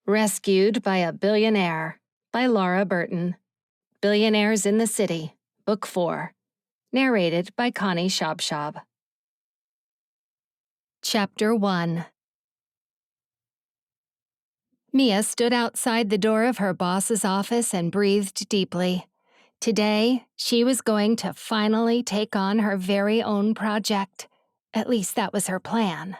Rescued by a Billionaire by Laura Burton. Billionaires in the City, Book 4. Narrated by Connie Shabshab. Chapter 1. Mia stood outside the door of her boss's office and breathed deeply. Today, she was going to finally take on her very own project. At least that was her plan.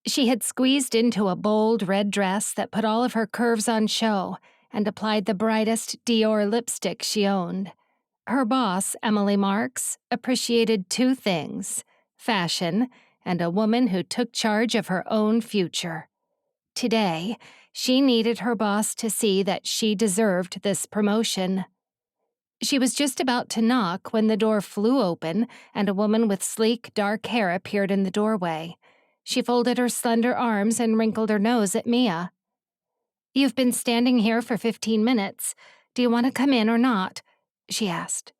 She had squeezed into a bold red dress that put all of her curves on show and applied the brightest Dior lipstick she owned. Her boss, Emily Marks, appreciated two things: fashion and a woman who took charge of her own future. Today, she needed her boss to see that she deserved this promotion. She was just about to knock when the door flew open and a woman with sleek, dark hair appeared in the doorway. She folded her slender arms and wrinkled her nose at Mia. "You've been standing here for 15 minutes. Do you want to come in or not?" she asked.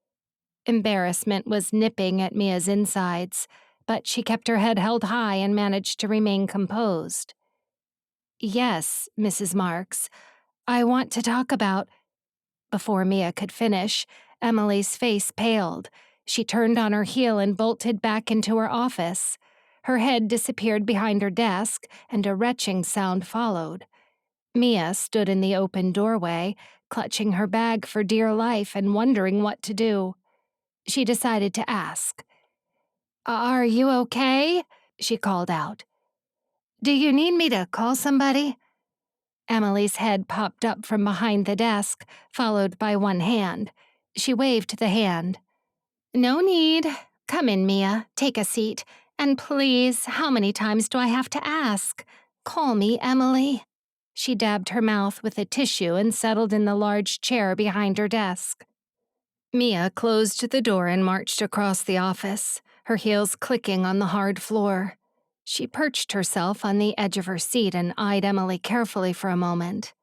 Embarrassment was nipping at Mia's insides, but she kept her head held high and managed to remain composed. "Yes, Mrs. Marks. I want to talk about—" Before Mia could finish, Emily's face paled. She turned on her heel and bolted back into her office. Her head disappeared behind her desk, and a retching sound followed. Mia stood in the open doorway, clutching her bag for dear life and wondering what to do. She decided to ask. "Are you okay?" she called out. "Do you need me to call somebody?" Emily's head popped up from behind the desk, followed by one hand. She waved the hand. "No need. Come in, Mia. Take a seat. And please, how many times do I have to ask? Call me Emily." She dabbed her mouth with a tissue and settled in the large chair behind her desk. Mia closed the door and marched across the office, her heels clicking on the hard floor. She perched herself on the edge of her seat and eyed Emily carefully for a moment.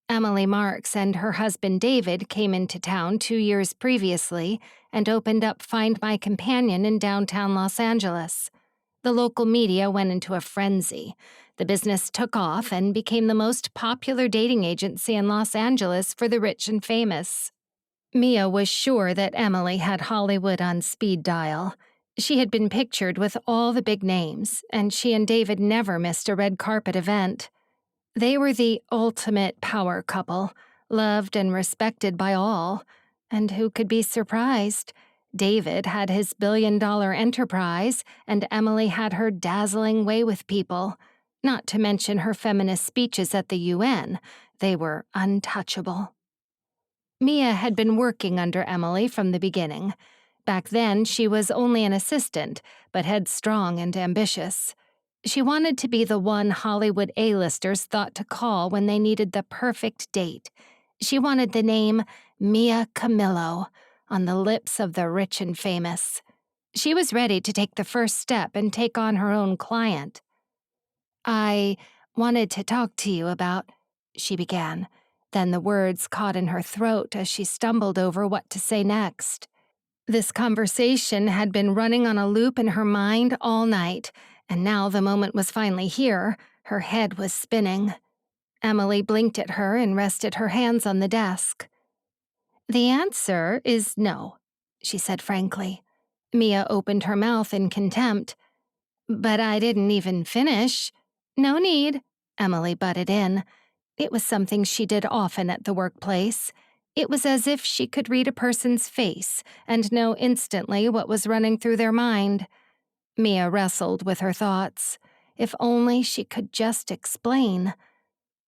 Emily Marks and her husband David came into town 2 years previously and opened up Find My Companion in downtown Los Angeles. The local media went into a frenzy. The business took off and became the most popular dating agency in Los Angeles for the rich and famous. Mia was sure that Emily had Hollywood on speed dial. She had been pictured with all the big names, and she and David never missed a red carpet event. They were the ultimate power couple, loved and respected by all. And who could be surprised? David had his billion-dollar enterprise, and Emily had her dazzling way with people. Not to mention her feminist speeches at the UN. They were untouchable. Mia had been working under Emily from the beginning. Back then, she was only an assistant, but headstrong and ambitious. She wanted to be the one Hollywood A-listers thought to call when they needed the perfect date. She wanted the name Mia Camillo on the lips of the rich and famous. She was ready to take the first step and take on her own client. "I wanted to talk to you about," she began. Then the words caught in her throat as she stumbled over what to say next. This conversation had been running on a loop in her mind all night, and now the moment was finally here. Her head was spinning. Emily blinked at her and rested her hands on the desk. "The answer is no," she said frankly. Mia opened her mouth in contempt. "But I didn't even finish." "No need," Emily butted in. It was something she did often at the workplace. It was as if she could read a person's face and know instantly what was running through their mind. Mia wrestled with her thoughts. If only she could just explain.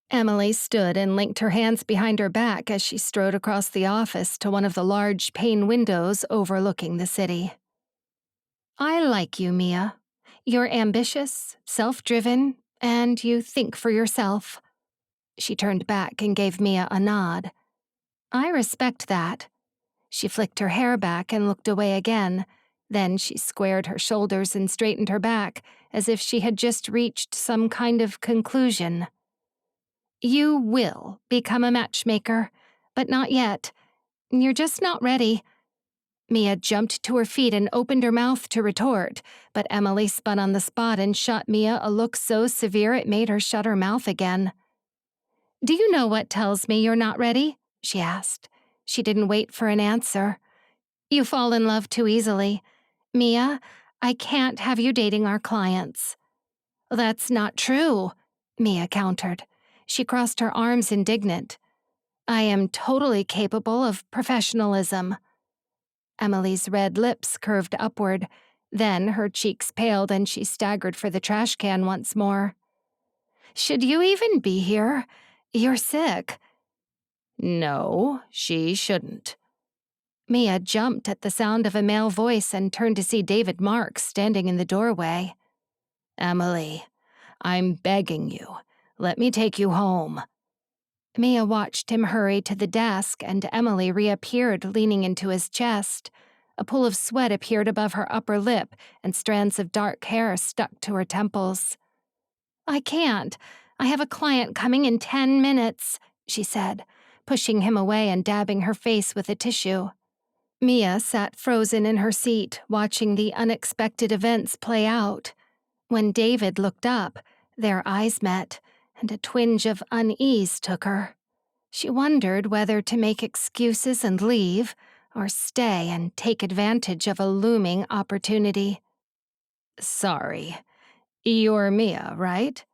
Emily stood and linked her hands behind her back as she strode across the office to one of the large pane windows overlooking the city. "I like you, Mia. You're ambitious, self-driven, and you think for yourself." She turned back and gave Mia a nod. "I respect that." She flicked her hair back and looked away again. Then she squared her shoulders and straightened her back, as if she had just reached some kind of conclusion. "You will become a matchmaker, but not yet. You're just not ready." Mia jumped to her feet and opened her mouth to retort, but Emily spun on the spot and shot Mia a look so severe it made her shut her mouth again. Do you know what tells me you're not ready? She asked. She didn't wait for an answer. You fall in love too easily. Mia, I can't have you dating our clients. That's not true, Mia countered. She crossed her arms indignant. I am totally capable of professionalism. Emily's red lips curved upward. Then her cheeks paled and she staggered for the trash can once more. Should you even be here? You're sick. No, she shouldn't. Mia jumped at the sound of a male voice and turned to see David Marks standing in the doorway. Emily, I'm begging you. Let me take you home. Mia watched him hurry to the desk, and Emily reappeared leaning into his chest. A pool of sweat appeared above her upper lip, and strands of dark hair stuck to her temples. I can't. I have a client coming in 10 minutes, she said, pushing him away and dabbing her face with a tissue. Mia sat frozen in her seat, watching the unexpected events play out. When David looked up, their eyes met, and a twinge of unease took her. She wondered whether to make excuses and leave, or stay and take advantage of a looming opportunity. Sorry, you're Mia, right?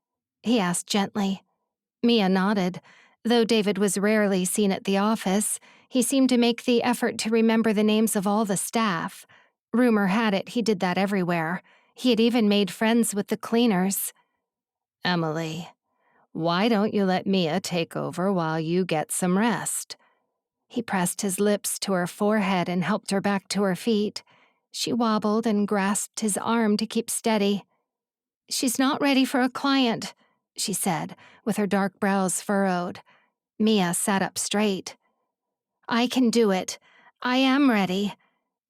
He asked gently. Mia nodded. Though David was rarely seen at the office, he seemed to make the effort to remember the names of all the staff. Rumor had it he did that everywhere. He had even made friends with the cleaners. Emily, why don't you let Mia take over while you get some rest? He pressed his lips to her forehead and helped her back to her feet. She wobbled and grasped his arm to keep steady. She's not ready for a client, she said, with her dark brows furrowed. Mia sat up straight. I can do it. I am ready.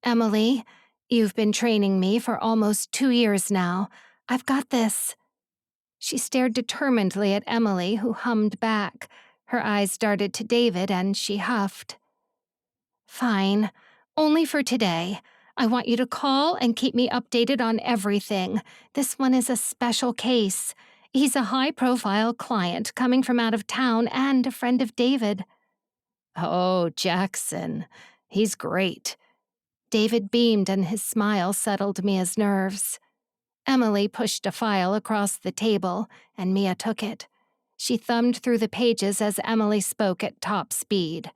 Emily, you've been training me for almost 2 years now. I've got this. She stared determinedly at Emily, who hummed back. Her eyes darted to David, and she huffed. Fine. Only for today. I want you to call and keep me updated on everything. This one is a special case. He's a high-profile client coming from out of town and a friend of David. Oh, Jackson. He's great. David beamed and his smile settled Mia's nerves. Emily pushed a file across the table, and Mia took it. She thumbed through the pages as Emily spoke at top speed.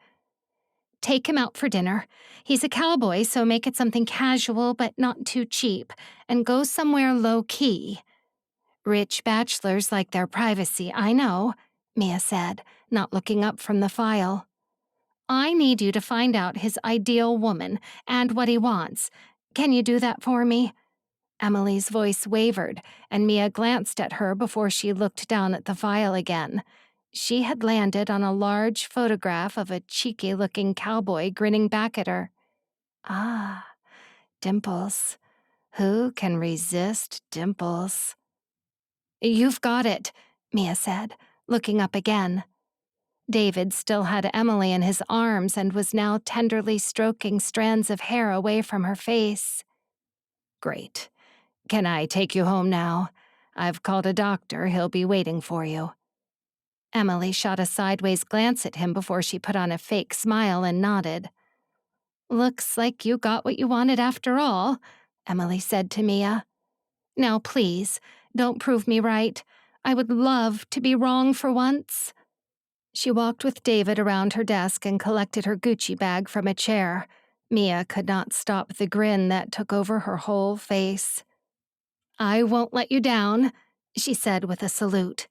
Take him out for dinner. He's a cowboy, so make it something casual but not too cheap, and go somewhere low-key. Rich bachelors like their privacy, I know, Mia said, not looking up from the file. I need you to find out his ideal woman and what he wants. Can you do that for me? Emily's voice wavered, and Mia glanced at her before she looked down at the file again. She had landed on a large photograph of a cheeky-looking cowboy grinning back at her. Ah, dimples. Who can resist dimples? You've got it, Mia said, looking up again. David still had Emily in his arms and was now tenderly stroking strands of hair away from her face. Great. Can I take you home now? I've called a doctor. He'll be waiting for you. Emily shot a sideways glance at him before she put on a fake smile and nodded. Looks like you got what you wanted after all, Emily said to Mia. Now please, don't prove me right. I would love to be wrong for once. She walked with David around her desk and collected her Gucci bag from a chair. Mia could not stop the grin that took over her whole face. I won't let you down, she said with a salute.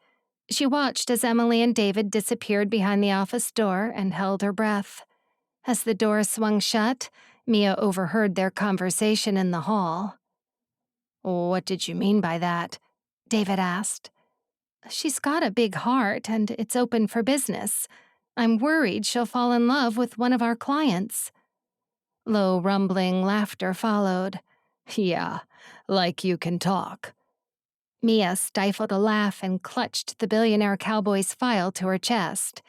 She watched as Emily and David disappeared behind the office door and held her breath. As the door swung shut, Mia overheard their conversation in the hall. What did you mean by that? David asked. She's got a big heart, and it's open for business. I'm worried she'll fall in love with one of our clients. Low, rumbling laughter followed. Yeah, like you can talk. Mia stifled a laugh and clutched the Billionaire Cowboy's file to her chest.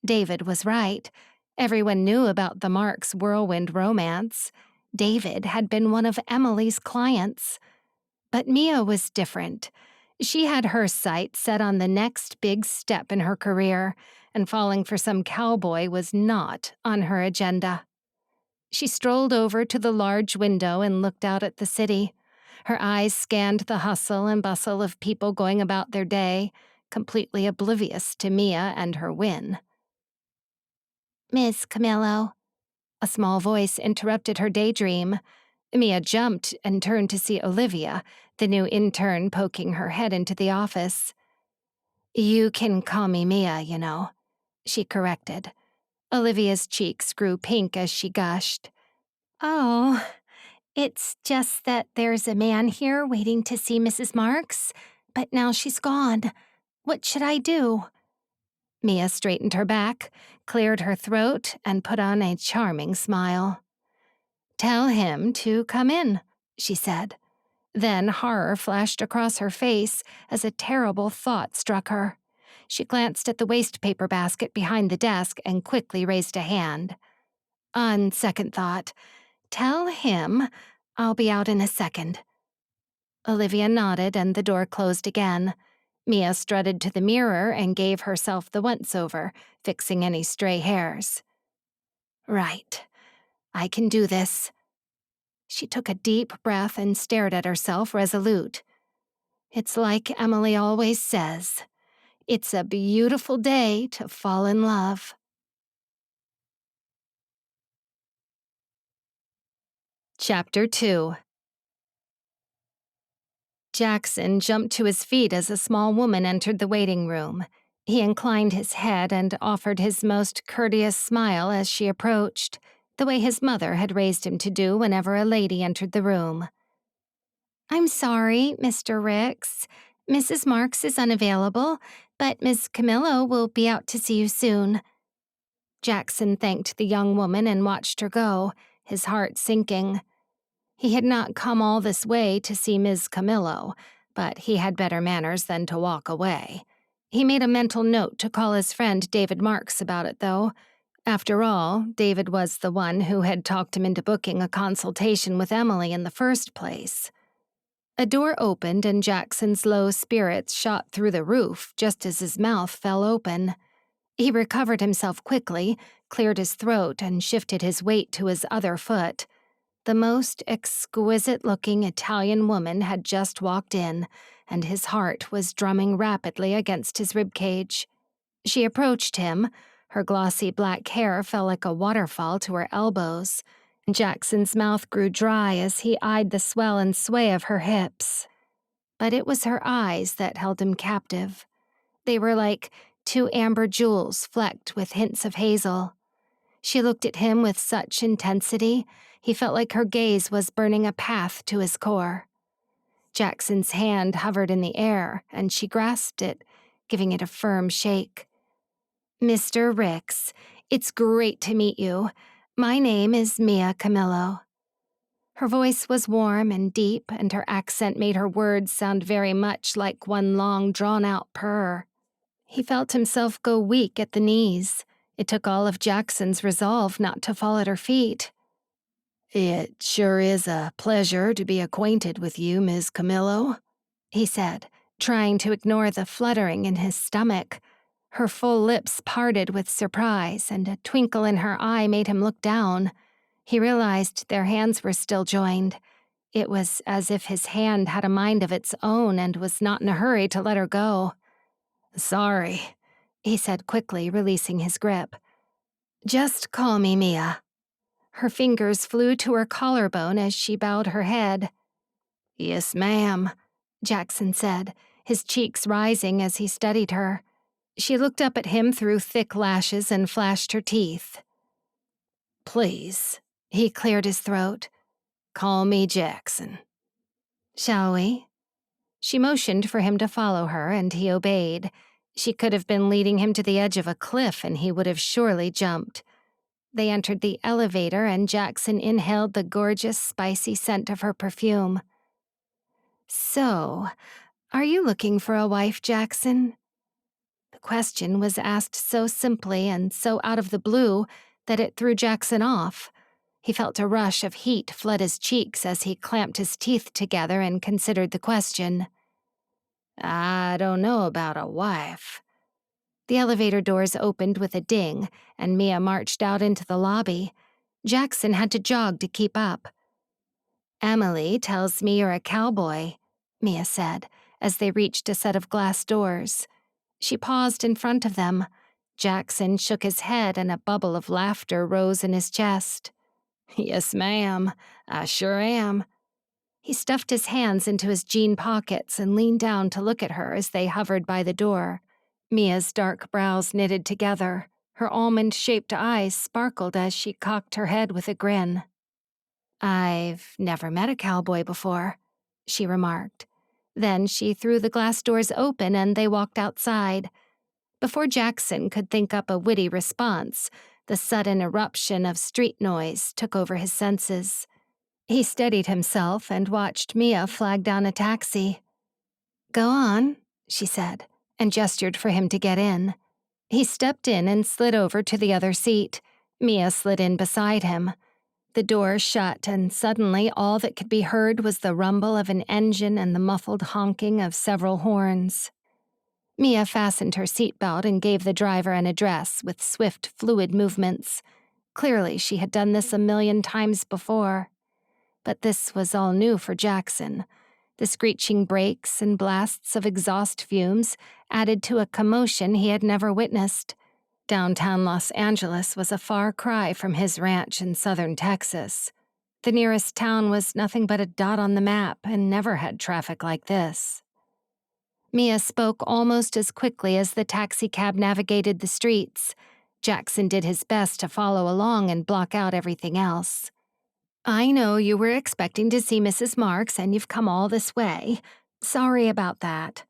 David was right. Everyone knew about the Marks' whirlwind romance. David had been one of Emily's clients. But Mia was different. She had her sights set on the next big step in her career, and falling for some cowboy was not on her agenda. She strolled over to the large window and looked out at the city. Her eyes scanned the hustle and bustle of people going about their day, completely oblivious to Mia and her win. "Miss Camillo," a small voice interrupted her daydream. Mia jumped and turned to see Olivia, the new intern poking her head into the office. "You can call me Mia, you know," she corrected. Olivia's cheeks grew pink as she gushed. "Oh, it's just that there's a man here waiting to see Mrs. Marks, but now she's gone. What should I do?" Mia straightened her back, cleared her throat, and put on a charming smile. "Tell him to come in," she said. Then horror flashed across her face as a terrible thought struck her. She glanced at the wastepaper basket behind the desk and quickly raised a hand. "On second thought, tell him I'll be out in a second." Olivia nodded and the door closed again. Mia strutted to the mirror and gave herself the once-over, fixing any stray hairs. "Right. I can do this." She took a deep breath and stared at herself resolute. It's like Emily always says, it's a beautiful day to fall in love. Chapter 2. Jackson jumped to his feet as a small woman entered the waiting room. He inclined his head and offered his most courteous smile as she approached, the way his mother had raised him to do whenever a lady entered the room. "I'm sorry, Mr. Ricks. Mrs. Marks is unavailable, but Miss Camillo will be out to see you soon." Jackson thanked the young woman and watched her go, his heart sinking. He had not come all this way to see Ms. Camillo, but he had better manners than to walk away. He made a mental note to call his friend David Marks about it, though. After all, David was the one who had talked him into booking a consultation with Emily in the first place. A door opened and Jackson's low spirits shot through the roof just as his mouth fell open. He recovered himself quickly, cleared his throat, and shifted his weight to his other foot. The most exquisite-looking Italian woman had just walked in, and his heart was drumming rapidly against his ribcage. She approached him. Her glossy black hair fell like a waterfall to her elbows. Jackson's mouth grew dry as he eyed the swell and sway of her hips. But it was her eyes that held him captive. They were like two amber jewels flecked with hints of hazel. She looked at him with such intensity, he felt like her gaze was burning a path to his core. Jackson's hand hovered in the air, and she grasped it, giving it a firm shake. "Mr. Ricks, it's great to meet you. My name is Mia Camillo." Her voice was warm and deep, and her accent made her words sound very much like one long, drawn-out purr. He felt himself go weak at the knees. It took all of Jackson's resolve not to fall at her feet. "It sure is a pleasure to be acquainted with you, Miss Camillo," he said, trying to ignore the fluttering in his stomach. Her full lips parted with surprise, and a twinkle in her eye made him look down. He realized their hands were still joined. It was as if his hand had a mind of its own and was not in a hurry to let her go. "Sorry," he said quickly, releasing his grip. "Just call me Mia." Her fingers flew to her collarbone as she bowed her head. "Yes, ma'am," Jackson said, his cheeks rising as he studied her. She looked up at him through thick lashes and flashed her teeth. "Please," he cleared his throat, "call me Jackson." "Shall we?" She motioned for him to follow her, and he obeyed. She could have been leading him to the edge of a cliff, and he would have surely jumped. They entered the elevator, and Jackson inhaled the gorgeous, spicy scent of her perfume. "So, are you looking for a wife, Jackson?" The question was asked so simply and so out of the blue that it threw Jackson off. He felt a rush of heat flood his cheeks as he clamped his teeth together and considered the question. I don't know about a wife. The elevator doors opened with a ding, and Mia marched out into the lobby. Jackson had to jog to keep up. Emily tells me you're a cowboy, Mia said, as they reached a set of glass doors. She paused in front of them. Jackson shook his head and a bubble of laughter rose in his chest. Yes, ma'am, I sure am. He stuffed his hands into his jean pockets and leaned down to look at her as they hovered by the door. Mia's dark brows knitted together. Her almond-shaped eyes sparkled as she cocked her head with a grin. I've never met a cowboy before, she remarked. Then she threw the glass doors open and they walked outside. Before Jackson could think up a witty response, the sudden eruption of street noise took over his senses. He steadied himself and watched Mia flag down a taxi. Go on, she said, and gestured for him to get in. He stepped in and slid over to the other seat. Mia slid in beside him. The door shut, and suddenly all that could be heard was the rumble of an engine and the muffled honking of several horns. Mia fastened her seatbelt and gave the driver an address with swift, fluid movements. Clearly, she had done this 1,000,000 times before. But this was all new for Jackson. The screeching brakes and blasts of exhaust fumes added to a commotion he had never witnessed. Downtown Los Angeles was a far cry from his ranch in southern Texas. The nearest town was nothing but a dot on the map and never had traffic like this. Mia spoke almost as quickly as the taxicab navigated the streets. Jackson did his best to follow along and block out everything else. I know you were expecting to see Mrs. Marks and you've come all this way. Sorry about that.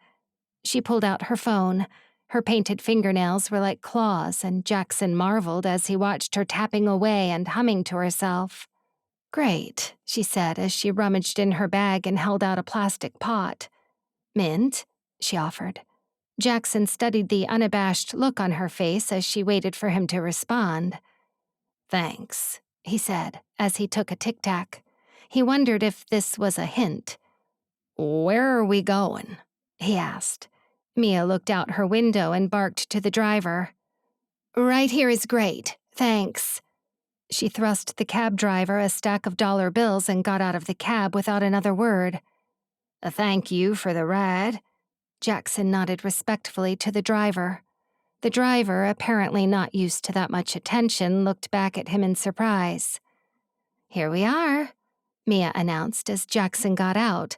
She pulled out her phone. Her painted fingernails were like claws, and Jackson marveled as he watched her tapping away and humming to herself. Great, she said as she rummaged in her bag and held out a plastic pot. Mint, she offered. Jackson studied the unabashed look on her face as she waited for him to respond. Thanks, he said as he took a tic-tac. He wondered if this was a hint. Where are we going? He asked. Mia looked out her window and barked to the driver. Right here is great, thanks. She thrust the cab driver a stack of dollar bills and got out of the cab without another word. Thank you for the ride. Jackson nodded respectfully to the driver. The driver, apparently not used to that much attention, looked back at him in surprise. Here we are, Mia announced as Jackson got out.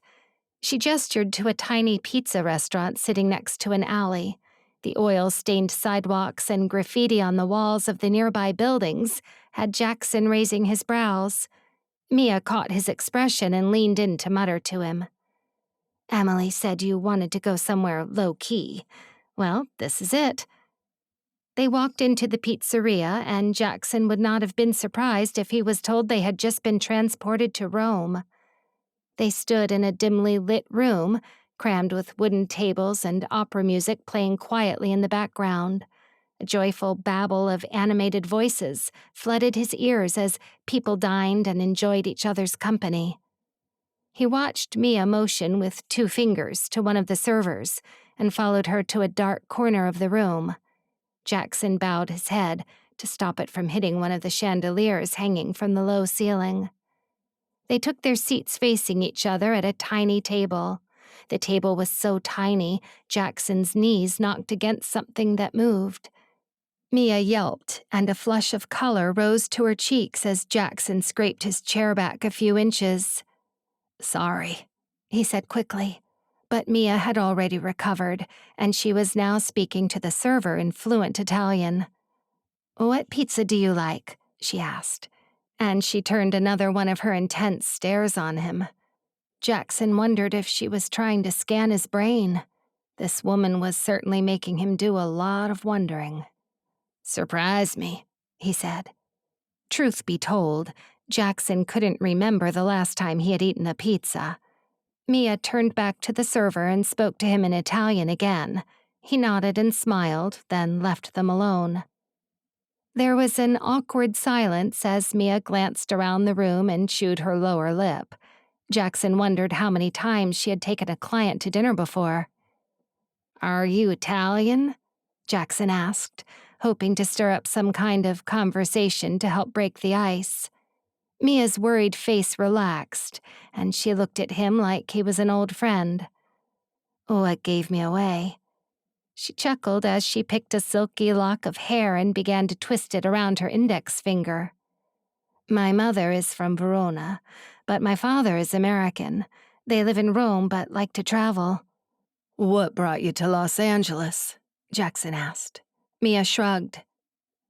She gestured to a tiny pizza restaurant sitting next to an alley. The oil-stained sidewalks and graffiti on the walls of the nearby buildings had Jackson raising his brows. Mia caught his expression and leaned in to mutter to him. Emily said you wanted to go somewhere low-key. Well, this is it. They walked into the pizzeria, and Jackson would not have been surprised if he was told they had just been transported to Rome. They stood in a dimly lit room, crammed with wooden tables and opera music playing quietly in the background. A joyful babble of animated voices flooded his ears as people dined and enjoyed each other's company. He watched Mia motion with 2 fingers to one of the servers and followed her to a dark corner of the room. Jackson bowed his head to stop it from hitting one of the chandeliers hanging from the low ceiling. They took their seats facing each other at a tiny table. The table was so tiny, Jackson's knees knocked against something that moved. Mia yelped, and a flush of color rose to her cheeks as Jackson scraped his chair back a few inches. Sorry, he said quickly. But Mia had already recovered, and she was now speaking to the server in fluent Italian. What pizza do you like? She asked. And she turned another one of her intense stares on him. Jackson wondered if she was trying to scan his brain. This woman was certainly making him do a lot of wondering. Surprise me, he said. Truth be told, Jackson couldn't remember the last time he had eaten a pizza. Mia turned back to the server and spoke to him in Italian again. He nodded and smiled, then left them alone. There was an awkward silence as Mia glanced around the room and chewed her lower lip. Jackson wondered how many times she had taken a client to dinner before. Are you Italian? Jackson asked, hoping to stir up some kind of conversation to help break the ice. Mia's worried face relaxed, and she looked at him like he was an old friend. What gave me away? She chuckled as she picked a silky lock of hair and began to twist it around her index finger. My mother is from Verona, but my father is American. They live in Rome but like to travel. What brought you to Los Angeles? Jackson asked. Mia shrugged.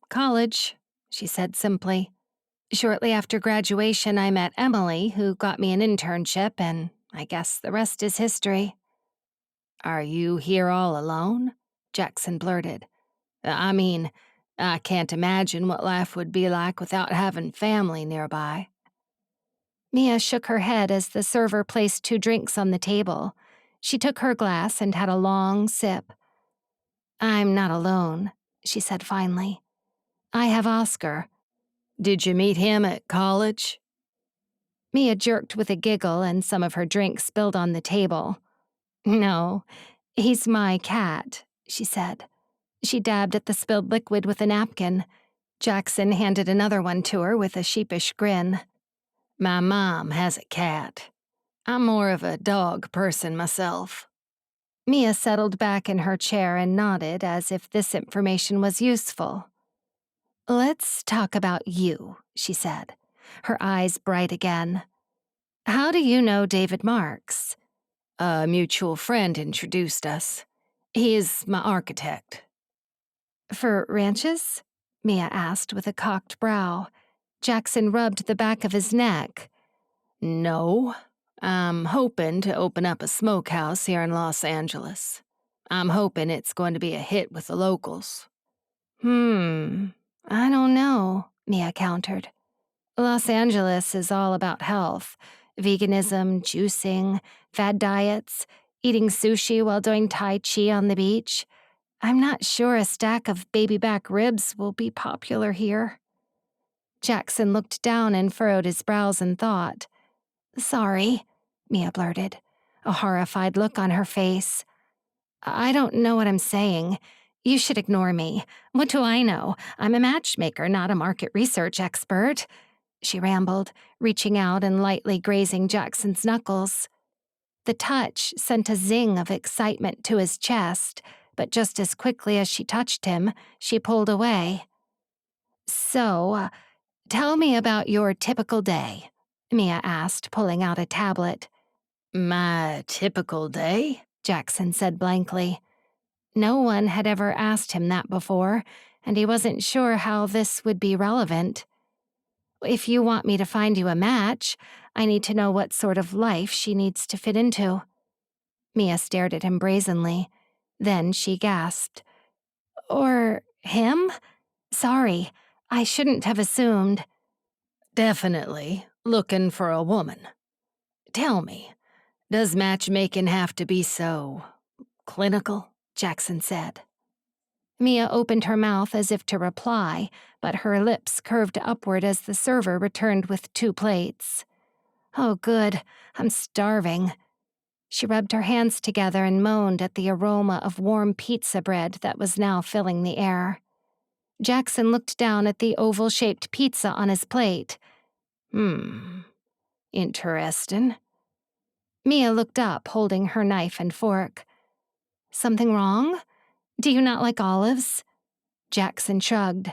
College, she said simply. Shortly after graduation, I met Emily, who got me an internship, and I guess the rest is history. Are you here all alone? Jackson blurted. I mean, I can't imagine what life would be like without having family nearby. Mia shook her head as the server placed 2 drinks on the table. She took her glass and had a long sip. I'm not alone, she said finally. I have Oscar. Did you meet him at college? Mia jerked with a giggle and some of her drink spilled on the table. No, he's my cat, she said. She dabbed at the spilled liquid with a napkin. Jackson handed another one to her with a sheepish grin. My mom has a cat. I'm more of a dog person myself. Mia settled back in her chair and nodded as if this information was useful. Let's talk about you, she said, her eyes bright again. How do you know David Marks? A mutual friend introduced us. He is my architect. For ranches? Mia asked with a cocked brow. Jackson rubbed the back of his neck. No, I'm hoping to open up a smokehouse here in Los Angeles. I'm hoping it's going to be a hit with the locals. I don't know, Mia countered. Los Angeles is all about health. Veganism, juicing, fad diets, eating sushi while doing Tai Chi on the beach. I'm not sure a stack of baby back ribs will be popular here. Jackson looked down and furrowed his brows in thought. Sorry, Mia blurted, a horrified look on her face. I don't know what I'm saying. You should ignore me. What do I know? I'm a matchmaker, not a market research expert. She rambled, reaching out and lightly grazing Jackson's knuckles. The touch sent a zing of excitement to his chest, but just as quickly as she touched him, she pulled away. So, tell me about your typical day, Mia asked, pulling out a tablet. My typical day? Jackson said blankly. No one had ever asked him that before, and he wasn't sure how this would be relevant. If you want me to find you a match, I need to know what sort of life she needs to fit into. Mia stared at him brazenly. Then she gasped. Or him? Sorry, I shouldn't have assumed. Definitely looking for a woman. Tell me, does matchmaking have to be so clinical? Jackson said. Mia opened her mouth as if to reply, but her lips curved upward as the server returned with 2 plates. Oh, good. I'm starving. She rubbed her hands together and moaned at the aroma of warm pizza bread that was now filling the air. Jackson looked down at the oval-shaped pizza on his plate. Interesting. Mia looked up, holding her knife and fork. Something wrong? Do you not like olives? Jackson shrugged.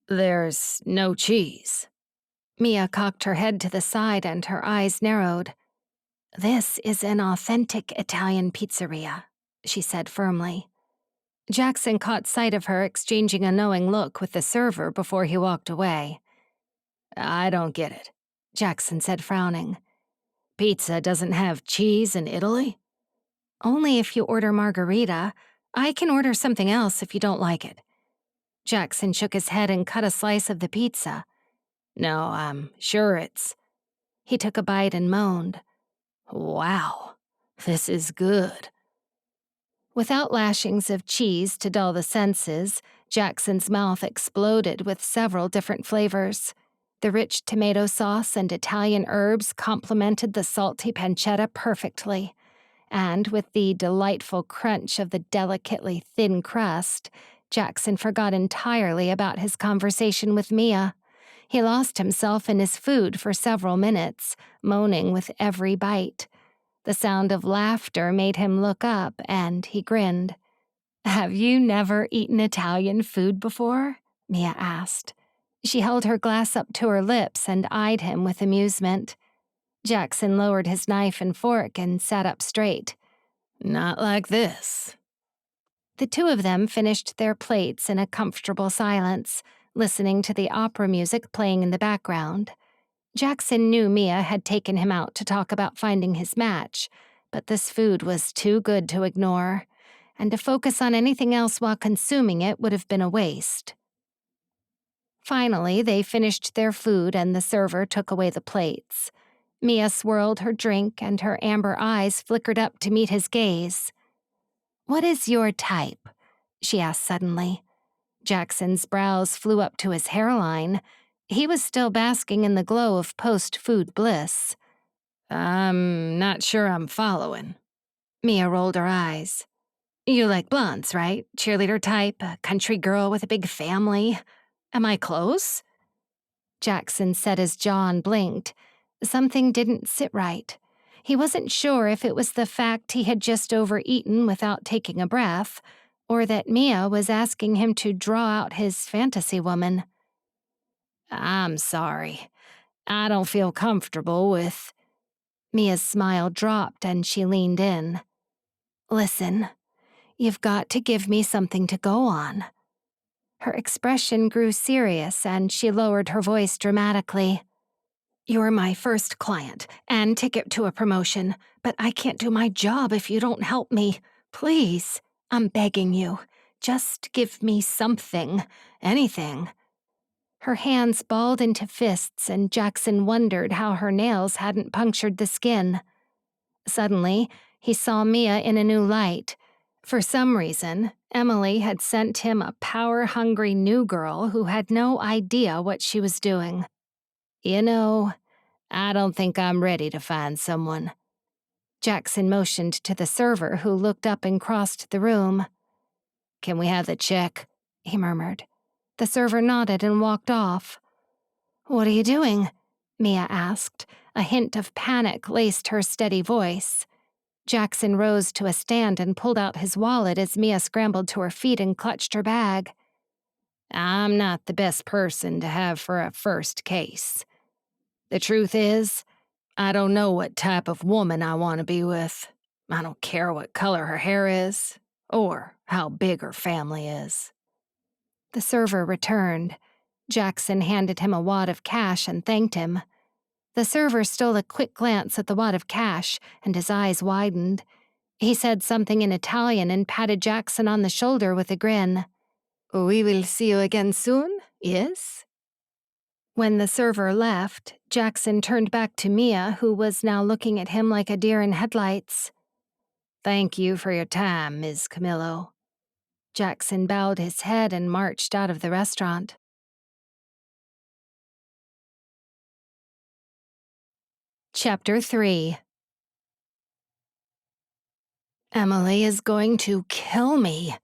There's no cheese. Mia cocked her head to the side and her eyes narrowed. This is an authentic Italian pizzeria, she said firmly. Jackson caught sight of her exchanging a knowing look with the server before he walked away. I don't get it, Jackson said, frowning. Pizza doesn't have cheese in Italy? Only if you order margarita. I can order something else if you don't like it. Jackson shook his head and cut a slice of the pizza. No, I'm sure it's... He took a bite and moaned. Wow, this is good. Without lashings of cheese to dull the senses, Jackson's mouth exploded with several different flavors. The rich tomato sauce and Italian herbs complemented the salty pancetta perfectly, and with the delightful crunch of the delicately thin crust, Jackson forgot entirely about his conversation with Mia. He lost himself in his food for several minutes, moaning with every bite. The sound of laughter made him look up, and he grinned. "Have you never eaten Italian food before?" Mia asked. She held her glass up to her lips and eyed him with amusement. Jackson lowered his knife and fork and sat up straight. "Not like this." The two of them finished their plates in a comfortable silence, listening to the opera music playing in the background. Jackson knew Mia had taken him out to talk about finding his match, but this food was too good to ignore, and to focus on anything else while consuming it would have been a waste. Finally, they finished their food and the server took away the plates. Mia swirled her drink and her amber eyes flickered up to meet his gaze. "What is your type?" she asked suddenly. Jackson's brows flew up to his hairline. He was still basking in the glow of post-food bliss. "I'm not sure I'm following." Mia rolled her eyes. "You like blondes, right? Cheerleader type, a country girl with a big family. Am I close?" Jackson said his jaw and blinked. Something didn't sit right. He wasn't sure if it was the fact he had just overeaten without taking a breath, or that Mia was asking him to draw out his fantasy woman. "I'm sorry. I don't feel comfortable with—" Mia's smile dropped and she leaned in. "Listen, you've got to give me something to go on." Her expression grew serious and she lowered her voice dramatically. "You're my first client and ticket to a promotion, but I can't do my job if you don't help me. Please, I'm begging you. Just give me something, anything." Her hands balled into fists and Jackson wondered how her nails hadn't punctured the skin. Suddenly, he saw Mia in a new light. For some reason, Emily had sent him a power-hungry new girl who had no idea what she was doing. "You know, I don't think I'm ready to find someone." Jackson motioned to the server who looked up and crossed the room. "Can we have the check?" he murmured. The server nodded and walked off. "What are you doing?" Mia asked. A hint of panic laced her steady voice. Jackson rose to a stand and pulled out his wallet as Mia scrambled to her feet and clutched her bag. "I'm not the best person to have for a first case. The truth is, I don't know what type of woman I want to be with. I don't care what color her hair is, or how big her family is." The server returned. Jackson handed him a wad of cash and thanked him. The server stole a quick glance at the wad of cash, and his eyes widened. He said something in Italian and patted Jackson on the shoulder with a grin. "We will see you again soon, yes?" When the server left, Jackson turned back to Mia, who was now looking at him like a deer in headlights. "Thank you for your time, Ms. Camillo." Jackson bowed his head and marched out of the restaurant. Chapter 3. "Emily is going to kill me."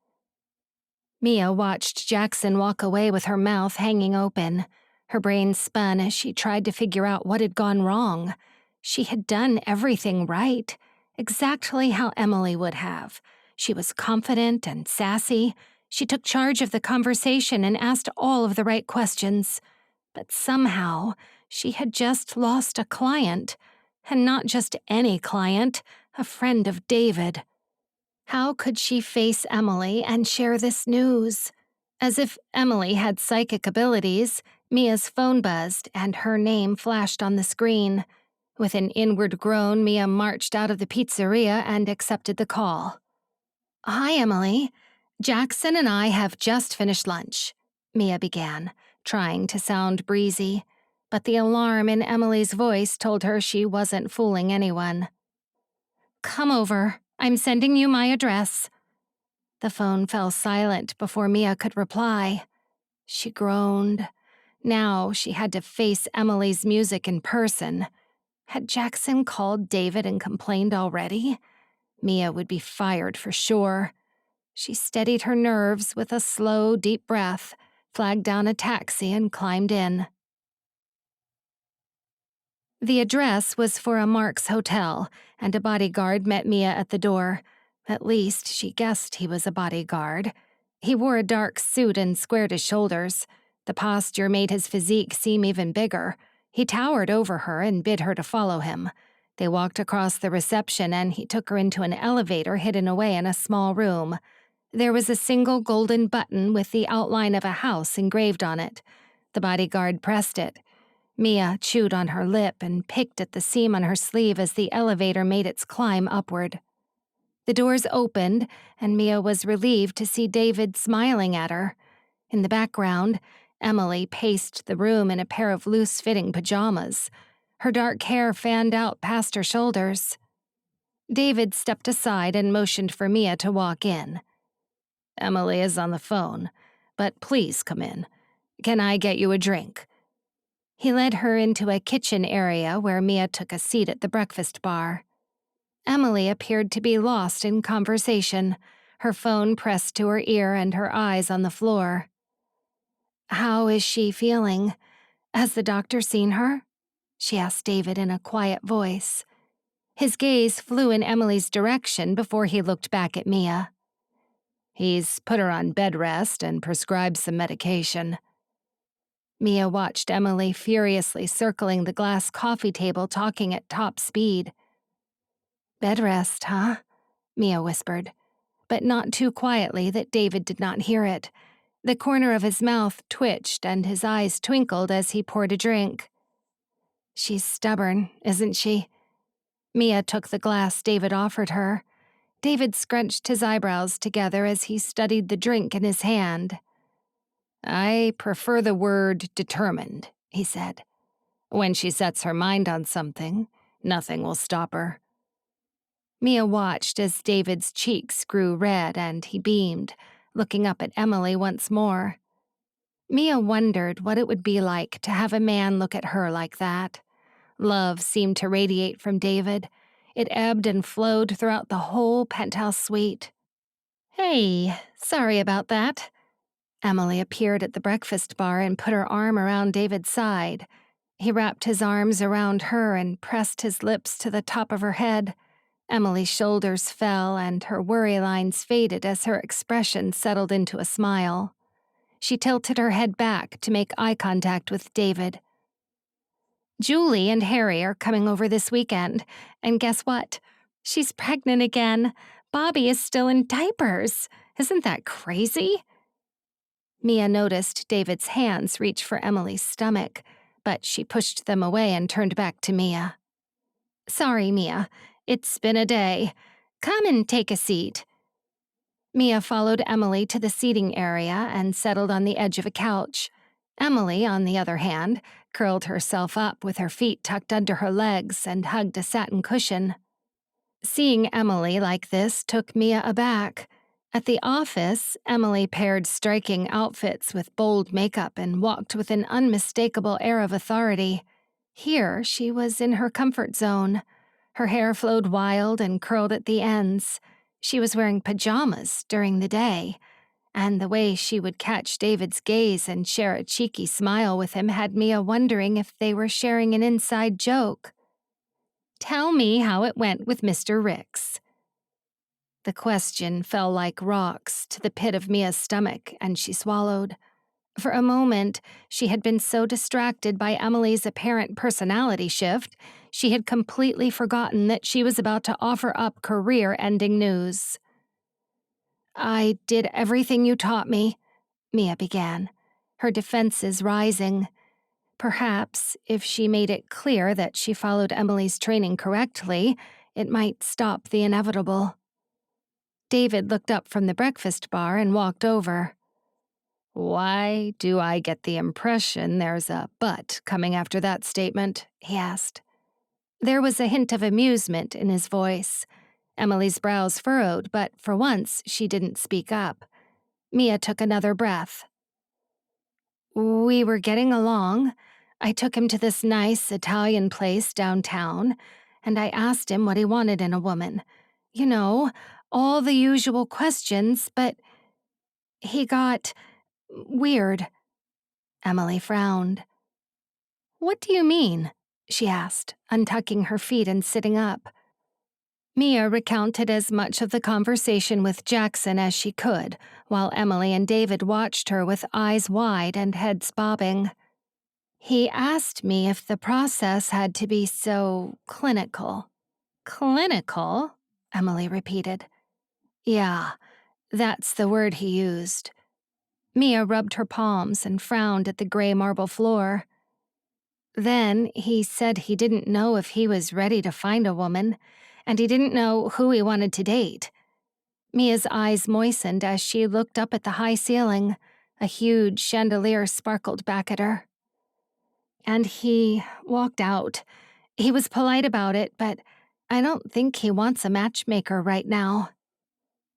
Mia watched Jackson walk away with her mouth hanging open. Her brain spun as she tried to figure out what had gone wrong. She had done everything right, exactly how Emily would have. She was confident and sassy. She took charge of the conversation and asked all of the right questions. But somehow, she had just lost a client. And not just any client, a friend of David. How could she face Emily and share this news? As if Emily had psychic abilities, Mia's phone buzzed and her name flashed on the screen. With an inward groan, Mia marched out of the pizzeria and accepted the call. "Hi, Emily. Jackson and I have just finished lunch," Mia began, trying to sound breezy. But the alarm in Emily's voice told her she wasn't fooling anyone. "Come over. I'm sending you my address." The phone fell silent before Mia could reply. She groaned. Now she had to face Emily's music in person. Had Jackson called David and complained already? Mia would be fired for sure. She steadied her nerves with a slow, deep breath, flagged down a taxi, and climbed in. The address was for a Mark's hotel, and a bodyguard met Mia at the door. At least, she guessed he was a bodyguard. He wore a dark suit and squared his shoulders. The posture made his physique seem even bigger. He towered over her and bid her to follow him. They walked across the reception, and he took her into an elevator hidden away in a small room. There was a single golden button with the outline of a house engraved on it. The bodyguard pressed it. Mia chewed on her lip and picked at the seam on her sleeve as the elevator made its climb upward. The doors opened, and Mia was relieved to see David smiling at her. In the background, Emily paced the room in a pair of loose-fitting pajamas. Her dark hair fanned out past her shoulders. David stepped aside and motioned for Mia to walk in. "Emily is on the phone, but please come in. Can I get you a drink?" He led her into a kitchen area where Mia took a seat at the breakfast bar. Emily appeared to be lost in conversation, her phone pressed to her ear and her eyes on the floor. "How is she feeling? Has the doctor seen her?" she asked David in a quiet voice. His gaze flew in Emily's direction before he looked back at Mia. "He's put her on bed rest and prescribed some medication." Mia watched Emily furiously circling the glass coffee table, talking at top speed. "Bed rest, huh?" Mia whispered, but not too quietly that David did not hear it. The corner of his mouth twitched and his eyes twinkled as he poured a drink. "She's stubborn, isn't she?" Mia took the glass David offered her. David scrunched his eyebrows together as he studied the drink in his hand. "I prefer the word determined," he said. "When she sets her mind on something, nothing will stop her." Mia watched as David's cheeks grew red and he beamed, looking up at Emily once more. Mia wondered what it would be like to have a man look at her like that. Love seemed to radiate from David. It ebbed and flowed throughout the whole penthouse suite. "Hey, sorry about that." Emily appeared at the breakfast bar and put her arm around David's side. He wrapped his arms around her and pressed his lips to the top of her head. Emily's shoulders fell and her worry lines faded as her expression settled into a smile. She tilted her head back to make eye contact with David. "Julie and Harry are coming over this weekend, and guess what? She's pregnant again. Bobby is still in diapers. Isn't that crazy?" Mia noticed David's hands reach for Emily's stomach, but she pushed them away and turned back to Mia. "Sorry, Mia. It's been a day. Come and take a seat." Mia followed Emily to the seating area and settled on the edge of a couch. Emily, on the other hand, curled herself up with her feet tucked under her legs and hugged a satin cushion. Seeing Emily like this took Mia aback. At the office, Emily paired striking outfits with bold makeup and walked with an unmistakable air of authority. Here, she was in her comfort zone. Her hair flowed wild and curled at the ends. She was wearing pajamas during the day, and the way she would catch David's gaze and share a cheeky smile with him had Mia wondering if they were sharing an inside joke. "Tell me how it went with Mr. Ricks." The question fell like rocks to the pit of Mia's stomach, and she swallowed. For a moment, she had been so distracted by Emily's apparent personality shift, she had completely forgotten that she was about to offer up career-ending news. "I did everything you taught me," Mia began, her defenses rising. Perhaps, if she made it clear that she followed Emily's training correctly, it might stop the inevitable. David looked up from the breakfast bar and walked over. "Why do I get the impression there's a but coming after that statement?" he asked. There was a hint of amusement in his voice. Emily's brows furrowed, but for once she didn't speak up. Mia took another breath. "We were getting along. I took him to this nice Italian place downtown, and I asked him what he wanted in a woman. You know, all the usual questions, but he got weird. Emily frowned. What do you mean? She asked, untucking her feet and sitting up. Mia recounted as much of the conversation with Jackson as she could, while Emily and David watched her with eyes wide and heads bobbing. He asked me if the process had to be so clinical. Clinical? Emily repeated. Yeah, that's the word he used. Mia rubbed her palms and frowned at the gray marble floor. Then he said he didn't know if he was ready to find a woman, and he didn't know who he wanted to date. Mia's eyes moistened as she looked up at the high ceiling. A huge chandelier sparkled back at her. And he walked out. He was polite about it, but I don't think he wants a matchmaker right now.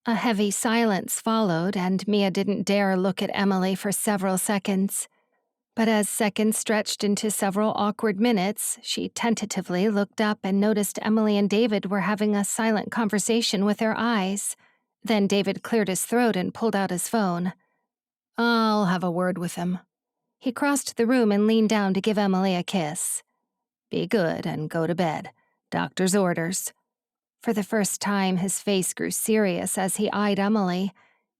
A heavy silence followed, and Mia didn't dare look at Emily for several seconds. But as seconds stretched into several awkward minutes, she tentatively looked up and noticed Emily and David were having a silent conversation with their eyes. Then David cleared his throat and pulled out his phone. I'll have a word with him. He crossed the room and leaned down to give Emily a kiss. Be good and go to bed. Doctor's orders. For the first time, his face grew serious as he eyed Emily.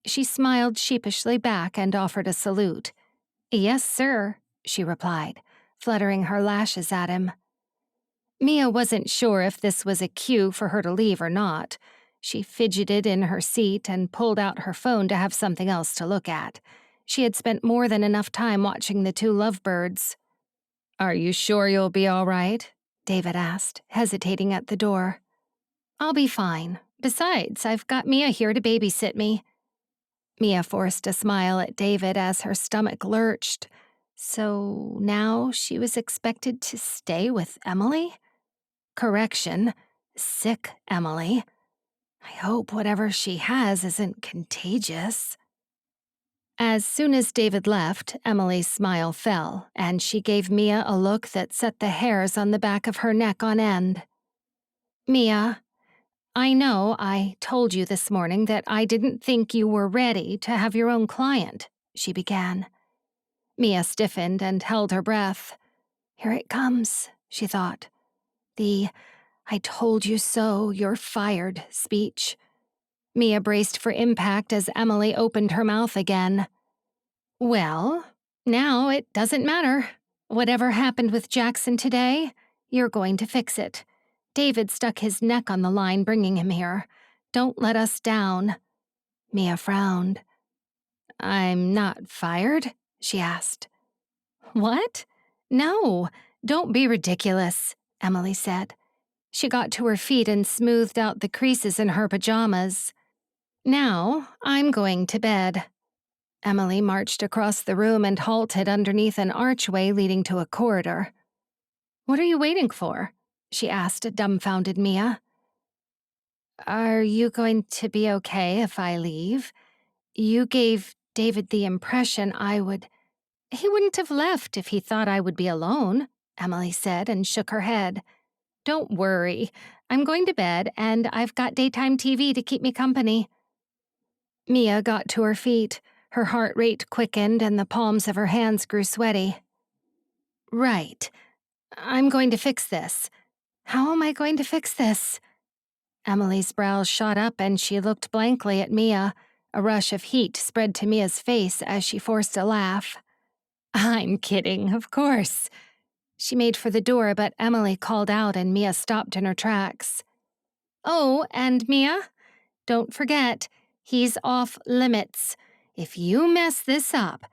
She smiled sheepishly back and offered a salute. Yes, sir, she replied, fluttering her lashes at him. Mia wasn't sure if this was a cue for her to leave or not. She fidgeted in her seat and pulled out her phone to have something else to look at. She had spent more than enough time watching the two lovebirds. Are you sure you'll be all right? David asked, hesitating at the door. I'll be fine. Besides, I've got Mia here to babysit me. Mia forced a smile at David as her stomach lurched. So now she was expected to stay with Emily? Correction, sick Emily. I hope whatever she has isn't contagious. As soon as David left, Emily's smile fell, and she gave Mia a look that set the hairs on the back of her neck on end. Mia, I know I told you this morning that I didn't think you were ready to have your own client, she began. Mia stiffened and held her breath. Here it comes, she thought. The I told you so, you're fired speech. Mia braced for impact as Emily opened her mouth again. Well, now it doesn't matter. Whatever happened with Jackson today, you're going to fix it. David stuck his neck on the line bringing him here. Don't let us down. Mia frowned. I'm not fired? She asked. What? No, don't be ridiculous, Emily said. She got to her feet and smoothed out the creases in her pajamas. Now, I'm going to bed. Emily marched across the room and halted underneath an archway leading to a corridor. What are you waiting for? She asked dumbfounded Mia. Are you going to be okay if I leave? You gave David the impression I would... He wouldn't have left if he thought I would be alone, Emily said and shook her head. Don't worry. I'm going to bed, and I've got daytime TV to keep me company. Mia got to her feet. Her heart rate quickened and the palms of her hands grew sweaty. Right. I'm going to fix this. How am I going to fix this? Emily's brows shot up and she looked blankly at Mia. A rush of heat spread to Mia's face as she forced a laugh. I'm kidding, of course. She made for the door, but Emily called out and Mia stopped in her tracks. Oh, and Mia, don't forget, he's off limits. If you mess this up...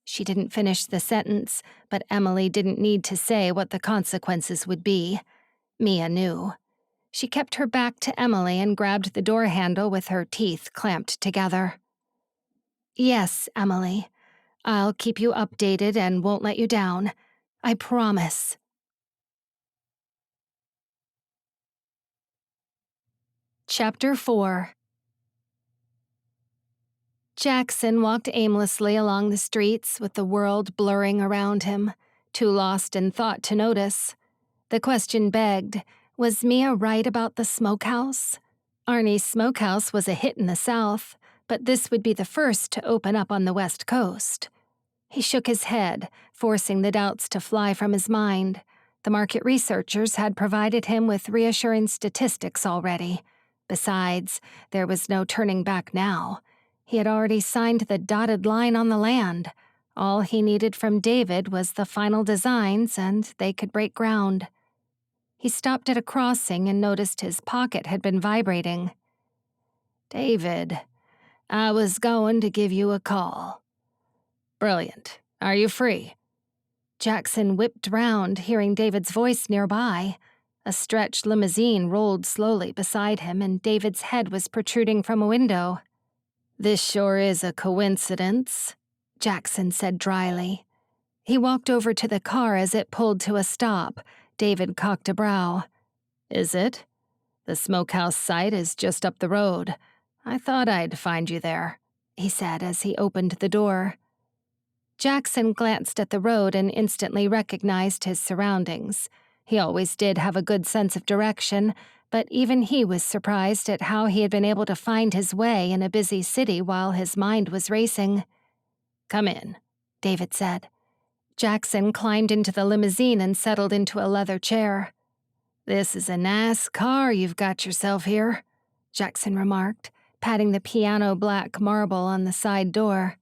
She didn't finish the sentence, but Emily didn't need to say what the consequences would be. Mia knew. She kept her back to Emily and grabbed the door handle with her teeth clamped together. Yes, Emily. I'll keep you updated and won't let you down. I promise. Chapter 4. Jackson walked aimlessly along the streets with the world blurring around him, too lost in thought to notice. The question begged, was Mia right about the smokehouse? Arnie's Smokehouse was a hit in the South, but this would be the first to open up on the West Coast. He shook his head, forcing the doubts to fly from his mind. The market researchers had provided him with reassuring statistics already. Besides, there was no turning back now. He had already signed the dotted line on the land. All he needed from David was the final designs, and they could break ground. He stopped at a crossing and noticed his pocket had been vibrating. "David, I was going to give you a call." "Brilliant. Are you free?" Jackson whipped round, hearing David's voice nearby. A stretched limousine rolled slowly beside him, and David's head was protruding from a window. "This sure is a coincidence," Jackson said dryly. He walked over to the car as it pulled to a stop. David cocked a brow. "Is it? The Smokehouse site is just up the road. I thought I'd find you there," he said as he opened the door. Jackson glanced at the road and instantly recognized his surroundings. He always did have a good sense of direction, but even he was surprised at how he had been able to find his way in a busy city while his mind was racing. "Come in," David said. Jackson climbed into the limousine and settled into a leather chair. "This is a nice car you've got yourself here," Jackson remarked, patting the piano black marble on the side door.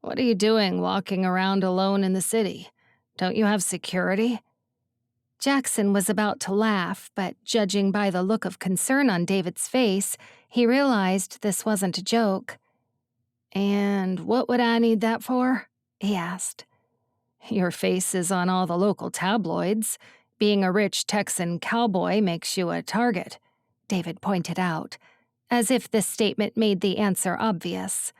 "What are you doing walking around alone in the city? Don't you have security?" Jackson was about to laugh, but judging by the look of concern on David's face, he realized this wasn't a joke. "And what would I need that for?" he asked. "Your face is on all the local tabloids. Being a rich Texan cowboy makes you a target," David pointed out, as if this statement made the answer obvious.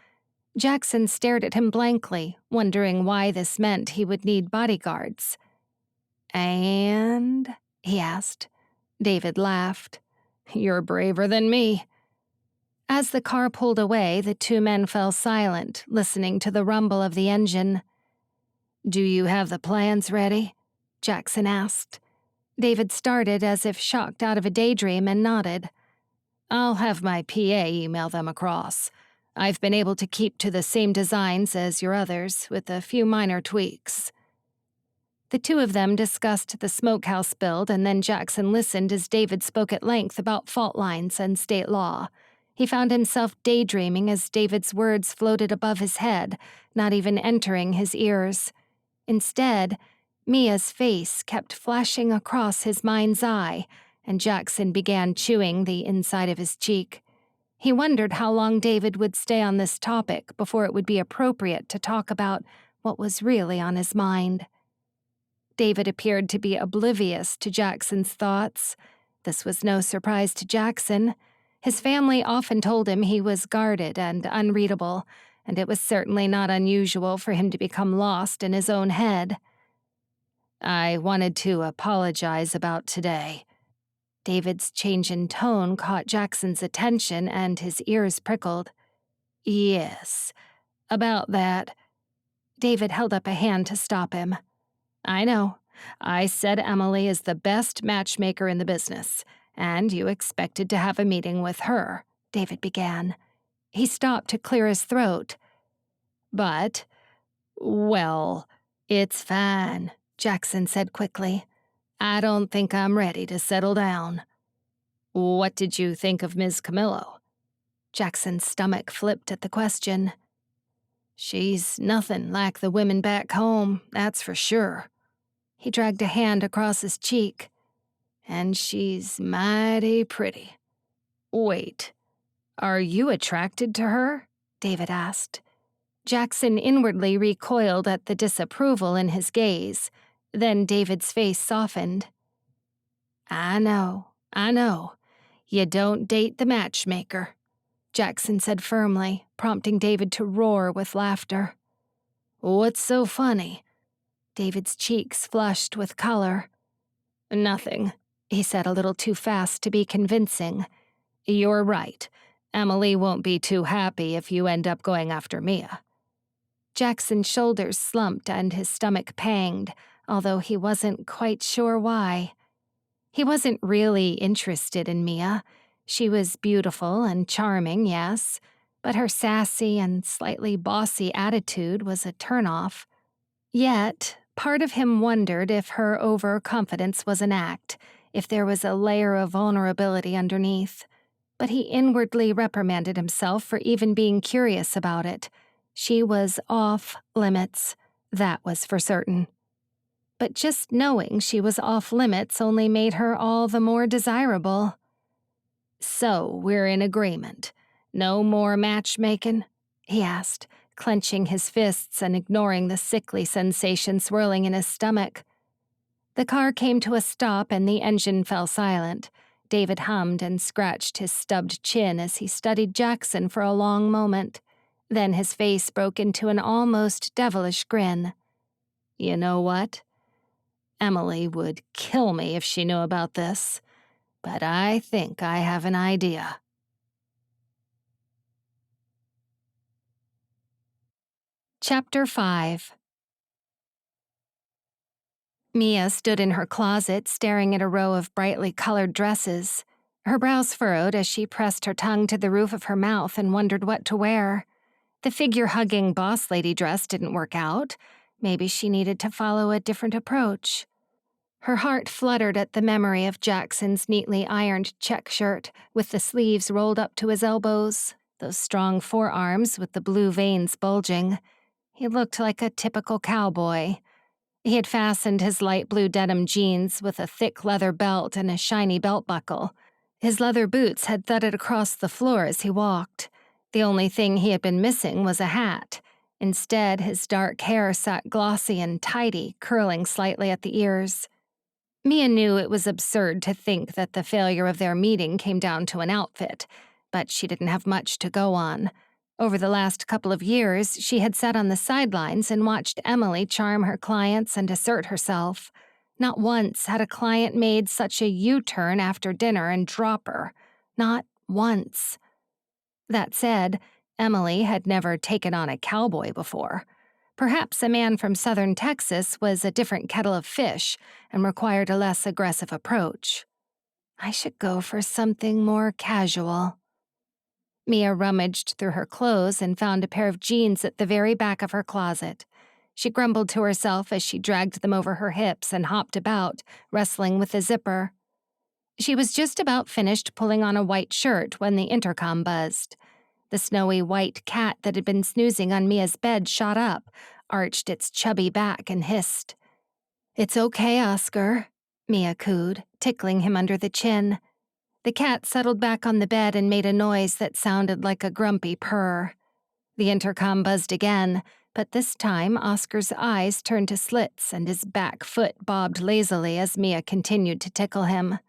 Jackson stared at him blankly, wondering why this meant he would need bodyguards. "And?" he asked. David laughed. "You're braver than me." As the car pulled away, the two men fell silent, listening to the rumble of the engine. "Do you have the plans ready?" Jackson asked. David started as if shocked out of a daydream and nodded. "I'll have my PA email them across. I've been able to keep to the same designs as your others, with a few minor tweaks." The two of them discussed the Smokehouse build, and then Jackson listened as David spoke at length about fault lines and state law. He found himself daydreaming as David's words floated above his head, not even entering his ears. Instead, Mia's face kept flashing across his mind's eye, and Jackson began chewing the inside of his cheek. He wondered how long David would stay on this topic before it would be appropriate to talk about what was really on his mind. David appeared to be oblivious to Jackson's thoughts. This was no surprise to Jackson. His family often told him he was guarded and unreadable, and it was certainly not unusual for him to become lost in his own head. "I wanted to apologize about today." David's change in tone caught Jackson's attention, and his ears prickled. "Yes, about that." David held up a hand to stop him. "I know. I said Emily is the best matchmaker in the business, and you expected to have a meeting with her," David began. He stopped to clear his throat. "But, well, it's fine," Jackson said quickly. "I don't think I'm ready to settle down." "What did you think of Ms. Camillo?" Jackson's stomach flipped at the question. "She's nothing like the women back home, that's for sure." He dragged a hand across his cheek. "And she's mighty pretty." "Wait, are you attracted to her?" David asked. Jackson inwardly recoiled at the disapproval in his gaze. Then David's face softened. I know. You don't date the matchmaker," Jackson said firmly, prompting David to roar with laughter. "What's so funny?" David's cheeks flushed with color. "Nothing," he said a little too fast to be convincing. "You're right. Emily won't be too happy if you end up going after Mia." Jackson's shoulders slumped and his stomach panged, although he wasn't quite sure why. He wasn't really interested in Mia. She was beautiful and charming, yes, but her sassy and slightly bossy attitude was a turnoff. Yet, part of him wondered if her overconfidence was an act, if there was a layer of vulnerability underneath. But he inwardly reprimanded himself for even being curious about it. She was off limits, that was for certain. But just knowing she was off limits only made her all the more desirable. "So, we're in agreement. No more matchmaking?" he asked, clenching his fists and ignoring the sickly sensation swirling in his stomach. The car came to a stop and the engine fell silent. David hummed and scratched his stubbed chin as he studied Jackson for a long moment. Then his face broke into an almost devilish grin. "You know what? Emily would kill me if she knew about this. But I think I have an idea." Chapter 5. Mia stood in her closet staring at a row of brightly colored dresses. Her brows furrowed as she pressed her tongue to the roof of her mouth and wondered what to wear. The figure-hugging boss lady dress didn't work out. Maybe she needed to follow a different approach. Her heart fluttered at the memory of Jackson's neatly ironed check shirt with the sleeves rolled up to his elbows, those strong forearms with the blue veins bulging. He looked like a typical cowboy. He had fastened his light blue denim jeans with a thick leather belt and a shiny belt buckle. His leather boots had thudded across the floor as he walked. The only thing he had been missing was a hat. Instead, his dark hair sat glossy and tidy, curling slightly at the ears. Mia knew it was absurd to think that the failure of their meeting came down to an outfit, but she didn't have much to go on. Over the last couple of years, she had sat on the sidelines and watched Emily charm her clients and assert herself. Not once had a client made such a U-turn after dinner and drop her. Not once. That said, Emily had never taken on a cowboy before. Perhaps a man from southern Texas was a different kettle of fish and required a less aggressive approach. I should go for something more casual. Mia rummaged through her clothes and found a pair of jeans at the very back of her closet. She grumbled to herself as she dragged them over her hips and hopped about, wrestling with the zipper. She was just about finished pulling on a white shirt when the intercom buzzed. The snowy white cat that had been snoozing on Mia's bed shot up, arched its chubby back and hissed. "It's okay, Oscar," Mia cooed, tickling him under the chin. The cat settled back on the bed and made a noise that sounded like a grumpy purr. The intercom buzzed again, but this time Oscar's eyes turned to slits and his back foot bobbed lazily as Mia continued to tickle him.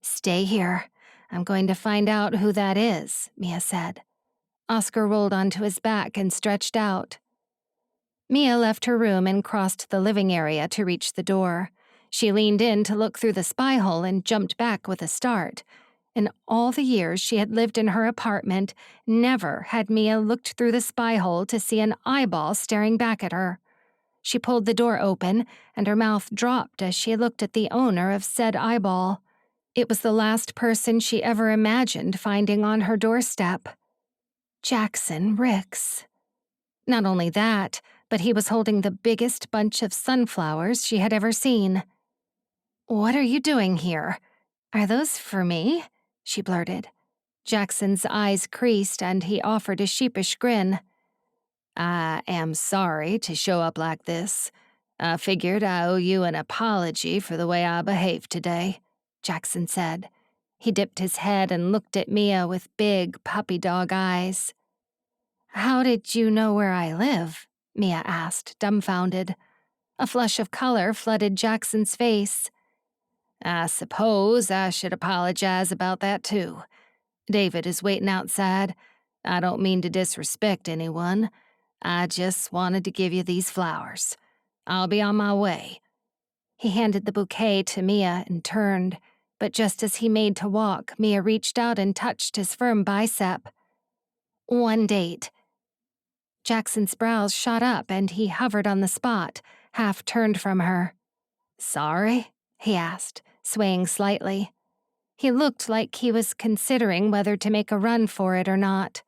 "Stay here. I'm going to find out who that is," Mia said. Oscar rolled onto his back and stretched out. Mia left her room and crossed the living area to reach the door. She leaned in to look through the spy hole and jumped back with a start. In all the years she had lived in her apartment, never had Mia looked through the spy hole to see an eyeball staring back at her. She pulled the door open, and her mouth dropped as she looked at the owner of said eyeball. It was the last person she ever imagined finding on her doorstep. Jackson Ricks. Not only that, but he was holding the biggest bunch of sunflowers she had ever seen. "What are you doing here? Are those for me?" she blurted. Jackson's eyes creased and he offered a sheepish grin. "I am sorry to show up like this. I figured I owe you an apology for the way I behaved today," Jackson said. He dipped his head and looked at Mia with big puppy dog eyes. "How did you know where I live?" Mia asked, dumbfounded. A flush of color flooded Jackson's face. "I suppose I should apologize about that, too. David is waiting outside. I don't mean to disrespect anyone. I just wanted to give you these flowers. I'll be on my way." He handed the bouquet to Mia and turned, but just as he made to walk, Mia reached out and touched his firm bicep. "One date." Jackson's brows shot up and he hovered on the spot, half turned from her. "Sorry?" he asked, swaying slightly. He looked like he was considering whether to make a run for it or not.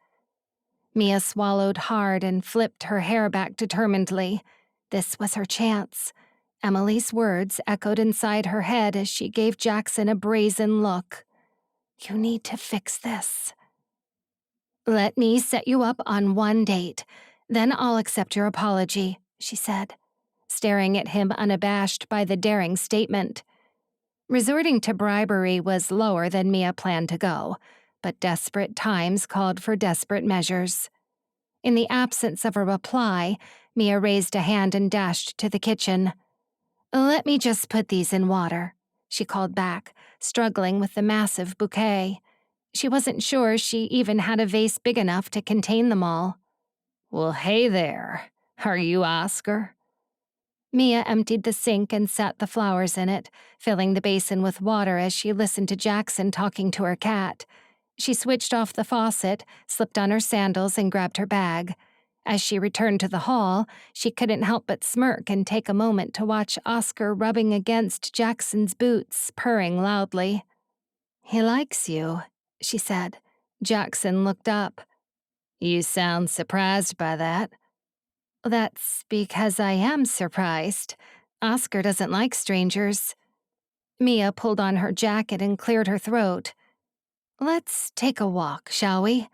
Mia swallowed hard and flipped her hair back determinedly. This was her chance. Emily's words echoed inside her head as she gave Jackson a brazen look. "You need to fix this." "Let me set you up on one date. Then I'll accept your apology," she said, staring at him unabashed by the daring statement. Resorting to bribery was lower than Mia planned to go, but desperate times called for desperate measures. In the absence of a reply, Mia raised a hand and dashed to the kitchen. "Let me just put these in water," she called back, struggling with the massive bouquet. She wasn't sure she even had a vase big enough to contain them all. "Well, hey there. Are you Oscar?" Mia emptied the sink and set the flowers in it, filling the basin with water as she listened to Jackson talking to her cat. She switched off the faucet, slipped on her sandals, and grabbed her bag. As she returned to the hall, she couldn't help but smirk and take a moment to watch Oscar rubbing against Jackson's boots, purring loudly. "He likes you," she said. Jackson looked up. "You sound surprised by that." "That's because I am surprised. Oscar doesn't like strangers." Mia pulled on her jacket and cleared her throat. "Let's take a walk, shall we?"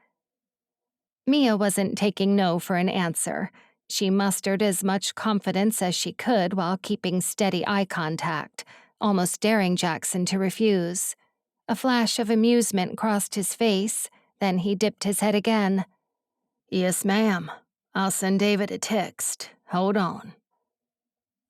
Mia wasn't taking no for an answer. She mustered as much confidence as she could while keeping steady eye contact, almost daring Jackson to refuse. A flash of amusement crossed his face, then he dipped his head again. "Yes, ma'am. I'll send David a text. Hold on."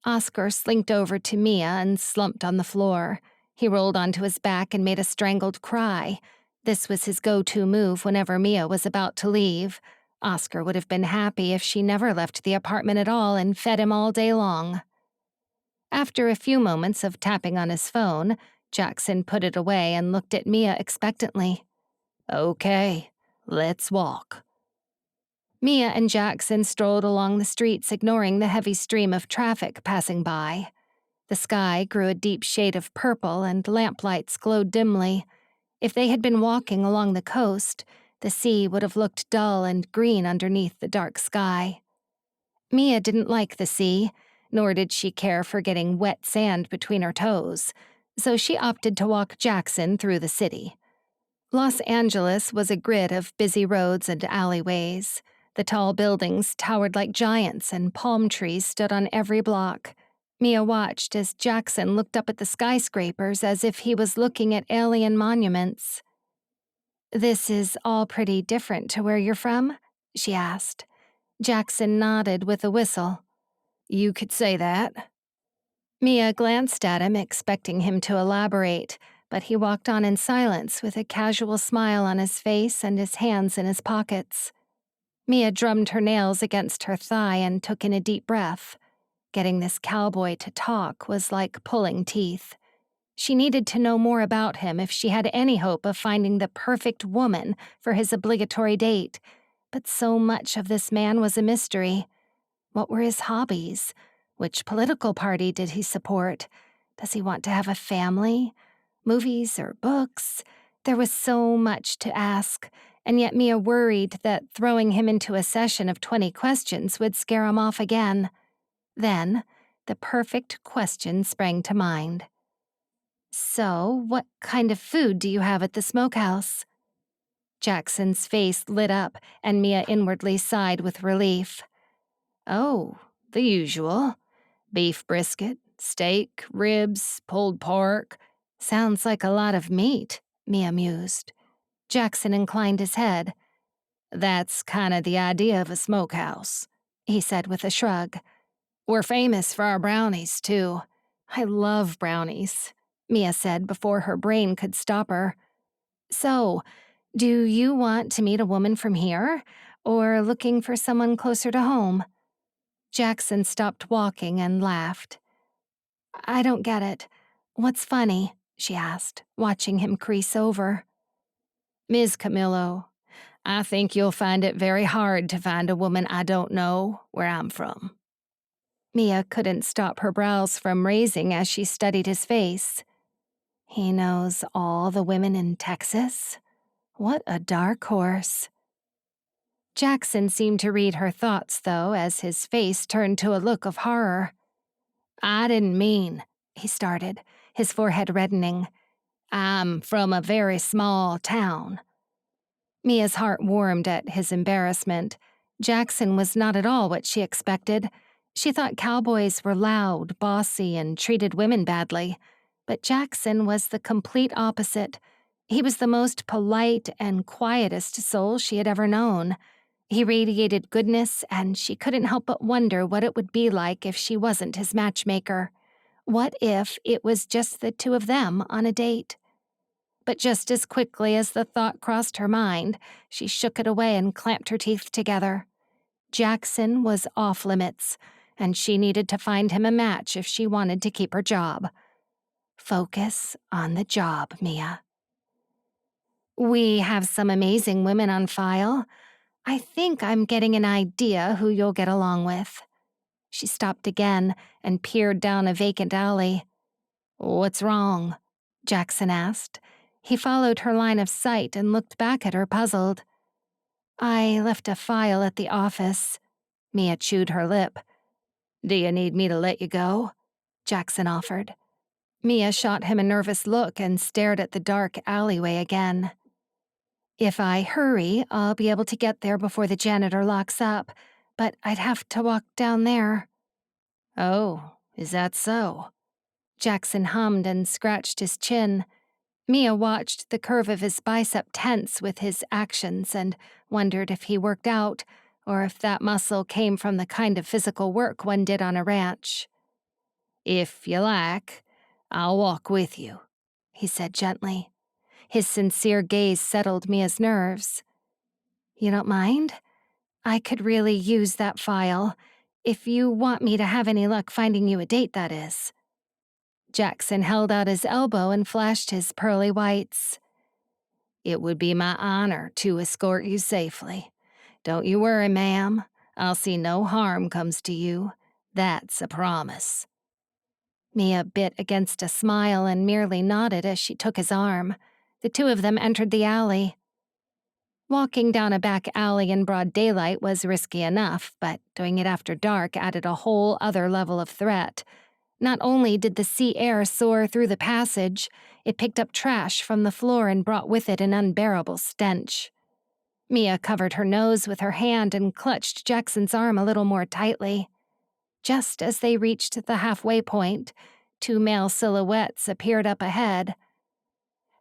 Oscar slinked over to Mia and slumped on the floor. He rolled onto his back and made a strangled cry. This was his go-to move whenever Mia was about to leave. Oscar would have been happy if she never left the apartment at all and fed him all day long. After a few moments of tapping on his phone, Jackson put it away and looked at Mia expectantly. "Okay, let's walk." Mia and Jackson strolled along the streets, ignoring the heavy stream of traffic passing by. The sky grew a deep shade of purple and lamplights glowed dimly. If they had been walking along the coast, the sea would have looked dull and green underneath the dark sky. Mia didn't like the sea, nor did she care for getting wet sand between her toes, so she opted to walk Jackson through the city. Los Angeles was a grid of busy roads and alleyways. The tall buildings towered like giants and palm trees stood on every block. Mia watched as Jackson looked up at the skyscrapers as if he was looking at alien monuments. "This is all pretty different to where you're from?" she asked. Jackson nodded with a whistle. "You could say that." Mia glanced at him, expecting him to elaborate, but he walked on in silence with a casual smile on his face and his hands in his pockets. Mia drummed her nails against her thigh and took in a deep breath. Getting this cowboy to talk was like pulling teeth. She needed to know more about him if she had any hope of finding the perfect woman for his obligatory date, but so much of this man was a mystery. What were his hobbies? Which political party did he support? Does he want to have a family? Movies or books? There was so much to ask, and yet Mia worried that throwing him into a session of 20 questions would scare him off again. Then, the perfect question sprang to mind. "So, what kind of food do you have at the Smokehouse?" Jackson's face lit up, and Mia inwardly sighed with relief. "Oh, the usual. Beef brisket, steak, ribs, pulled pork. Sounds like a lot of meat," Mia mused. Jackson inclined his head. "That's kind of the idea of a smokehouse," he said with a shrug. "We're famous for our brownies, too." "I love brownies," Mia said before her brain could stop her. "So, do you want to meet a woman from here, or looking for someone closer to home?" Jackson stopped walking and laughed. "I don't get it. What's funny?" she asked, watching him crease over. "Ms. Camillo, I think you'll find it very hard to find a woman I don't know where I'm from." Mia couldn't stop her brows from raising as she studied his face. He knows all the women in Texas? What a dark horse. Jackson seemed to read her thoughts, though, as his face turned to a look of horror. I didn't mean, he started, his forehead reddening. I'm from a very small town. Mia's heart warmed at his embarrassment. Jackson was not at all what she expected. She thought cowboys were loud, bossy, and treated women badly. But Jackson was the complete opposite. He was the most polite and quietest soul she had ever known. He radiated goodness, and she couldn't help but wonder what it would be like if she wasn't his matchmaker. What if it was just the two of them on a date? But just as quickly as the thought crossed her mind, she shook it away and clamped her teeth together. Jackson was off limits, and she needed to find him a match if she wanted to keep her job. Focus on the job, Mia. We have some amazing women on file. I think I'm getting an idea who you'll get along with. She stopped again and peered down a vacant alley. What's wrong? Jackson asked. He followed her line of sight and looked back at her, puzzled. I left a file at the office. Mia chewed her lip. Do you need me to let you go? Jackson offered. Mia shot him a nervous look and stared at the dark alleyway again. If I hurry, I'll be able to get there before the janitor locks up, but I'd have to walk down there. Oh, is that so? Jackson hummed and scratched his chin. Mia watched the curve of his bicep tense with his actions and wondered if he worked out or if that muscle came from the kind of physical work one did on a ranch. If you like, I'll walk with you, he said gently. His sincere gaze settled Mia's nerves. You don't mind? I could really use that file. If you want me to have any luck finding you a date, that is. Jackson held out his elbow and flashed his pearly whites. It would be my honor to escort you safely. Don't you worry, ma'am. I'll see no harm comes to you. That's a promise. Mia bit against a smile and merely nodded as she took his arm. The two of them entered the alley. Walking down a back alley in broad daylight was risky enough, but doing it after dark added a whole other level of threat. Not only did the sea air soar through the passage, it picked up trash from the floor and brought with it an unbearable stench. Mia covered her nose with her hand and clutched Jackson's arm a little more tightly. Just as they reached the halfway point, two male silhouettes appeared up ahead.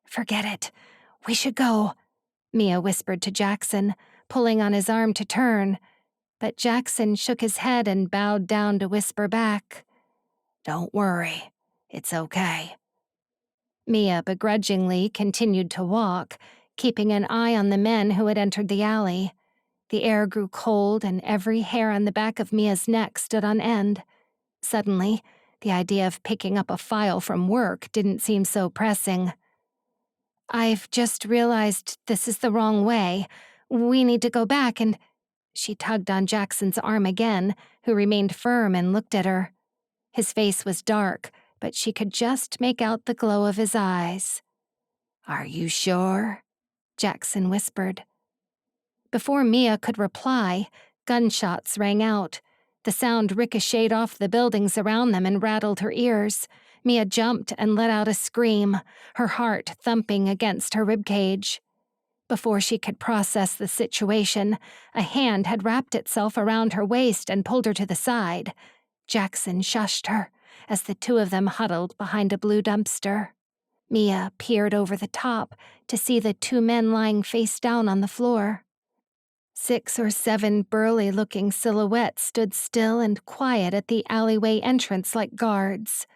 Forget it. We should go, Mia whispered to Jackson, pulling on his arm to turn. But Jackson shook his head and bowed down to whisper back, Don't worry. It's okay. Mia begrudgingly continued to walk, keeping an eye on the men who had entered the alley. The air grew cold and every hair on the back of Mia's neck stood on end. Suddenly, the idea of picking up a file from work didn't seem so pressing. I've just realized this is the wrong way. We need to go back and... She tugged on Jackson's arm again, who remained firm and looked at her. His face was dark, but she could just make out the glow of his eyes. Are you sure? Jackson whispered. Before Mia could reply, gunshots rang out. The sound ricocheted off the buildings around them and rattled her ears. Mia jumped and let out a scream, her heart thumping against her ribcage. Before she could process the situation, a hand had wrapped itself around her waist and pulled her to the side. Jackson shushed her as the two of them huddled behind a blue dumpster. Mia peered over the top to see the two men lying face down on the floor. 6 or 7 burly-looking silhouettes stood still and quiet at the alleyway entrance like guards.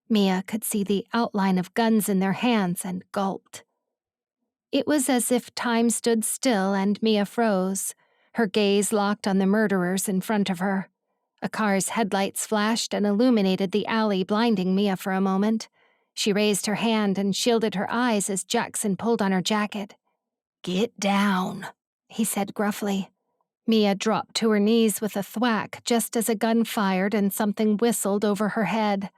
Mia could see the outline of guns in their hands and gulped. It was as if time stood still and Mia froze, her gaze locked on the murderers in front of her. A car's headlights flashed and illuminated the alley, blinding Mia for a moment. She raised her hand and shielded her eyes as Jackson pulled on her jacket. Get down, he said gruffly. Mia dropped to her knees with a thwack just as a gun fired and something whistled over her head.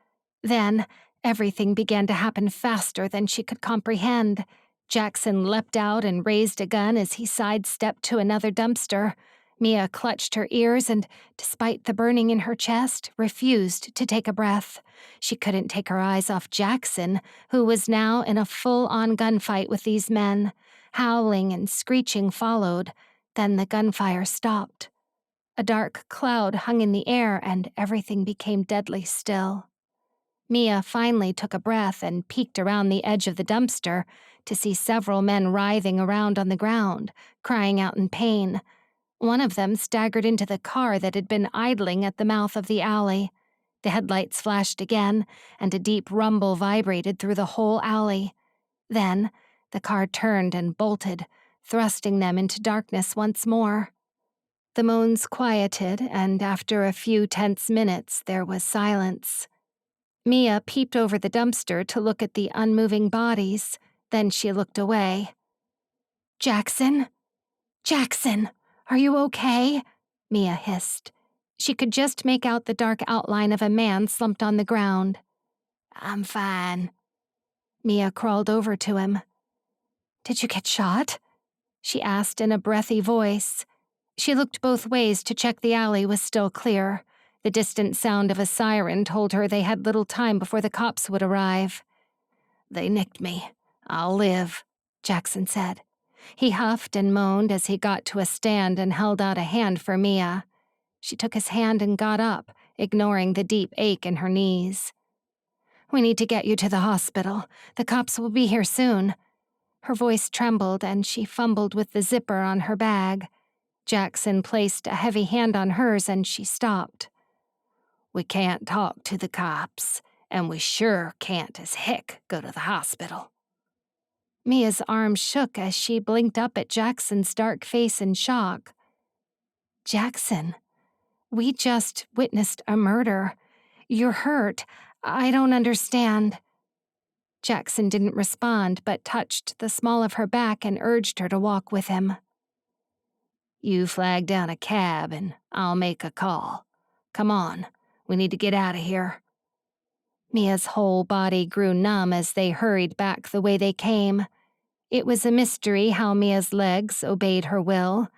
Then, Everything began to happen faster than she could comprehend. Jackson leapt out and raised a gun as he sidestepped to another dumpster. Mia clutched her ears and, despite the burning in her chest, refused to take a breath. She couldn't take her eyes off Jackson, who was now in a full-on gunfight with these men. Howling and screeching followed. Then the gunfire stopped. A dark cloud hung in the air and everything became deadly still. Mia finally took a breath and peeked around the edge of the dumpster to see several men writhing around on the ground, crying out in pain. One of them staggered into the car that had been idling at the mouth of the alley. The headlights flashed again, and a deep rumble vibrated through the whole alley. Then, the car turned and bolted, thrusting them into darkness once more. The moans quieted, and after a few tense minutes, there was silence. Mia peeped over the dumpster to look at the unmoving bodies. Then she looked away. "Jackson? Jackson, are you okay?" Mia hissed. She could just make out the dark outline of a man slumped on the ground. "I'm fine." Mia crawled over to him. "Did you get shot?" she asked in a breathy voice. She looked both ways to check the alley was still clear. The distant sound of a siren told her they had little time before the cops would arrive. "They nicked me. I'll live," Jackson said. He huffed and moaned as he got to a stand and held out a hand for Mia. She took his hand and got up, ignoring the deep ache in her knees. "We need to get you to the hospital. The cops will be here soon." Her voice trembled and she fumbled with the zipper on her bag. Jackson placed a heavy hand on hers and she stopped. "We can't talk to the cops, and we sure can't as heck go to the hospital." Mia's arm shook as she blinked up at Jackson's dark face in shock. "Jackson, we just witnessed a murder. You're hurt. I don't understand." Jackson didn't respond, but touched the small of her back and urged her to walk with him. "You flag down a cab and I'll make a call. Come on, we need to get out of here." Mia's whole body grew numb as they hurried back the way they came. It was a mystery how Mia's legs obeyed her will,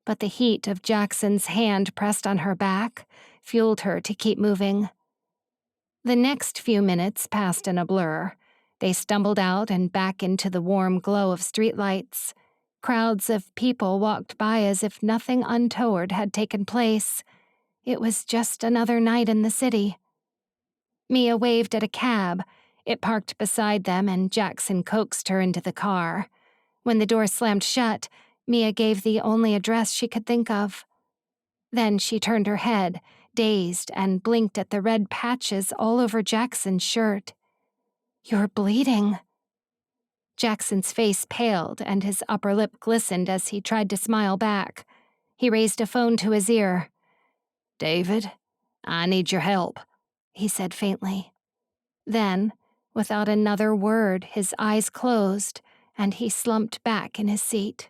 but the heat of Jackson's hand pressed on her back fueled her to keep moving. The next few minutes passed in a blur. They stumbled out and back into the warm glow of streetlights. Crowds of people walked by as if nothing untoward had taken place. It was just another night in the city. Mia waved at a cab. It parked beside them, and Jackson coaxed her into the car. When the door slammed shut, Mia gave the only address she could think of. Then she turned her head, dazed, and blinked at the red patches all over Jackson's shirt. "You're bleeding." Jackson's face paled, and his upper lip glistened as he tried to smile back. He raised a phone to his ear. "David, I need your help," he said faintly. Then, without another word, his eyes closed, and he slumped back in his seat.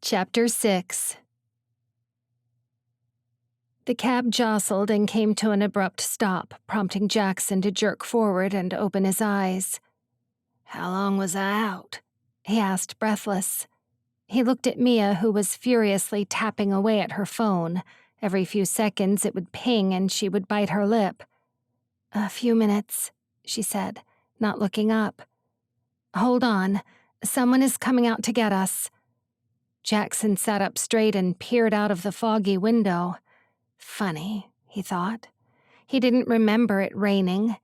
Chapter 6. The cab jostled and came to an abrupt stop, prompting Jackson to jerk forward and open his eyes. "How long was I out?" he asked, breathless. He looked at Mia, who was furiously tapping away at her phone. Every few seconds it would ping and she would bite her lip. "A few minutes," she said, not looking up. "Hold on. Someone is coming out to get us." Jackson sat up straight and peered out of the foggy window. Funny, he thought. He didn't remember it raining.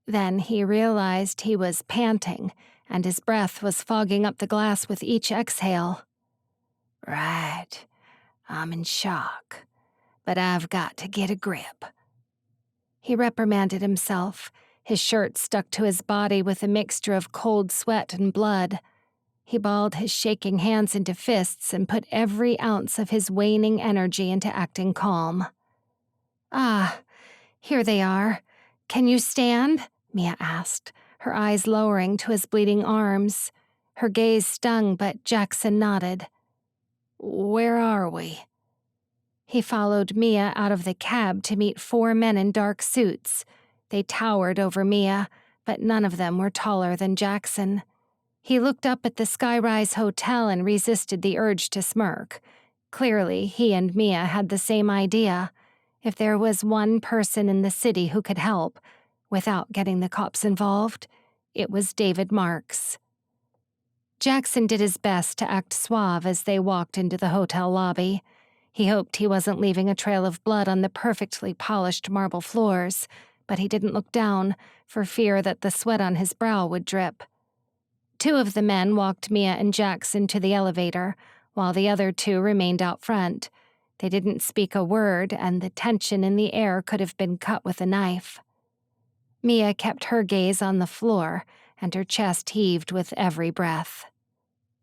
Then he realized he was panting, and his breath was fogging up the glass with each exhale. "Right. I'm in shock. But I've got to get a grip." He reprimanded himself. His shirt stuck to his body with a mixture of cold sweat and blood. He balled his shaking hands into fists and put every ounce of his waning energy into acting calm. "Ah, here they are. Can you stand?" Mia asked, her eyes lowering to his bleeding arms. Her gaze stung, but Jackson nodded. "Where are we?" He followed Mia out of the cab to meet 4 men in dark suits. They towered over Mia, but none of them were taller than Jackson. He looked up at the Skyrise Hotel and resisted the urge to smirk. Clearly, he and Mia had the same idea. If there was one person in the city who could help, without getting the cops involved, it was David Marks. Jackson did his best to act suave as they walked into the hotel lobby. He hoped he wasn't leaving a trail of blood on the perfectly polished marble floors, but he didn't look down for fear that the sweat on his brow would drip. 2 of the men walked Mia and Jackson to the elevator, while the other 2 remained out front. They didn't speak a word, and the tension in the air could have been cut with a knife. Mia kept her gaze on the floor, and her chest heaved with every breath.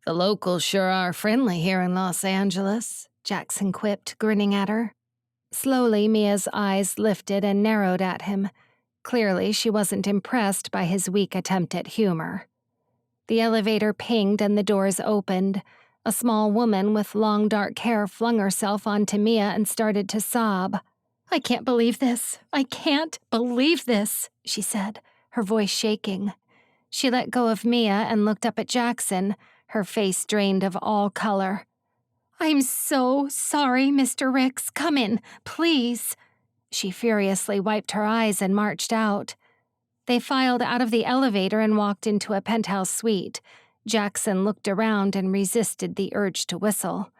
"The locals sure are friendly here in Los Angeles," Jackson quipped, grinning at her. Slowly, Mia's eyes lifted and narrowed at him. Clearly, she wasn't impressed by his weak attempt at humor. The elevator pinged and the doors opened. A small woman with long dark hair flung herself onto Mia and started to sob. "I can't believe this. I can't believe this," she said, her voice shaking. She let go of Mia and looked up at Jackson, her face drained of all color. "I'm so sorry, Mr. Ricks. Come in, please." She furiously wiped her eyes and marched out. They filed out of the elevator and walked into a penthouse suite. Jackson looked around and resisted the urge to whistle.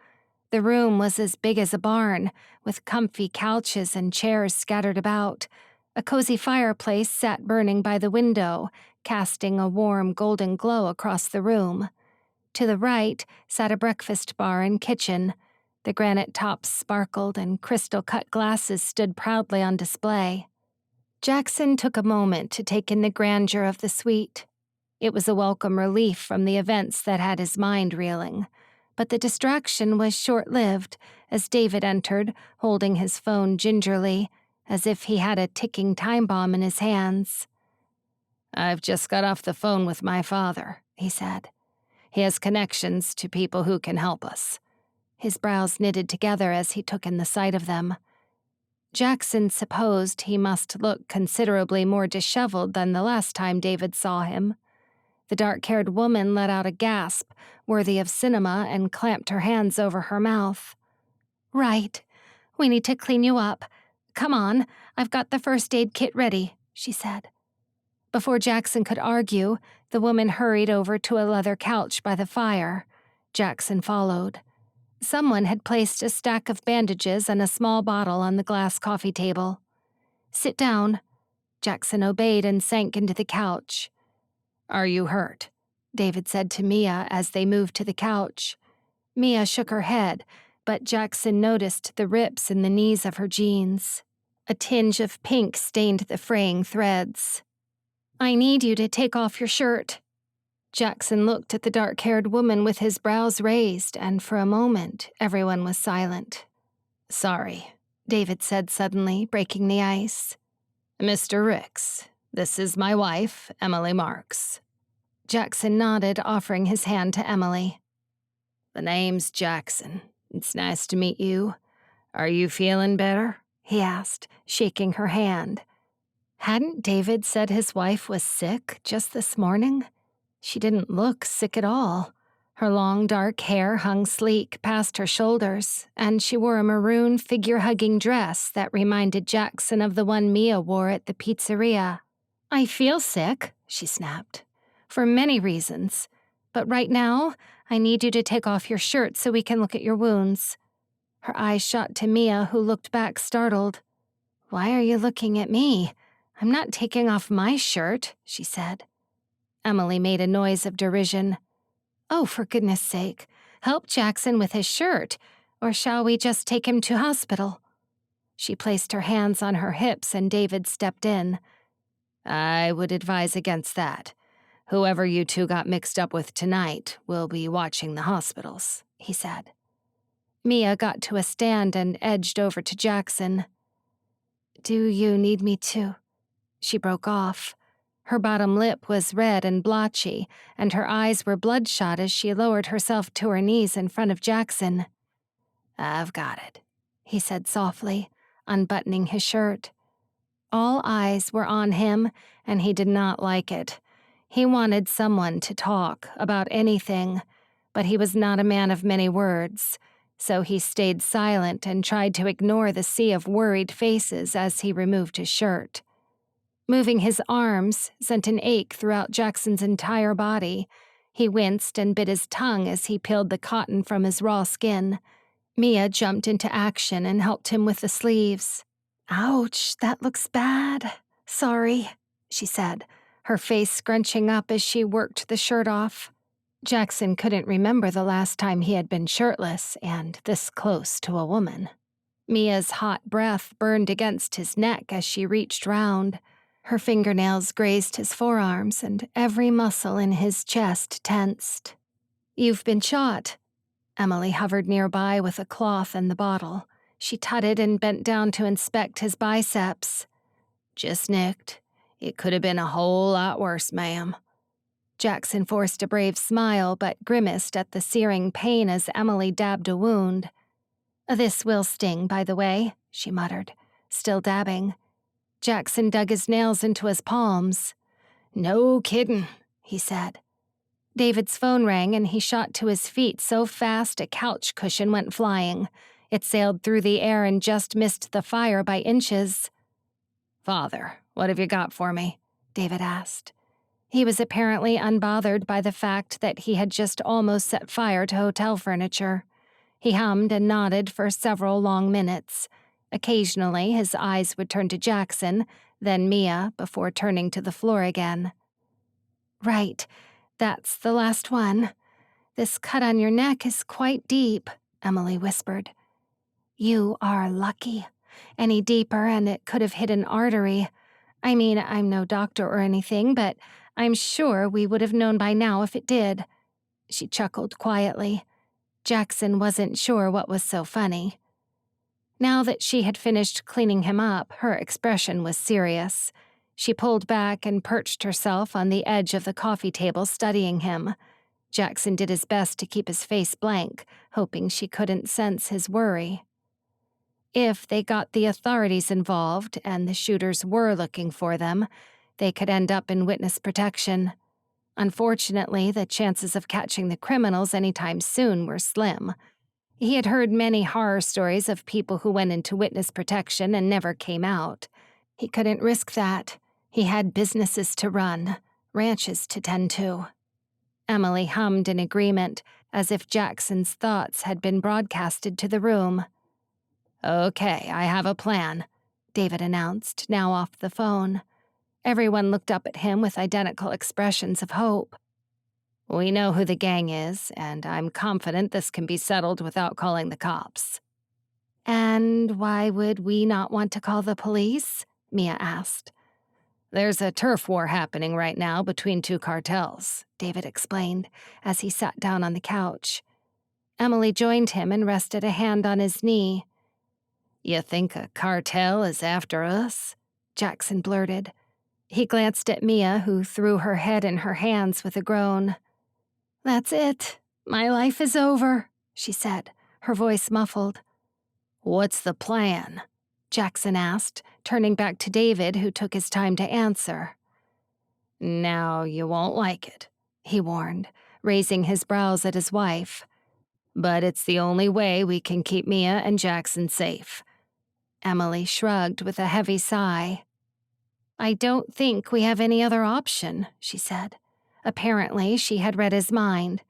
The room was as big as a barn, with comfy couches and chairs scattered about. A cozy fireplace sat burning by the window, casting a warm golden glow across the room. To the right sat a breakfast bar and kitchen. The granite tops sparkled and crystal-cut glasses stood proudly on display. Jackson took a moment to take in the grandeur of the suite. It was a welcome relief from the events that had his mind reeling. But the distraction was short-lived as David entered, holding his phone gingerly, as if he had a ticking time bomb in his hands. "I've just got off the phone with my father," he said. "He has connections to people who can help us." His brows knitted together as he took in the sight of them. Jackson supposed he must look considerably more disheveled than the last time David saw him. The dark-haired woman let out a gasp, worthy of cinema, and clamped her hands over her mouth. "Right. We need to clean you up. Come on, I've got the first aid kit ready," she said. Before Jackson could argue, the woman hurried over to a leather couch by the fire. Jackson followed. Someone had placed a stack of bandages and a small bottle on the glass coffee table. "Sit down." Jackson obeyed and sank into the couch. "Are you hurt?" David said to Mia as they moved to the couch. Mia shook her head, but Jackson noticed the rips in the knees of her jeans. A tinge of pink stained the fraying threads. "I need you to take off your shirt." Jackson looked at the dark-haired woman with his brows raised, and for a moment, everyone was silent. "Sorry," David said suddenly, breaking the ice. "Mr. Ricks, this is my wife, Emily Marks." Jackson nodded, offering his hand to Emily. "The name's Jackson. It's nice to meet you. Are you feeling better?" he asked, shaking her hand. Hadn't David said his wife was sick just this morning? She didn't look sick at all. Her long, dark hair hung sleek past her shoulders, and she wore a maroon figure-hugging dress that reminded Jackson of the one Mia wore at the pizzeria. "I feel sick," she snapped, "for many reasons. But right now, I need you to take off your shirt so we can look at your wounds." Her eyes shot to Mia, who looked back startled. "Why are you looking at me? I'm not taking off my shirt," she said. Emily made a noise of derision. "Oh, for goodness sake, help Jackson with his shirt, or shall we just take him to hospital?" She placed her hands on her hips and David stepped in. "I would advise against that. Whoever you two got mixed up with tonight will be watching the hospitals," he said. Mia got to a stand and edged over to Jackson. "Do you need me to?" She broke off. Her bottom lip was red and blotchy, and her eyes were bloodshot as she lowered herself to her knees in front of Jackson. "I've got it," he said softly, unbuttoning his shirt. All eyes were on him, and he did not like it. He wanted someone to talk about anything, but he was not a man of many words, so he stayed silent and tried to ignore the sea of worried faces as he removed his shirt. Moving his arms sent an ache throughout Jackson's entire body. He winced and bit his tongue as he peeled the cotton from his raw skin. Mia jumped into action and helped him with the sleeves. "Ouch, that looks bad. Sorry," she said, her face scrunching up as she worked the shirt off. Jackson couldn't remember the last time he had been shirtless and this close to a woman. Mia's hot breath burned against his neck as she reached round. Her fingernails grazed his forearms and every muscle in his chest tensed. "You've been shot." Emily hovered nearby with a cloth and the bottle. She tutted and bent down to inspect his biceps. "Just nicked. It could have been a whole lot worse, ma'am." Jackson forced a brave smile but grimaced at the searing pain as Emily dabbed a wound. "This will sting, by the way," she muttered, still dabbing. Jackson dug his nails into his palms. "No kiddin'," he said. David's phone rang and he shot to his feet so fast a couch cushion went flying. It sailed through the air and just missed the fire by inches. "Father, what have you got for me?" David asked. He was apparently unbothered by the fact that he had just almost set fire to hotel furniture. He hummed and nodded for several long minutes. Occasionally, his eyes would turn to Jackson, then Mia, before turning to the floor again. "Right, that's the last one. This cut on your neck is quite deep," Emily whispered. "You are lucky. Any deeper and it could have hit an artery. I mean, I'm no doctor or anything, but I'm sure we would have known by now if it did." She chuckled quietly. Jackson wasn't sure what was so funny. Now that she had finished cleaning him up, her expression was serious. She pulled back and perched herself on the edge of the coffee table studying him. Jackson did his best to keep his face blank, hoping she couldn't sense his worry. If they got the authorities involved and the shooters were looking for them, they could end up in witness protection. Unfortunately, the chances of catching the criminals anytime soon were slim. He had heard many horror stories of people who went into witness protection and never came out. He couldn't risk that. He had businesses to run, ranches to tend to. Emily hummed in agreement, as if Jackson's thoughts had been broadcasted to the room. "Okay, I have a plan," David announced, now off the phone. Everyone looked up at him with identical expressions of hope. "We know who the gang is, and I'm confident this can be settled without calling the cops." "And why would we not want to call the police?" Mia asked. "There's a turf war happening right now between two cartels," David explained, as he sat down on the couch. Emily joined him and rested a hand on his knee. "You think a cartel is after us?" Jackson blurted. He glanced at Mia, who threw her head in her hands with a groan. "That's it. My life is over," she said, her voice muffled. "What's the plan?" Jackson asked, turning back to David, who took his time to answer. "Now, you won't like it," he warned, raising his brows at his wife. "But it's the only way we can keep Mia and Jackson safe." Emily shrugged with a heavy sigh. "I don't think we have any other option," she said. Apparently, she had read his mind.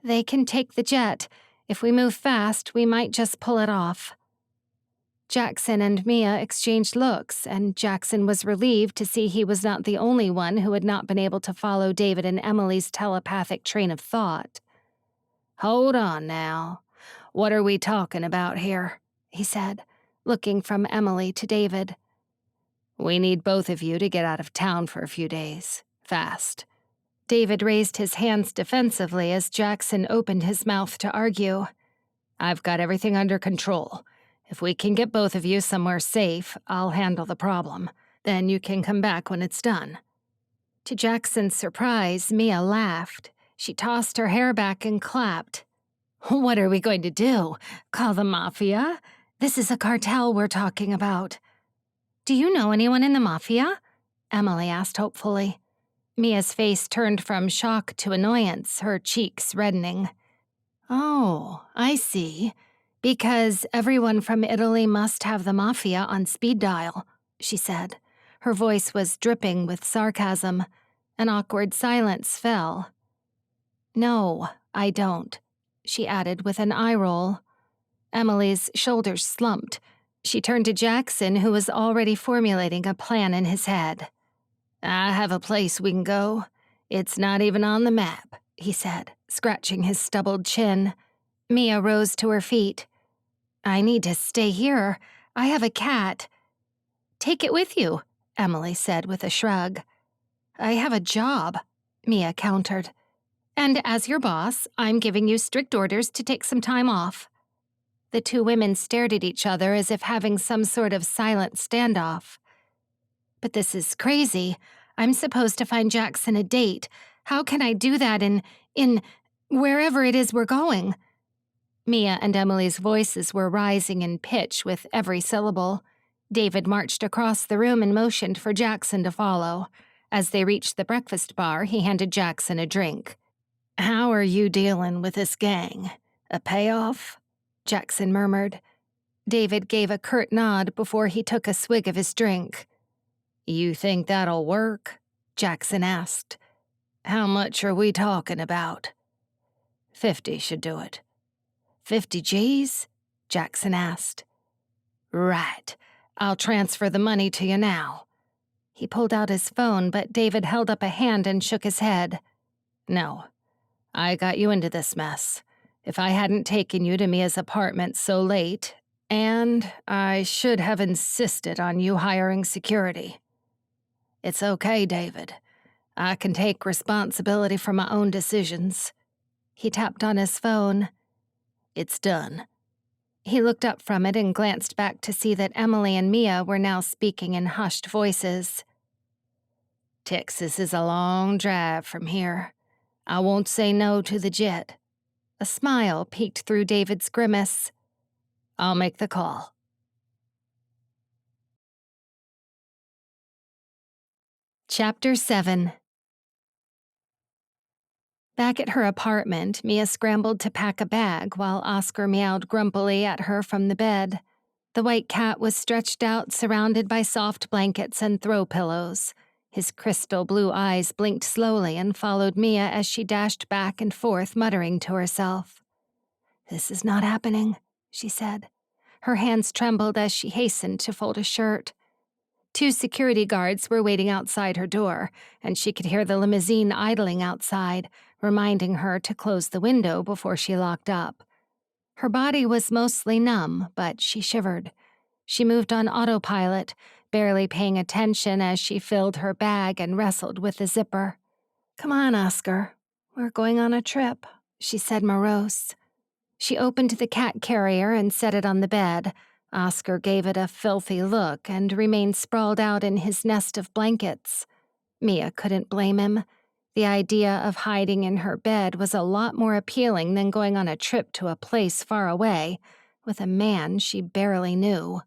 "They can take the jet. If we move fast, we might just pull it off." Jackson and Mia exchanged looks, and Jackson was relieved to see he was not the only one who had not been able to follow David and Emily's telepathic train of thought. "Hold on now. What are we talking about here?" he said, looking from Emily to David. "We need both of you to get out of town for a few days. Fast." David raised his hands defensively as Jackson opened his mouth to argue. "I've got everything under control. If we can get both of you somewhere safe, I'll handle the problem. Then you can come back when it's done." To Jackson's surprise, Mia laughed. She tossed her hair back and clapped. "What are we going to do? Call the mafia?" This is a cartel we're talking about. Do you know anyone in the mafia? Emily asked hopefully. Mia's face turned from shock to annoyance, her cheeks reddening. Oh, I see. Because everyone from Italy must have the mafia on speed dial, she said. Her voice was dripping with sarcasm. An awkward silence fell. No, I don't, she added with an eye roll. Emily's shoulders slumped. She turned to Jackson, who was already formulating a plan in his head. I have a place we can go. It's not even on the map, he said, scratching his stubbled chin. Mia rose to her feet. I need to stay here. I have a cat. Take it with you, Emily said with a shrug. I have a job, Mia countered. And as your boss, I'm giving you strict orders to take some time off. The two women stared at each other as if having some sort of silent standoff. But this is crazy. I'm supposed to find Jackson a date. How can I do that in wherever it is we're going? Mia and Emily's voices were rising in pitch with every syllable. David marched across the room and motioned for Jackson to follow. As they reached the breakfast bar, he handed Jackson a drink. How are you dealing with this gang? A payoff? Jackson murmured. David gave a curt nod before he took a swig of his drink. You think that'll work? Jackson asked. How much are we talking about? 50 should do it. 50 G's? Jackson asked. Right. I'll transfer the money to you now. He pulled out his phone, but David held up a hand and shook his head. No. I got you into this mess. If I hadn't taken you to Mia's apartment so late, and I should have insisted on you hiring security. It's okay, David. I can take responsibility for my own decisions. He tapped on his phone. It's done. He looked up from it and glanced back to see that Emily and Mia were now speaking in hushed voices. Texas is a long drive from here. I won't say no to the jet. A smile peeked through David's grimace. I'll make the call. Chapter 7. Back at her apartment, Mia scrambled to pack a bag while Oscar meowed grumpily at her from the bed. The white cat was stretched out, surrounded by soft blankets and throw pillows. His crystal blue eyes blinked slowly and followed Mia as she dashed back and forth, muttering to herself. This is not happening, she said. Her hands trembled as she hastened to fold a shirt. 2 security guards were waiting outside her door, and she could hear the limousine idling outside, reminding her to close the window before she locked up. Her body was mostly numb, but she shivered. She moved on autopilot, barely paying attention as she filled her bag and wrestled with the zipper. Come on, Oscar. We're going on a trip, she said morose. She opened the cat carrier and set it on the bed. Oscar gave it a filthy look and remained sprawled out in his nest of blankets. Mia couldn't blame him. The idea of hiding in her bed was a lot more appealing than going on a trip to a place far away with a man she barely knew.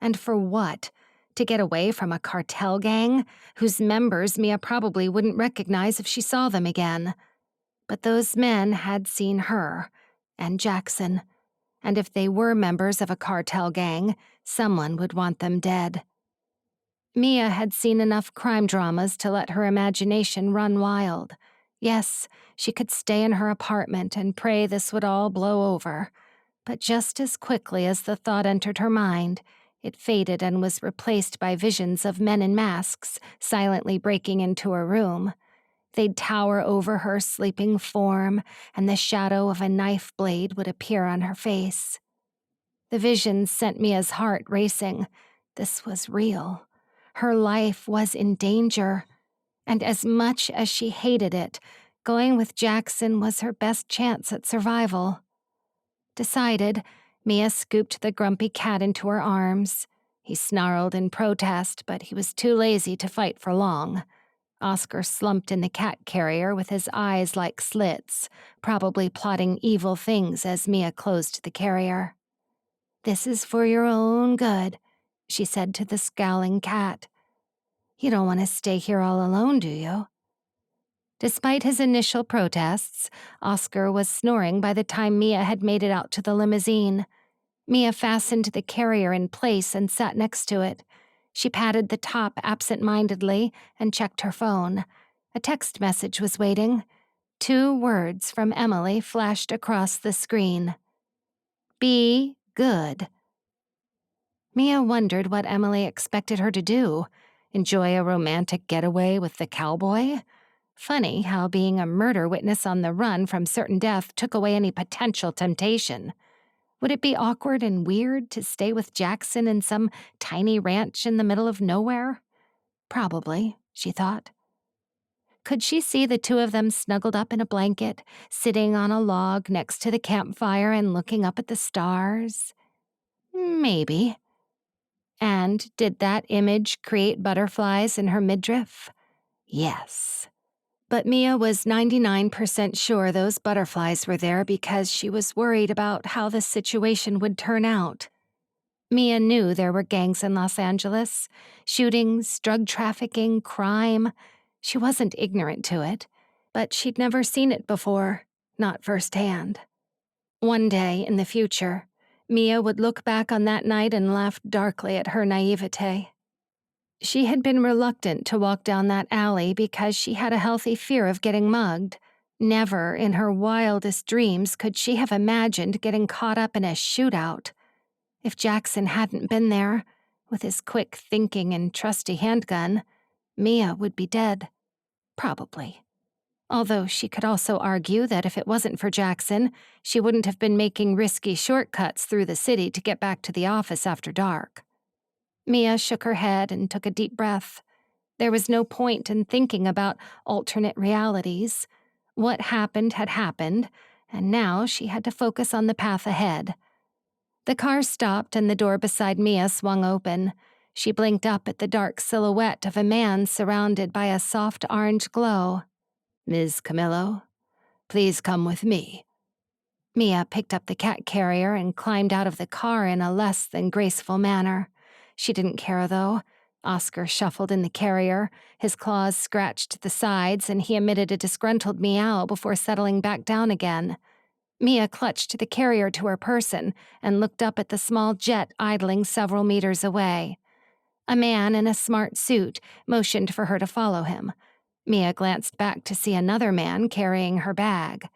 And for what? To get away from a cartel gang whose members Mia probably wouldn't recognize if she saw them again. But those men had seen her, and Jackson, and if they were members of a cartel gang, someone would want them dead. Mia had seen enough crime dramas to let her imagination run wild. Yes, she could stay in her apartment and pray this would all blow over. But just as quickly as the thought entered her mind, it faded and was replaced by visions of men in masks silently breaking into her room. They'd tower over her sleeping form, and the shadow of a knife blade would appear on her face. The visions sent Mia's heart racing. This was real. Her life was in danger, and as much as she hated it, going with Jackson was her best chance at survival. Decided, Mia scooped the grumpy cat into her arms. He snarled in protest, but he was too lazy to fight for long. Oscar slumped in the cat carrier with his eyes like slits, probably plotting evil things as Mia closed the carrier. "This is for your own good," she said to the scowling cat. "You don't want to stay here all alone, do you?" Despite his initial protests, Oscar was snoring by the time Mia had made it out to the limousine. Mia fastened the carrier in place and sat next to it. She patted the top absent-mindedly and checked her phone. A text message was waiting. 2 words from Emily flashed across the screen. "Be good." Mia wondered what Emily expected her to do. Enjoy a romantic getaway with the cowboy? Funny how being a murder witness on the run from certain death took away any potential temptation. Would it be awkward and weird to stay with Jackson in some tiny ranch in the middle of nowhere? Probably, she thought. Could she see the 2 of them snuggled up in a blanket, sitting on a log next to the campfire and looking up at the stars? Maybe. And did that image create butterflies in her midriff? Yes. But Mia was 99% sure those butterflies were there because she was worried about how the situation would turn out. Mia knew there were gangs in Los Angeles, shootings, drug trafficking, crime. She wasn't ignorant to it, but she'd never seen it before, not firsthand. One day in the future, Mia would look back on that night and laugh darkly at her naivete. She had been reluctant to walk down that alley because she had a healthy fear of getting mugged. Never in her wildest dreams could she have imagined getting caught up in a shootout. If Jackson hadn't been there, with his quick thinking and trusty handgun, Mia would be dead. Probably. Although she could also argue that if it wasn't for Jackson, she wouldn't have been making risky shortcuts through the city to get back to the office after dark. Mia shook her head and took a deep breath. There was no point in thinking about alternate realities. What happened had happened, and now she had to focus on the path ahead. The car stopped and the door beside Mia swung open. She blinked up at the dark silhouette of a man surrounded by a soft orange glow. "Ms. Camillo, please come with me." Mia picked up the cat carrier and climbed out of the car in a less than graceful manner. She didn't care, though. Oscar shuffled in the carrier. His claws scratched the sides, and he emitted a disgruntled meow before settling back down again. Mia clutched the carrier to her person and looked up at the small jet idling several meters away. A man in a smart suit motioned for her to follow him. Mia glanced back to see another man carrying her bag.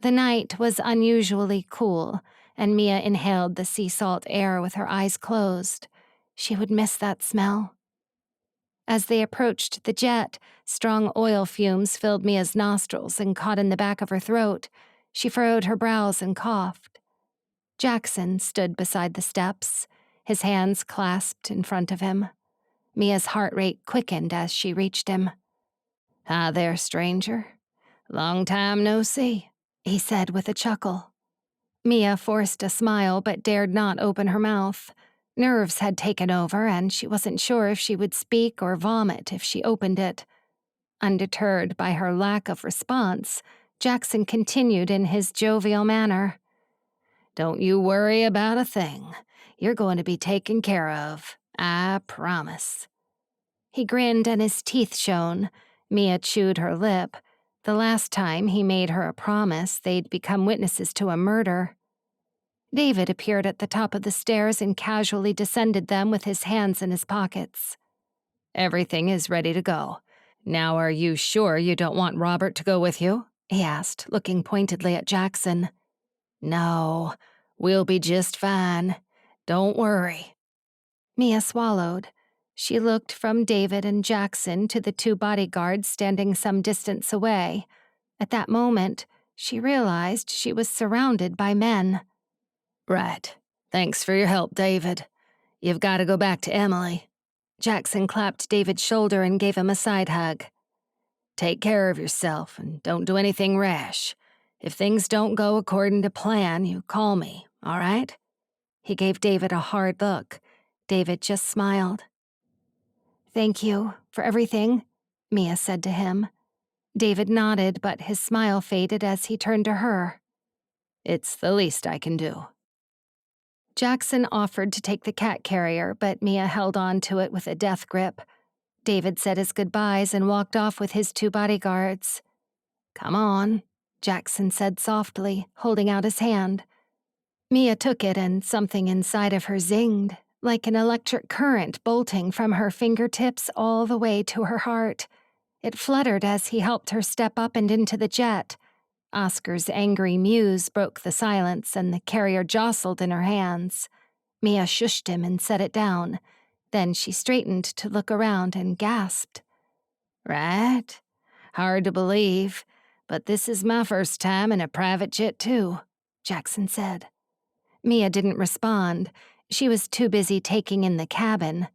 The night was unusually cool, and Mia inhaled the sea salt air with her eyes closed. She would miss that smell. As they approached the jet, strong oil fumes filled Mia's nostrils and caught in the back of her throat. She furrowed her brows and coughed. Jackson stood beside the steps, his hands clasped in front of him. Mia's heart rate quickened as she reached him. "Hi there, stranger. Long time no see," he said with a chuckle. Mia forced a smile but dared not open her mouth. Nerves had taken over, and she wasn't sure if she would speak or vomit if she opened it. Undeterred by her lack of response, Jackson continued in his jovial manner. "Don't you worry about a thing. You're going to be taken care of. I promise." He grinned and his teeth shone. Mia chewed her lip. The last time he made her a promise, they'd become witnesses to a murder. David appeared at the top of the stairs and casually descended them with his hands in his pockets. "Everything is ready to go. Now are you sure you don't want Robert to go with you?" he asked, looking pointedly at Jackson. "No, we'll be just fine. Don't worry." Mia swallowed. She looked from David and Jackson to the 2 bodyguards standing some distance away. At that moment, she realized she was surrounded by men. "Right. Thanks for your help, David. You've got to go back to Emily." Jackson clapped David's shoulder and gave him a side hug. "Take care of yourself and don't do anything rash. If things don't go according to plan, you call me, all right?" He gave David a hard look. David just smiled. "Thank you for everything," Mia said to him. David nodded, but his smile faded as he turned to her. "It's the least I can do." Jackson offered to take the cat carrier, but Mia held on to it with a death grip. David said his goodbyes and walked off with his 2 bodyguards. "Come on," Jackson said softly, holding out his hand. Mia took it and something inside of her zinged, like an electric current bolting from her fingertips all the way to her heart. It fluttered as he helped her step up and into the jet. Oscar's angry mews broke the silence and the carrier jostled in her hands. Mia shushed him and set it down. Then she straightened to look around and gasped. "Right? Hard to believe, but this is my first time in a private jet too," Jackson said. Mia didn't respond. She was too busy taking in the cabin.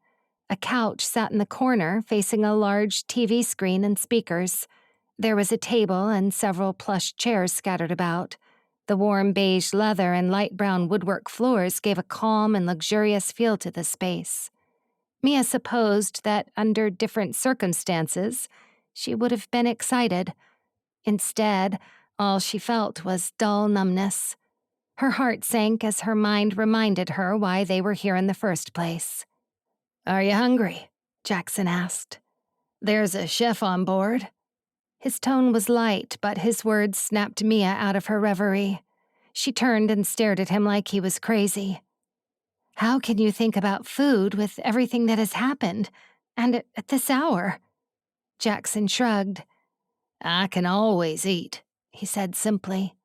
A couch sat in the corner facing a large TV screen and speakers. There was a table and several plush chairs scattered about. The warm beige leather and light brown woodwork floors gave a calm and luxurious feel to the space. Mia supposed that under different circumstances, she would have been excited. Instead, all she felt was dull numbness. Her heart sank as her mind reminded her why they were here in the first place. "Are you hungry?" Jackson asked. "There's a chef on board." His tone was light, but his words snapped Mia out of her reverie. She turned and stared at him like he was crazy. "How can you think about food with everything that has happened? And at this hour?" Jackson shrugged. "I can always eat," he said simply.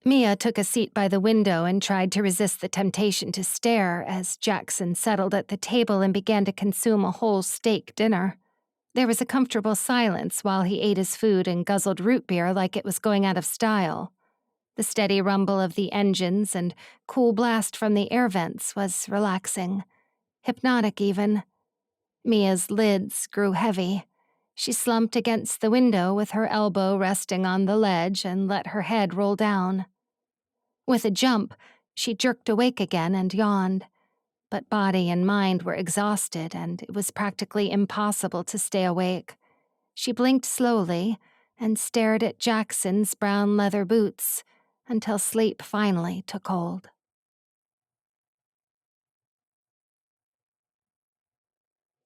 Mia took a seat by the window and tried to resist the temptation to stare as Jackson settled at the table and began to consume a whole steak dinner. There was a comfortable silence while he ate his food and guzzled root beer like it was going out of style. The steady rumble of the engines and cool blast from the air vents was relaxing, hypnotic even. Mia's lids grew heavy. She slumped against the window with her elbow resting on the ledge and let her head roll down. With a jump, she jerked awake again and yawned. But body and mind were exhausted, and it was practically impossible to stay awake. She blinked slowly and stared at Jackson's brown leather boots until sleep finally took hold.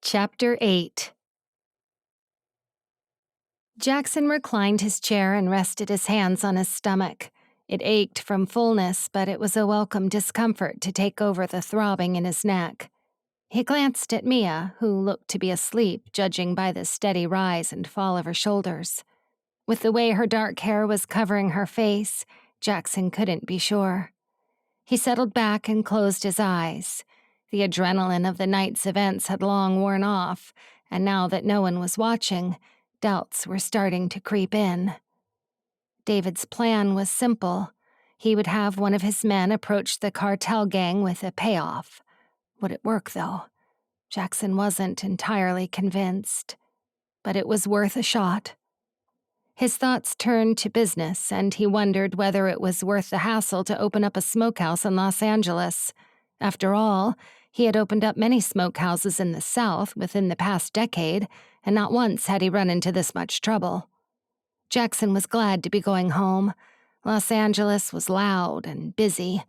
Chapter 8. Jackson reclined his chair and rested his hands on his stomach. It ached from fullness, but it was a welcome discomfort to take over the throbbing in his neck. He glanced at Mia, who looked to be asleep, judging by the steady rise and fall of her shoulders. With the way her dark hair was covering her face, Jackson couldn't be sure. He settled back and closed his eyes. The adrenaline of the night's events had long worn off, and now that no one was watching, doubts were starting to creep in. David's plan was simple. He would have one of his men approach the cartel gang with a payoff. Would it work, though? Jackson wasn't entirely convinced. But it was worth a shot. His thoughts turned to business, and he wondered whether it was worth the hassle to open up a smokehouse in Los Angeles. After all, he had opened up many smokehouses in the South within the past decade, and not once had he run into this much trouble. Jackson was glad to be going home. Los Angeles was loud and busy.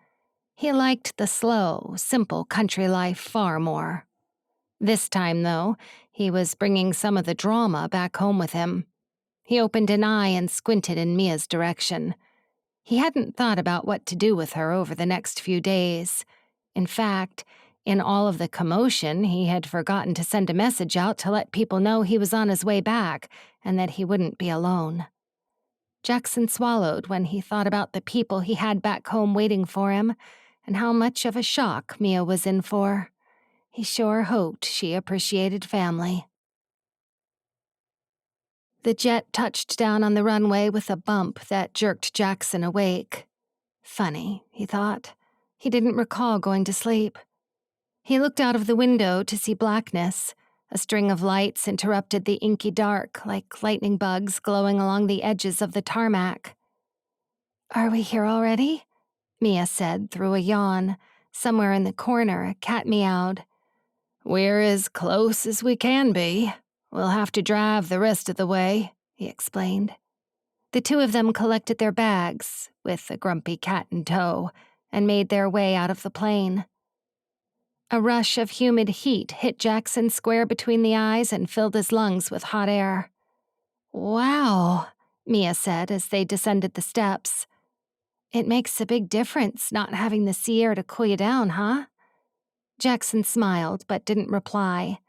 He liked the slow, simple country life far more. This time, though, he was bringing some of the drama back home with him. He opened an eye and squinted in Mia's direction. He hadn't thought about what to do with her over the next few days. In fact, in all of the commotion, he had forgotten to send a message out to let people know he was on his way back and that he wouldn't be alone. Jackson swallowed when he thought about the people he had back home waiting for him and how much of a shock Mia was in for. He sure hoped she appreciated family. The jet touched down on the runway with a bump that jerked Jackson awake. Funny, he thought. He didn't recall going to sleep. He looked out of the window to see blackness. A string of lights interrupted the inky dark like lightning bugs glowing along the edges of the tarmac. "Are we here already?" Mia said through a yawn. Somewhere in the corner, a cat meowed. "We're as close as we can be. We'll have to drive the rest of the way," he explained. The two of them collected their bags, with the grumpy cat in tow, and made their way out of the plane. A rush of humid heat hit Jackson square between the eyes and filled his lungs with hot air. "Wow," Mia said as they descended the steps. "It makes a big difference not having the sea air to cool you down, huh?" Jackson smiled but didn't reply.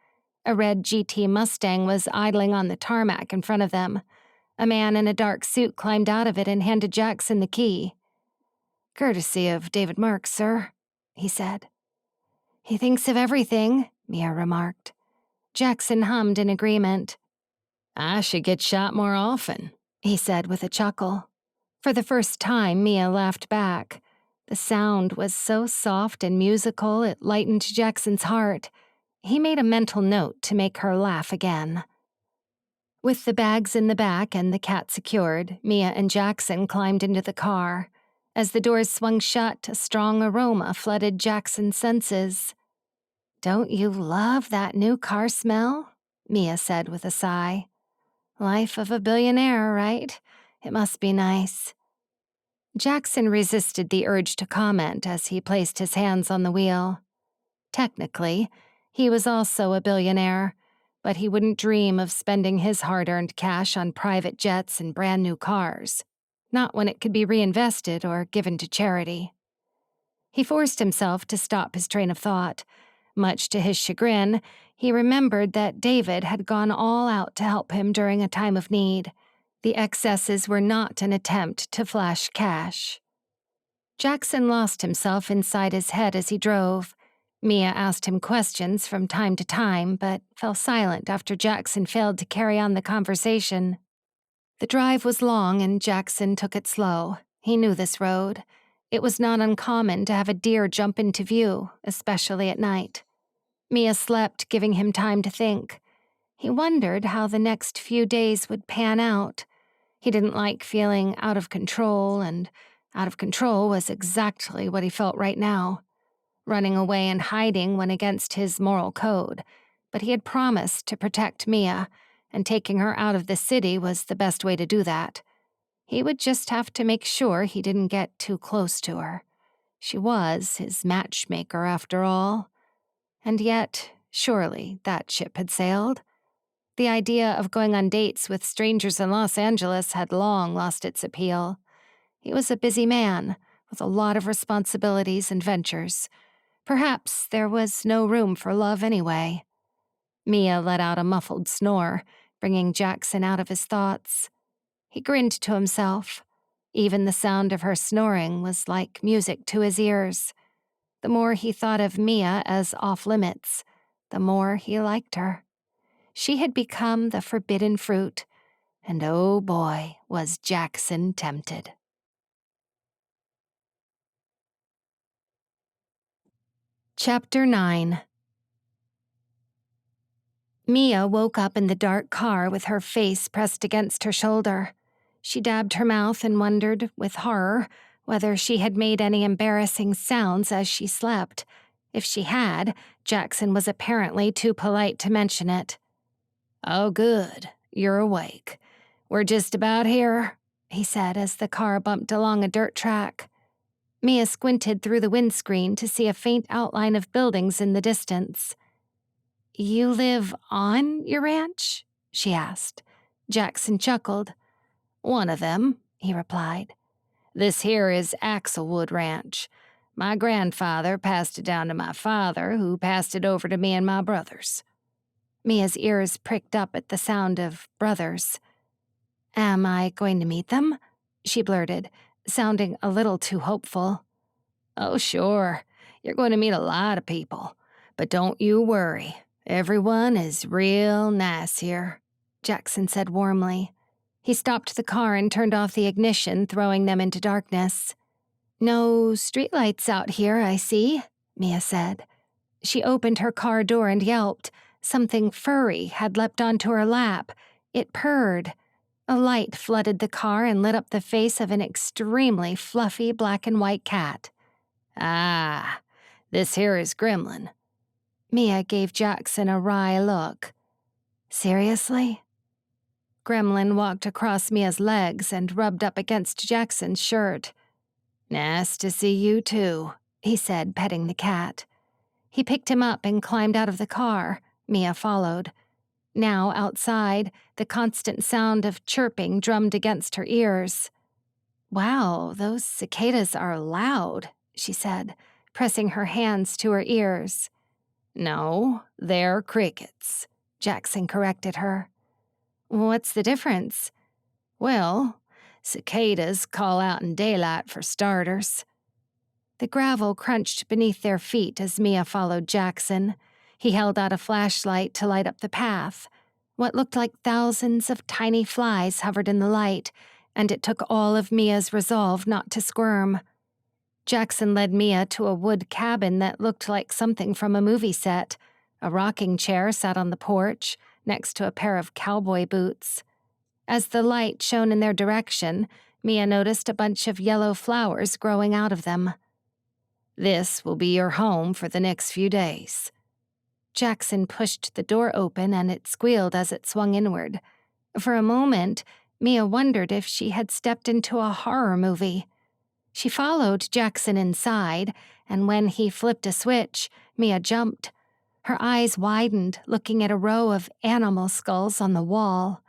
A red GT Mustang was idling on the tarmac in front of them. A man in a dark suit climbed out of it and handed Jackson the key. "Courtesy of David Marks, sir," he said. "He thinks of everything," Mia remarked. Jackson hummed in agreement. "I should get shot more often," he said with a chuckle. For the first time, Mia laughed back. The sound was so soft and musical it lightened Jackson's heart. He made a mental note to make her laugh again. With the bags in the back and the cat secured, Mia and Jackson climbed into the car. As the doors swung shut, a strong aroma flooded Jackson's senses. "Don't you love that new car smell?" Mia said with a sigh. "Life of a billionaire, right? It must be nice." Jackson resisted the urge to comment as he placed his hands on the wheel. Technically, he was also a billionaire, but he wouldn't dream of spending his hard-earned cash on private jets and brand-new cars, not when it could be reinvested or given to charity. He forced himself to stop his train of thought. Much to his chagrin, he remembered that David had gone all out to help him during a time of need. The excesses were not an attempt to flash cash. Jackson lost himself inside his head as he drove. Mia asked him questions from time to time, but fell silent after Jackson failed to carry on the conversation. The drive was long and Jackson took it slow. He knew this road. It was not uncommon to have a deer jump into view, especially at night. Mia slept, giving him time to think. He wondered how the next few days would pan out. He didn't like feeling out of control, and out of control was exactly what he felt right now. Running away and hiding went against his moral code, but he had promised to protect Mia, and taking her out of the city was the best way to do that. He would just have to make sure he didn't get too close to her. She was his matchmaker, after all. And yet, surely that ship had sailed. The idea of going on dates with strangers in Los Angeles had long lost its appeal. He was a busy man, with a lot of responsibilities and ventures. Perhaps there was no room for love anyway. Mia let out a muffled snore, bringing Jackson out of his thoughts. He grinned to himself. Even the sound of her snoring was like music to his ears. The more he thought of Mia as off-limits, the more he liked her. She had become the forbidden fruit, and oh boy, was Jackson tempted. Chapter 9. Mia woke up in the dark car with her face pressed against her shoulder. She dabbed her mouth and wondered, with horror, whether she had made any embarrassing sounds as she slept. If she had, Jackson was apparently too polite to mention it. "Oh, good. You're awake. We're just about here," he said as the car bumped along a dirt track. Mia squinted through the windscreen to see a faint outline of buildings in the distance. "You live on your ranch?" she asked. Jackson chuckled. "One of them," he replied. "This here is Axelwood Ranch. My grandfather passed it down to my father, who passed it over to me and my brothers." Mia's ears pricked up at the sound of brothers. "Am I going to meet them?" she blurted, sounding a little too hopeful. "Oh, sure. You're going to meet a lot of people. But don't you worry. Everyone is real nice here," Jackson said warmly. He stopped the car and turned off the ignition, throwing them into darkness. "No streetlights out here, I see," Mia said. She opened her car door and yelped. Something furry had leapt onto her lap. It purred. A light flooded the car and lit up the face of an extremely fluffy black and white cat. "Ah, this here is Gremlin." Mia gave Jackson a wry look. "Seriously?" Gremlin walked across Mia's legs and rubbed up against Jackson's shirt. Nice to see you too, he said, petting the cat. He picked him up and climbed out of the car. Mia followed. Now, outside, the constant sound of chirping drummed against her ears. Wow, those cicadas are loud, she said, pressing her hands to her ears. No, they're crickets, Jackson corrected her. What's the difference? Well, cicadas call out in daylight for starters. The gravel crunched beneath their feet as Mia followed Jackson. He held out a flashlight to light up the path. What looked like thousands of tiny flies hovered in the light, and it took all of Mia's resolve not to squirm. Jackson led Mia to a wood cabin that looked like something from a movie set. A rocking chair sat on the porch, next to a pair of cowboy boots. As the light shone in their direction, Mia noticed a bunch of yellow flowers growing out of them. This will be your home for the next few days. Jackson pushed the door open and it squealed as it swung inward. For a moment, Mia wondered if she had stepped into a horror movie. She followed Jackson inside, and when he flipped a switch, Mia jumped. Her eyes widened, looking at a row of animal skulls on the wall.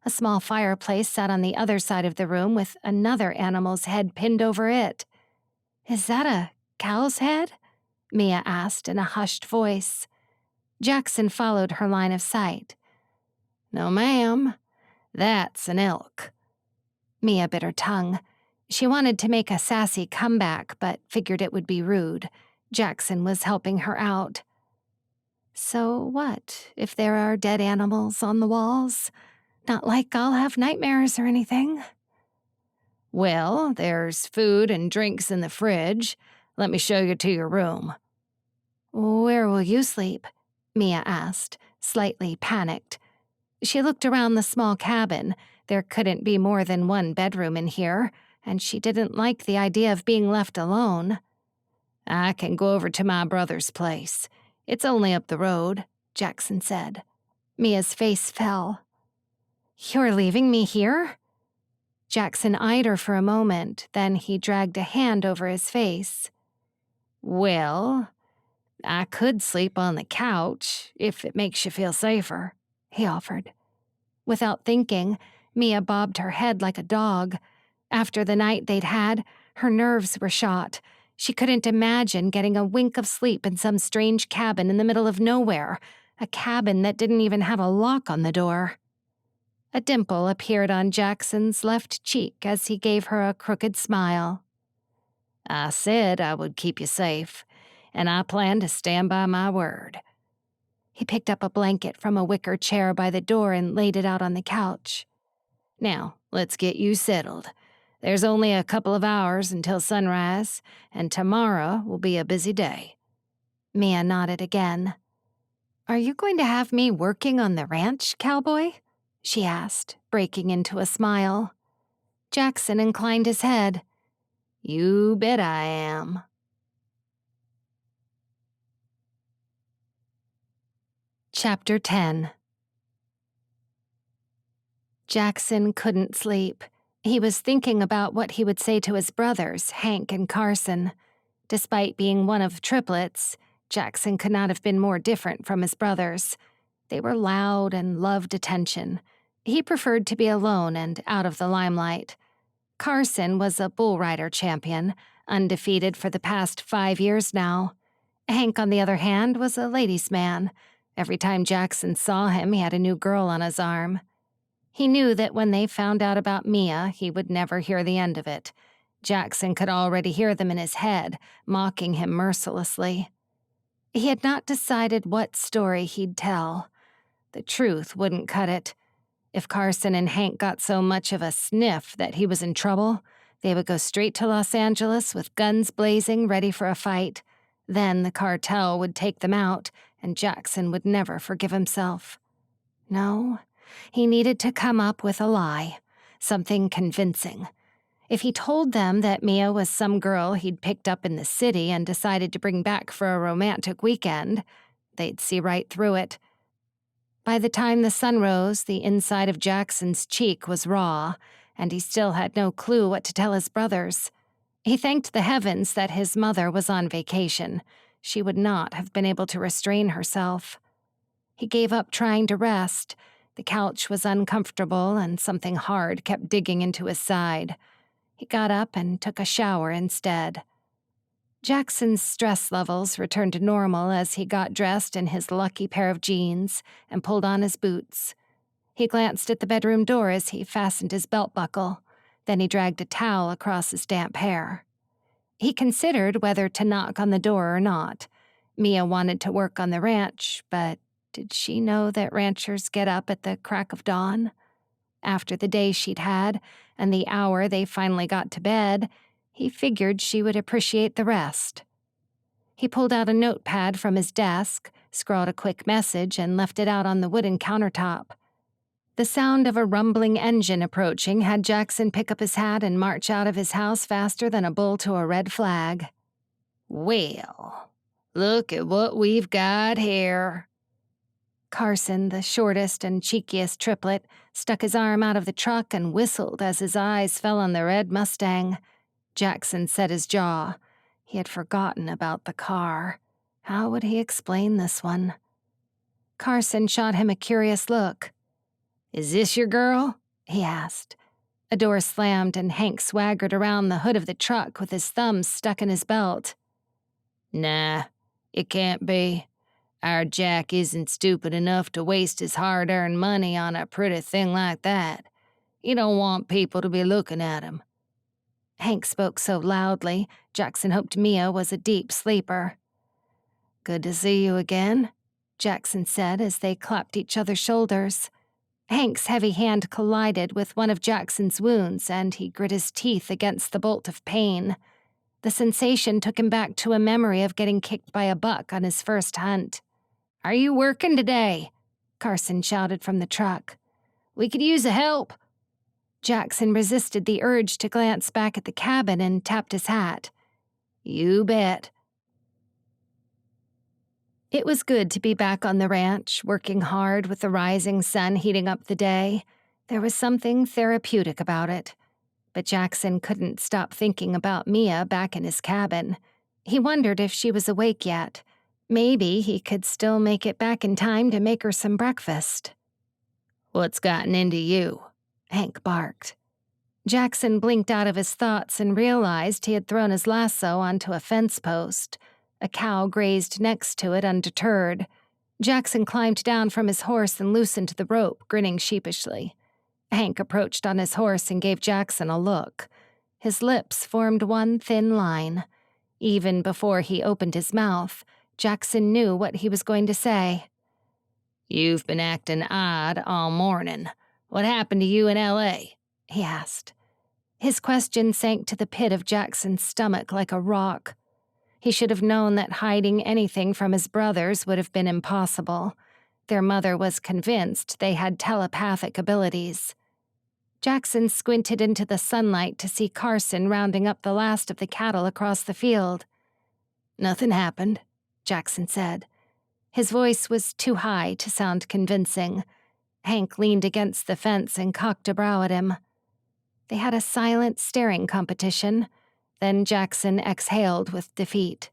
A small fireplace sat on the other side of the room with another animal's head pinned over it. Is that a cow's head? Mia asked in a hushed voice. Jackson followed her line of sight. No, ma'am. That's an elk. Mia bit her tongue. She wanted to make a sassy comeback, but figured it would be rude. Jackson was helping her out. So what, if there are dead animals on the walls? Not like I'll have nightmares or anything. Well, there's food and drinks in the fridge. Let me show you to your room. Where will you sleep? Mia asked, slightly panicked. She looked around the small cabin. There couldn't be more than one bedroom in here, and she didn't like the idea of being left alone. I can go over to my brother's place. It's only up the road, Jackson said. Mia's face fell. You're leaving me here? Jackson eyed her for a moment, then he dragged a hand over his face. Well, I could sleep on the couch, if it makes you feel safer, he offered. Without thinking, Mia bobbed her head like a dog. After the night they'd had, her nerves were shot. She couldn't imagine getting a wink of sleep in some strange cabin in the middle of nowhere, a cabin that didn't even have a lock on the door. A dimple appeared on Jackson's left cheek as he gave her a crooked smile. I said I would keep you safe, and I plan to stand by my word. He picked up a blanket from a wicker chair by the door and laid it out on the couch. Now, let's get you settled. There's only a couple of hours until sunrise, and tomorrow will be a busy day. Mia nodded again. Are you going to have me working on the ranch, Cowboy? She asked, breaking into a smile. Jackson inclined his head. You bet I am. Chapter 10. Jackson couldn't sleep. He was thinking about what he would say to his brothers, Hank and Carson. Despite being one of triplets, Jackson could not have been more different from his brothers. They were loud and loved attention. He preferred to be alone and out of the limelight. Carson was a bull rider champion, undefeated for the past 5 years now. Hank, on the other hand, was a ladies' man. Every time Jackson saw him, he had a new girl on his arm. He knew that when they found out about Mia, he would never hear the end of it. Jackson could already hear them in his head, mocking him mercilessly. He had not decided what story he'd tell. The truth wouldn't cut it. If Carson and Hank got so much of a sniff that he was in trouble, they would go straight to Los Angeles with guns blazing, ready for a fight. Then the cartel would take them out, and Jackson would never forgive himself. No, he needed to come up with a lie, something convincing. If he told them that Mia was some girl he'd picked up in the city and decided to bring back for a romantic weekend, they'd see right through it. By the time the sun rose, the inside of Jackson's cheek was raw, and he still had no clue what to tell his brothers. He thanked the heavens that his mother was on vacation. She would not have been able to restrain herself. He gave up trying to rest. The couch was uncomfortable and something hard kept digging into his side. He got up and took a shower instead. Jackson's stress levels returned to normal as he got dressed in his lucky pair of jeans and pulled on his boots. He glanced at the bedroom door as he fastened his belt buckle. Then he dragged a towel across his damp hair. He considered whether to knock on the door or not. Mia wanted to work on the ranch, but did she know that ranchers get up at the crack of dawn? After the day she'd had and the hour they finally got to bed, he figured she would appreciate the rest. He pulled out a notepad from his desk, scrawled a quick message, and left it out on the wooden countertop. The sound of a rumbling engine approaching had Jackson pick up his hat and march out of his house faster than a bull to a red flag. "Well, look at what we've got here." Carson, the shortest and cheekiest triplet, stuck his arm out of the truck and whistled as his eyes fell on the red Mustang. Jackson set his jaw. He had forgotten about the car. How would he explain this one? Carson shot him a curious look. "Is this your girl?" he asked. A door slammed and Hank swaggered around the hood of the truck with his thumbs stuck in his belt. "Nah, it can't be. Our Jack isn't stupid enough to waste his hard-earned money on a pretty thing like that. You don't want people to be looking at him." Hank spoke so loudly, Jackson hoped Mia was a deep sleeper. "Good to see you again," Jackson said as they clapped each other's shoulders. Hank's heavy hand collided with one of Jackson's wounds, and he grit his teeth against the bolt of pain. The sensation took him back to a memory of getting kicked by a buck on his first hunt. "Are you working today?" Carson shouted from the truck. "We could use a help." Jackson resisted the urge to glance back at the cabin and tapped his hat. "You bet." It was good to be back on the ranch, working hard with the rising sun heating up the day. There was something therapeutic about it. But Jackson couldn't stop thinking about Mia back in his cabin. He wondered if she was awake yet. Maybe he could still make it back in time to make her some breakfast. "What's gotten into you?" Hank barked. Jackson blinked out of his thoughts and realized he had thrown his lasso onto a fence post. A cow grazed next to it undeterred. Jackson climbed down from his horse and loosened the rope, grinning sheepishly. Hank approached on his horse and gave Jackson a look. His lips formed one thin line. Even before he opened his mouth, Jackson knew what he was going to say. "You've been acting odd all morning. What happened to you in L.A.?" he asked. His question sank to the pit of Jackson's stomach like a rock. He should have known that hiding anything from his brothers would have been impossible. Their mother was convinced they had telepathic abilities. Jackson squinted into the sunlight to see Carson rounding up the last of the cattle across the field. "Nothing happened," Jackson said. His voice was too high to sound convincing. Hank leaned against the fence and cocked a brow at him. They had a silent staring competition. Then Jackson exhaled with defeat.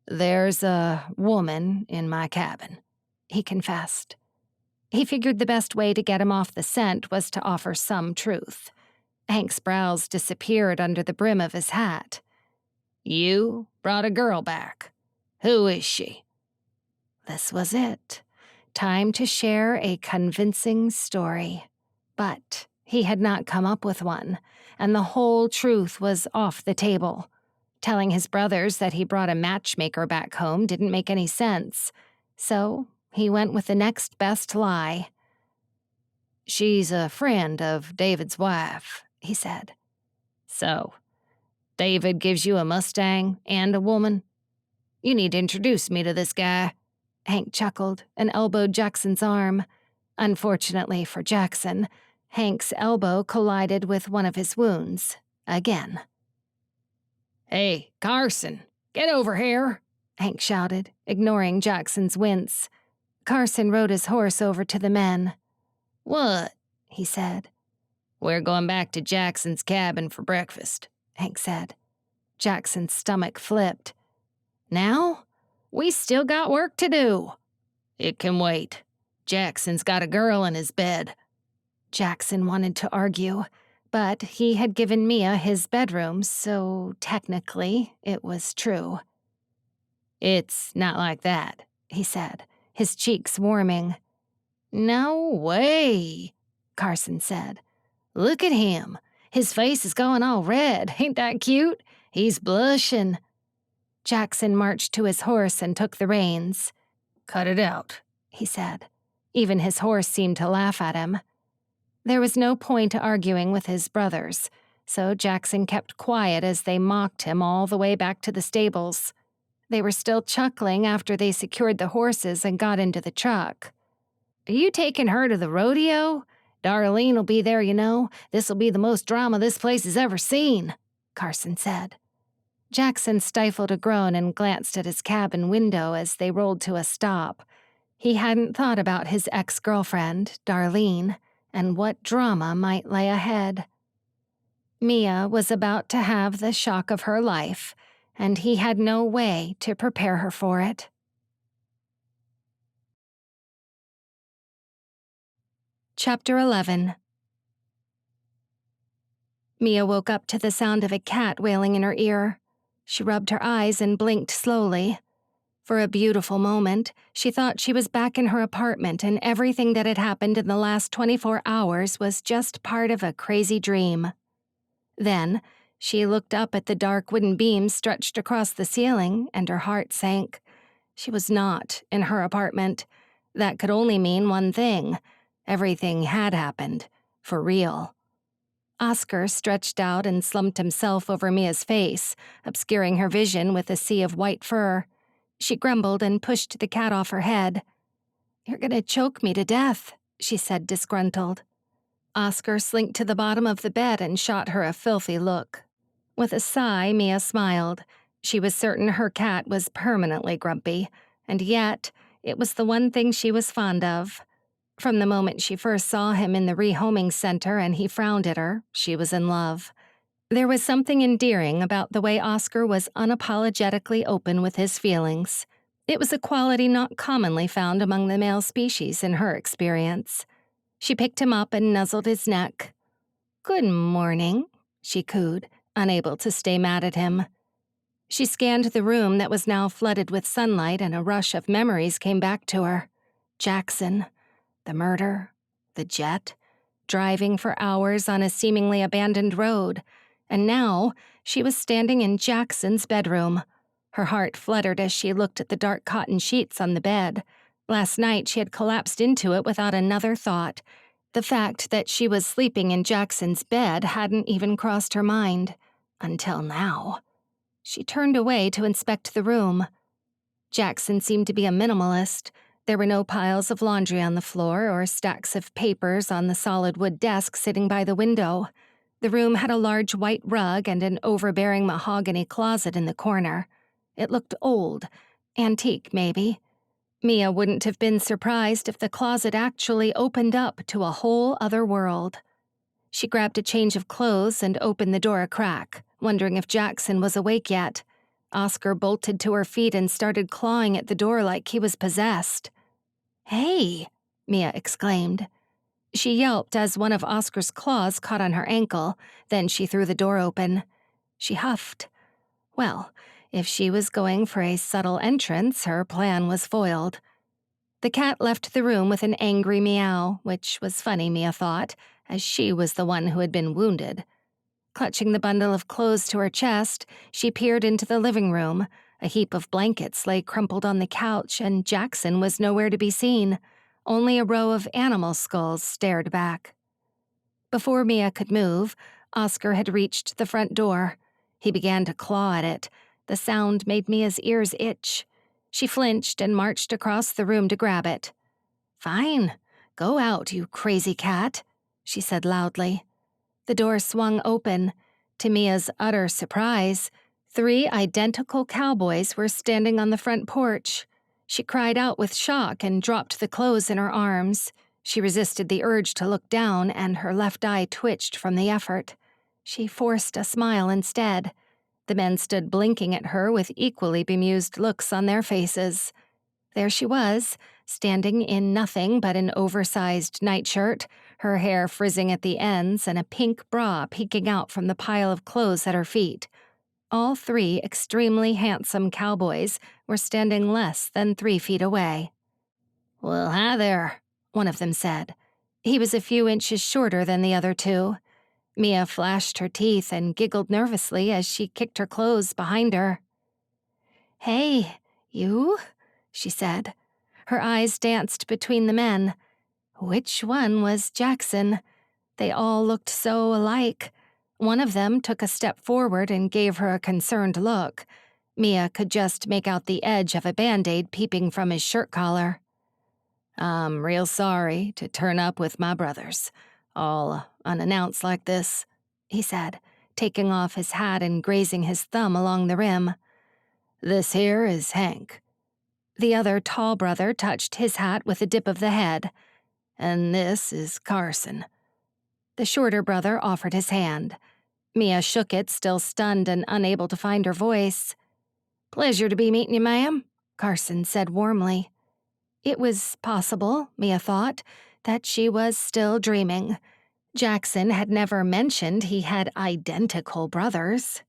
"There's a woman in my cabin," he confessed. He figured the best way to get him off the scent was to offer some truth. Hank's brows disappeared under the brim of his hat. "You brought a girl back. Who is she?" This was it. Time to share a convincing story. But he had not come up with one, and the whole truth was off the table. Telling his brothers that he brought a matchmaker back home didn't make any sense, so he went with the next best lie. "She's a friend of David's wife," he said. "So, David gives you a Mustang and a woman? You need to introduce me to this guy." Hank chuckled and elbowed Jackson's arm. Unfortunately for Jackson, Hank's elbow collided with one of his wounds, again. "Hey, Carson, get over here," Hank shouted, ignoring Jackson's wince. Carson rode his horse over to the men. "What?" he said. "We're going back to Jackson's cabin for breakfast. Hank said. Jackson's stomach flipped. Now? We still got work to do. It can wait. Jackson's got a girl in his bed. Jackson wanted to argue, but he had given Mia his bedroom, so technically it was true. It's not like that, he said, his cheeks warming. No way, Carson said. Look at him. His face is going all red. Ain't that cute? He's blushing. Jackson marched to his horse and took the reins. Cut it out, he said. Even his horse seemed to laugh at him. There was no point arguing with his brothers, so Jackson kept quiet as they mocked him all the way back to the stables. They were still chuckling after they secured the horses and got into the truck. Are you taking her to the rodeo? Darlene'll be there, you know. This'll be the most drama this place has ever seen, Carson said. Jackson stifled a groan and glanced at his cabin window as they rolled to a stop. He hadn't thought about his ex-girlfriend, Darlene, and what drama might lay ahead. Mia was about to have the shock of her life, and he had no way to prepare her for it. Chapter 11. Mia woke up to the sound of a cat wailing in her ear. She rubbed her eyes and blinked slowly. For a beautiful moment, she thought she was back in her apartment and everything that had happened in the last 24 hours was just part of a crazy dream. Then, she looked up at the dark wooden beams stretched across the ceiling and her heart sank. She was not in her apartment. That could only mean one thing. Everything had happened. For real. Oscar stretched out and slumped himself over Mia's face, obscuring her vision with a sea of white fur. She grumbled and pushed the cat off her head. You're gonna choke me to death, she said, disgruntled. Oscar slinked to the bottom of the bed and shot her a filthy look. With a sigh, Mia smiled. She was certain her cat was permanently grumpy, and yet it was the one thing she was fond of. From the moment she first saw him in the rehoming center and he frowned at her, she was in love. There was something endearing about the way Oscar was unapologetically open with his feelings. It was a quality not commonly found among the male species in her experience. She picked him up and nuzzled his neck. Good morning, she cooed, unable to stay mad at him. She scanned the room that was now flooded with sunlight and a rush of memories came back to her. Jackson. The murder, the jet, driving for hours on a seemingly abandoned road, and now she was standing in Jackson's bedroom. Her heart fluttered as she looked at the dark cotton sheets on the bed. Last night she had collapsed into it without another thought. The fact that she was sleeping in Jackson's bed hadn't even crossed her mind. Until now. She turned away to inspect the room. Jackson seemed to be a minimalist. There were no piles of laundry on the floor or stacks of papers on the solid wood desk sitting by the window. The room had a large white rug and an overbearing mahogany closet in the corner. It looked old, antique maybe. Mia wouldn't have been surprised if the closet actually opened up to a whole other world. She grabbed a change of clothes and opened the door a crack, wondering if Jackson was awake yet. Oscar bolted to her feet and started clawing at the door like he was possessed. Hey, Mia exclaimed. She yelped as one of Oscar's claws caught on her ankle, then she threw the door open. She huffed. Well, if she was going for a subtle entrance, her plan was foiled. The cat left the room with an angry meow, which was funny, Mia thought, as she was the one who had been wounded. Clutching the bundle of clothes to her chest, she peered into the living room. A heap of blankets lay crumpled on the couch, and Jackson was nowhere to be seen. Only a row of animal skulls stared back. Before Mia could move, Oscar had reached the front door. He began to claw at it. The sound made Mia's ears itch. She flinched and marched across the room to grab it. Fine. Go out, you crazy cat, she said loudly. The door swung open. To Mia's utter surprise, 3 identical cowboys were standing on the front porch. She cried out with shock and dropped the clothes in her arms. She resisted the urge to look down, and her left eye twitched from the effort. She forced a smile instead. The men stood blinking at her with equally bemused looks on their faces. There she was, standing in nothing but an oversized nightshirt, her hair frizzing at the ends and a pink bra peeking out from the pile of clothes at her feet. All three extremely handsome cowboys were standing less than 3 feet away. "Well, hi there," one of them said. He was a few inches shorter than the other two. Mia flashed her teeth and giggled nervously as she kicked her clothes behind her. "Hey, you?" she said. Her eyes danced between the men. Which one was Jackson? They all looked so alike. One of them took a step forward and gave her a concerned look. Mia could just make out the edge of a Band-Aid peeping from his shirt collar. "I'm real sorry to turn up with my brothers, all unannounced like this," he said, taking off his hat and grazing his thumb along the rim. "This here is Hank." The other tall brother touched his hat with a dip of the head. "And this is Carson." The shorter brother offered his hand. Mia shook it, still stunned and unable to find her voice. "Pleasure to be meeting you, ma'am," Carson said warmly. It was possible, Mia thought, that she was still dreaming. Jackson had never mentioned he had identical brothers.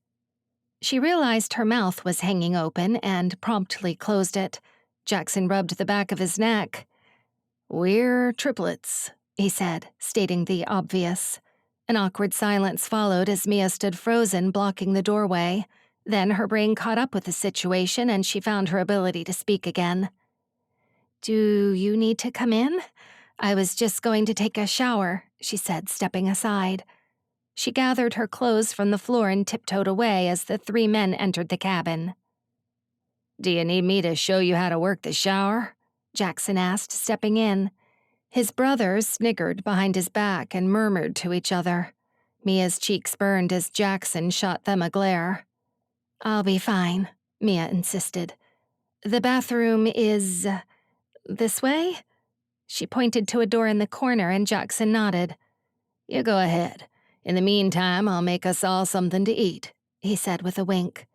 She realized her mouth was hanging open and promptly closed it. Jackson rubbed the back of his neck. "We're triplets," he said, stating the obvious. An awkward silence followed as Mia stood frozen, blocking the doorway. Then her brain caught up with the situation and she found her ability to speak again. "Do you need to come in? I was just going to take a shower," she said, stepping aside. She gathered her clothes from the floor and tiptoed away as the 3 men entered the cabin. "Do you need me to show you how to work the shower?" Jackson asked, stepping in. His brothers sniggered behind his back and murmured to each other. Mia's cheeks burned as Jackson shot them a glare. "I'll be fine," Mia insisted. "The bathroom is this way?" She pointed to a door in the corner and Jackson nodded. "You go ahead. In the meantime, I'll make us all something to eat," he said with a wink.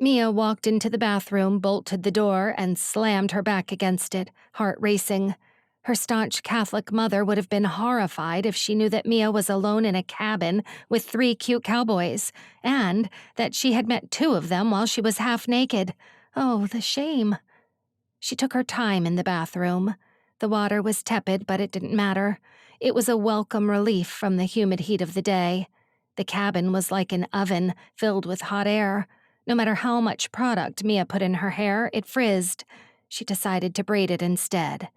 Mia walked into the bathroom, bolted the door, and slammed her back against it, heart racing. Her staunch Catholic mother would have been horrified if she knew that Mia was alone in a cabin with 3 cute cowboys, and that she had met 2 of them while she was half naked. Oh, the shame. She took her time in the bathroom. The water was tepid, but it didn't matter. It was a welcome relief from the humid heat of the day. The cabin was like an oven filled with hot air. No matter how much product Mia put in her hair, it frizzed. She decided to braid it instead.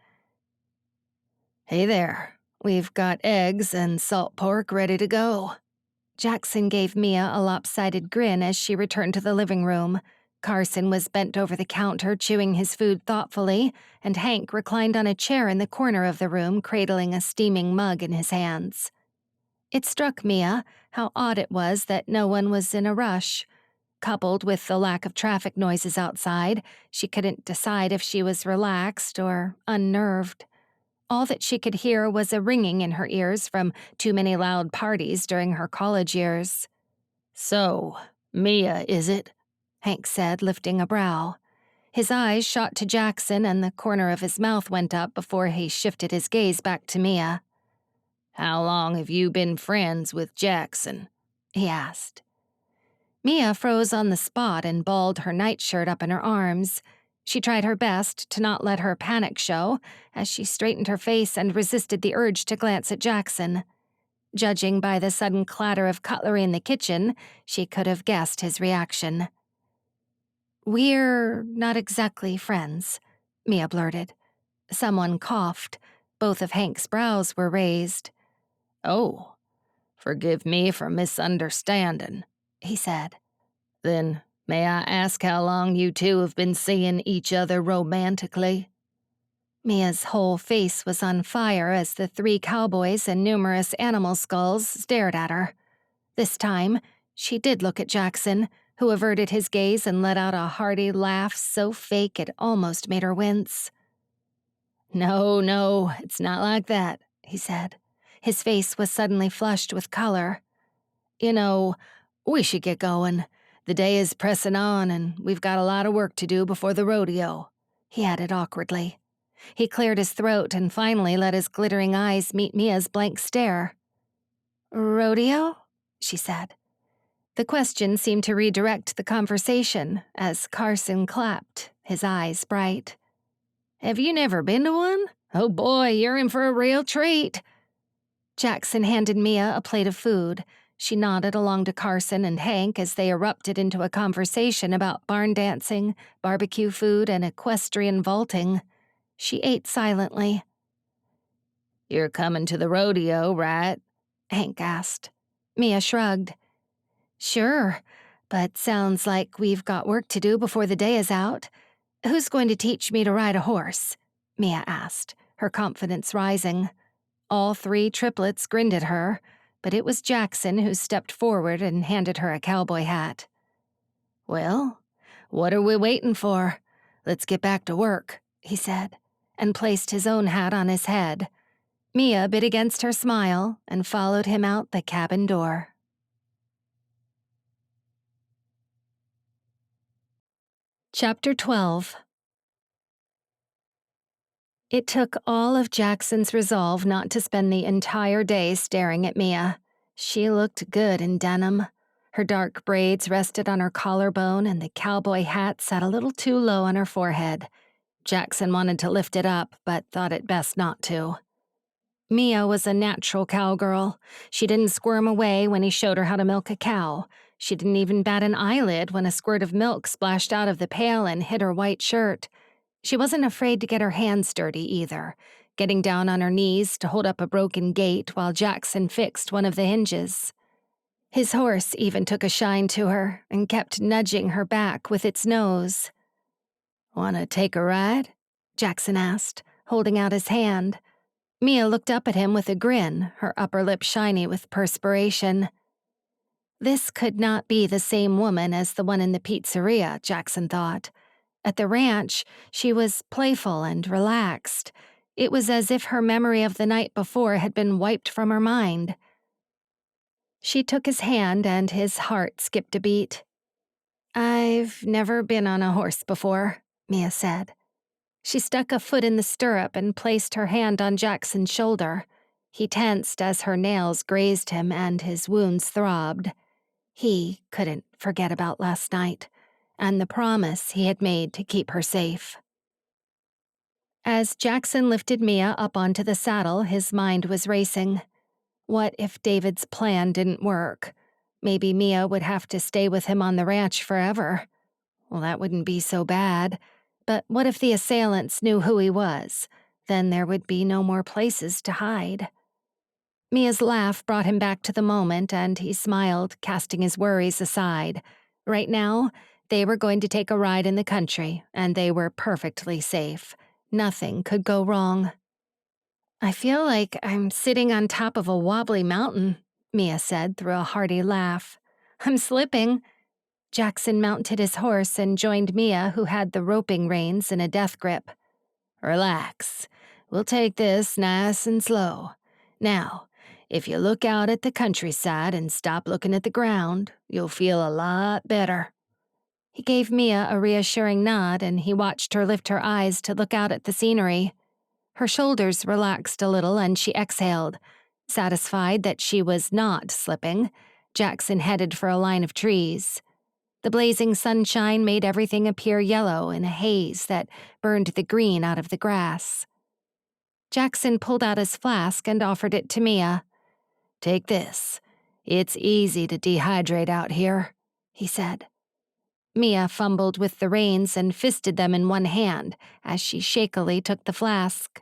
"Hey there, we've got eggs and salt pork ready to go." Jackson gave Mia a lopsided grin as she returned to the living room. Carson was bent over the counter chewing his food thoughtfully, and Hank reclined on a chair in the corner of the room cradling a steaming mug in his hands. It struck Mia how odd it was that no one was in a rush. Coupled with the lack of traffic noises outside, she couldn't decide if she was relaxed or unnerved. All that she could hear was a ringing in her ears from too many loud parties during her college years. "So, Mia, is it?" Hank said, lifting a brow. His eyes shot to Jackson and the corner of his mouth went up before he shifted his gaze back to Mia. "How long have you been friends with Jackson?" he asked. Mia froze on the spot and balled her nightshirt up in her arms. She tried her best to not let her panic show as she straightened her face and resisted the urge to glance at Jackson. Judging by the sudden clatter of cutlery in the kitchen, she could have guessed his reaction. "We're not exactly friends," Mia blurted. Someone coughed. Both of Hank's brows were raised. "Oh, forgive me for misunderstanding," he said. "Then may I ask how long you 2 have been seeing each other romantically?" Mia's whole face was on fire as the 3 cowboys and numerous animal skulls stared at her. This time, she did look at Jackson, who averted his gaze and let out a hearty laugh so fake it almost made her wince. No, it's not like that," he said. His face was suddenly flushed with color. You know, we should get going. The day is pressing on, and we've got a lot of work to do before the rodeo," he added awkwardly. He cleared his throat and finally let his glittering eyes meet Mia's blank stare. "Rodeo?" she said. The question seemed to redirect the conversation as Carson clapped, his eyes bright. "Have you never been to one? Oh boy, you're in for a real treat." Jackson handed Mia a plate of food. She nodded along to Carson and Hank as they erupted into a conversation about barn dancing, barbecue food, and equestrian vaulting. She ate silently. "You're coming to the rodeo, right?" Hank asked. Mia shrugged. "Sure, but sounds like we've got work to do before the day is out. Who's going to teach me to ride a horse?" Mia asked, her confidence rising. All three triplets grinned at her, but it was Jackson who stepped forward and handed her a cowboy hat. "Well, what are we waiting for? Let's get back to work," he said, and placed his own hat on his head. Mia bit against her smile and followed him out the cabin door. Chapter 12. It took all of Jackson's resolve not to spend the entire day staring at Mia. She looked good in denim. Her dark braids rested on her collarbone and the cowboy hat sat a little too low on her forehead. Jackson wanted to lift it up, but thought it best not to. Mia was a natural cowgirl. She didn't squirm away when he showed her how to milk a cow. She didn't even bat an eyelid when a squirt of milk splashed out of the pail and hit her white shirt. She wasn't afraid to get her hands dirty either, getting down on her knees to hold up a broken gate while Jackson fixed one of the hinges. His horse even took a shine to her and kept nudging her back with its nose. "Want to take a ride?" Jackson asked, holding out his hand. Mia looked up at him with a grin, her upper lip shiny with perspiration. This could not be the same woman as the one in the pizzeria, Jackson thought. At the ranch, she was playful and relaxed. It was as if her memory of the night before had been wiped from her mind. She took his hand and his heart skipped a beat. "I've never been on a horse before," Mia said. She stuck a foot in the stirrup and placed her hand on Jackson's shoulder. He tensed as her nails grazed him and his wounds throbbed. He couldn't forget about last night and the promise he had made to keep her safe. As Jackson lifted Mia up onto the saddle, his mind was racing. What if David's plan didn't work? Maybe Mia would have to stay with him on the ranch forever. Well, that wouldn't be so bad. But what if the assailants knew who he was? Then there would be no more places to hide. Mia's laugh brought him back to the moment, and he smiled, casting his worries aside. Right now, they were going to take a ride in the country, and they were perfectly safe. Nothing could go wrong. "I feel like I'm sitting on top of a wobbly mountain," Mia said through a hearty laugh. "I'm slipping." Jackson mounted his horse and joined Mia, who had the roping reins in a death grip. "Relax. We'll take this nice and slow. Now, if you look out at the countryside and stop looking at the ground, you'll feel a lot better." He gave Mia a reassuring nod, and he watched her lift her eyes to look out at the scenery. Her shoulders relaxed a little and she exhaled. Satisfied that she was not slipping, Jackson headed for a line of trees. The blazing sunshine made everything appear yellow in a haze that burned the green out of the grass. Jackson pulled out his flask and offered it to Mia. "Take this. It's easy to dehydrate out here," he said. Mia fumbled with the reins and fisted them in one hand as she shakily took the flask.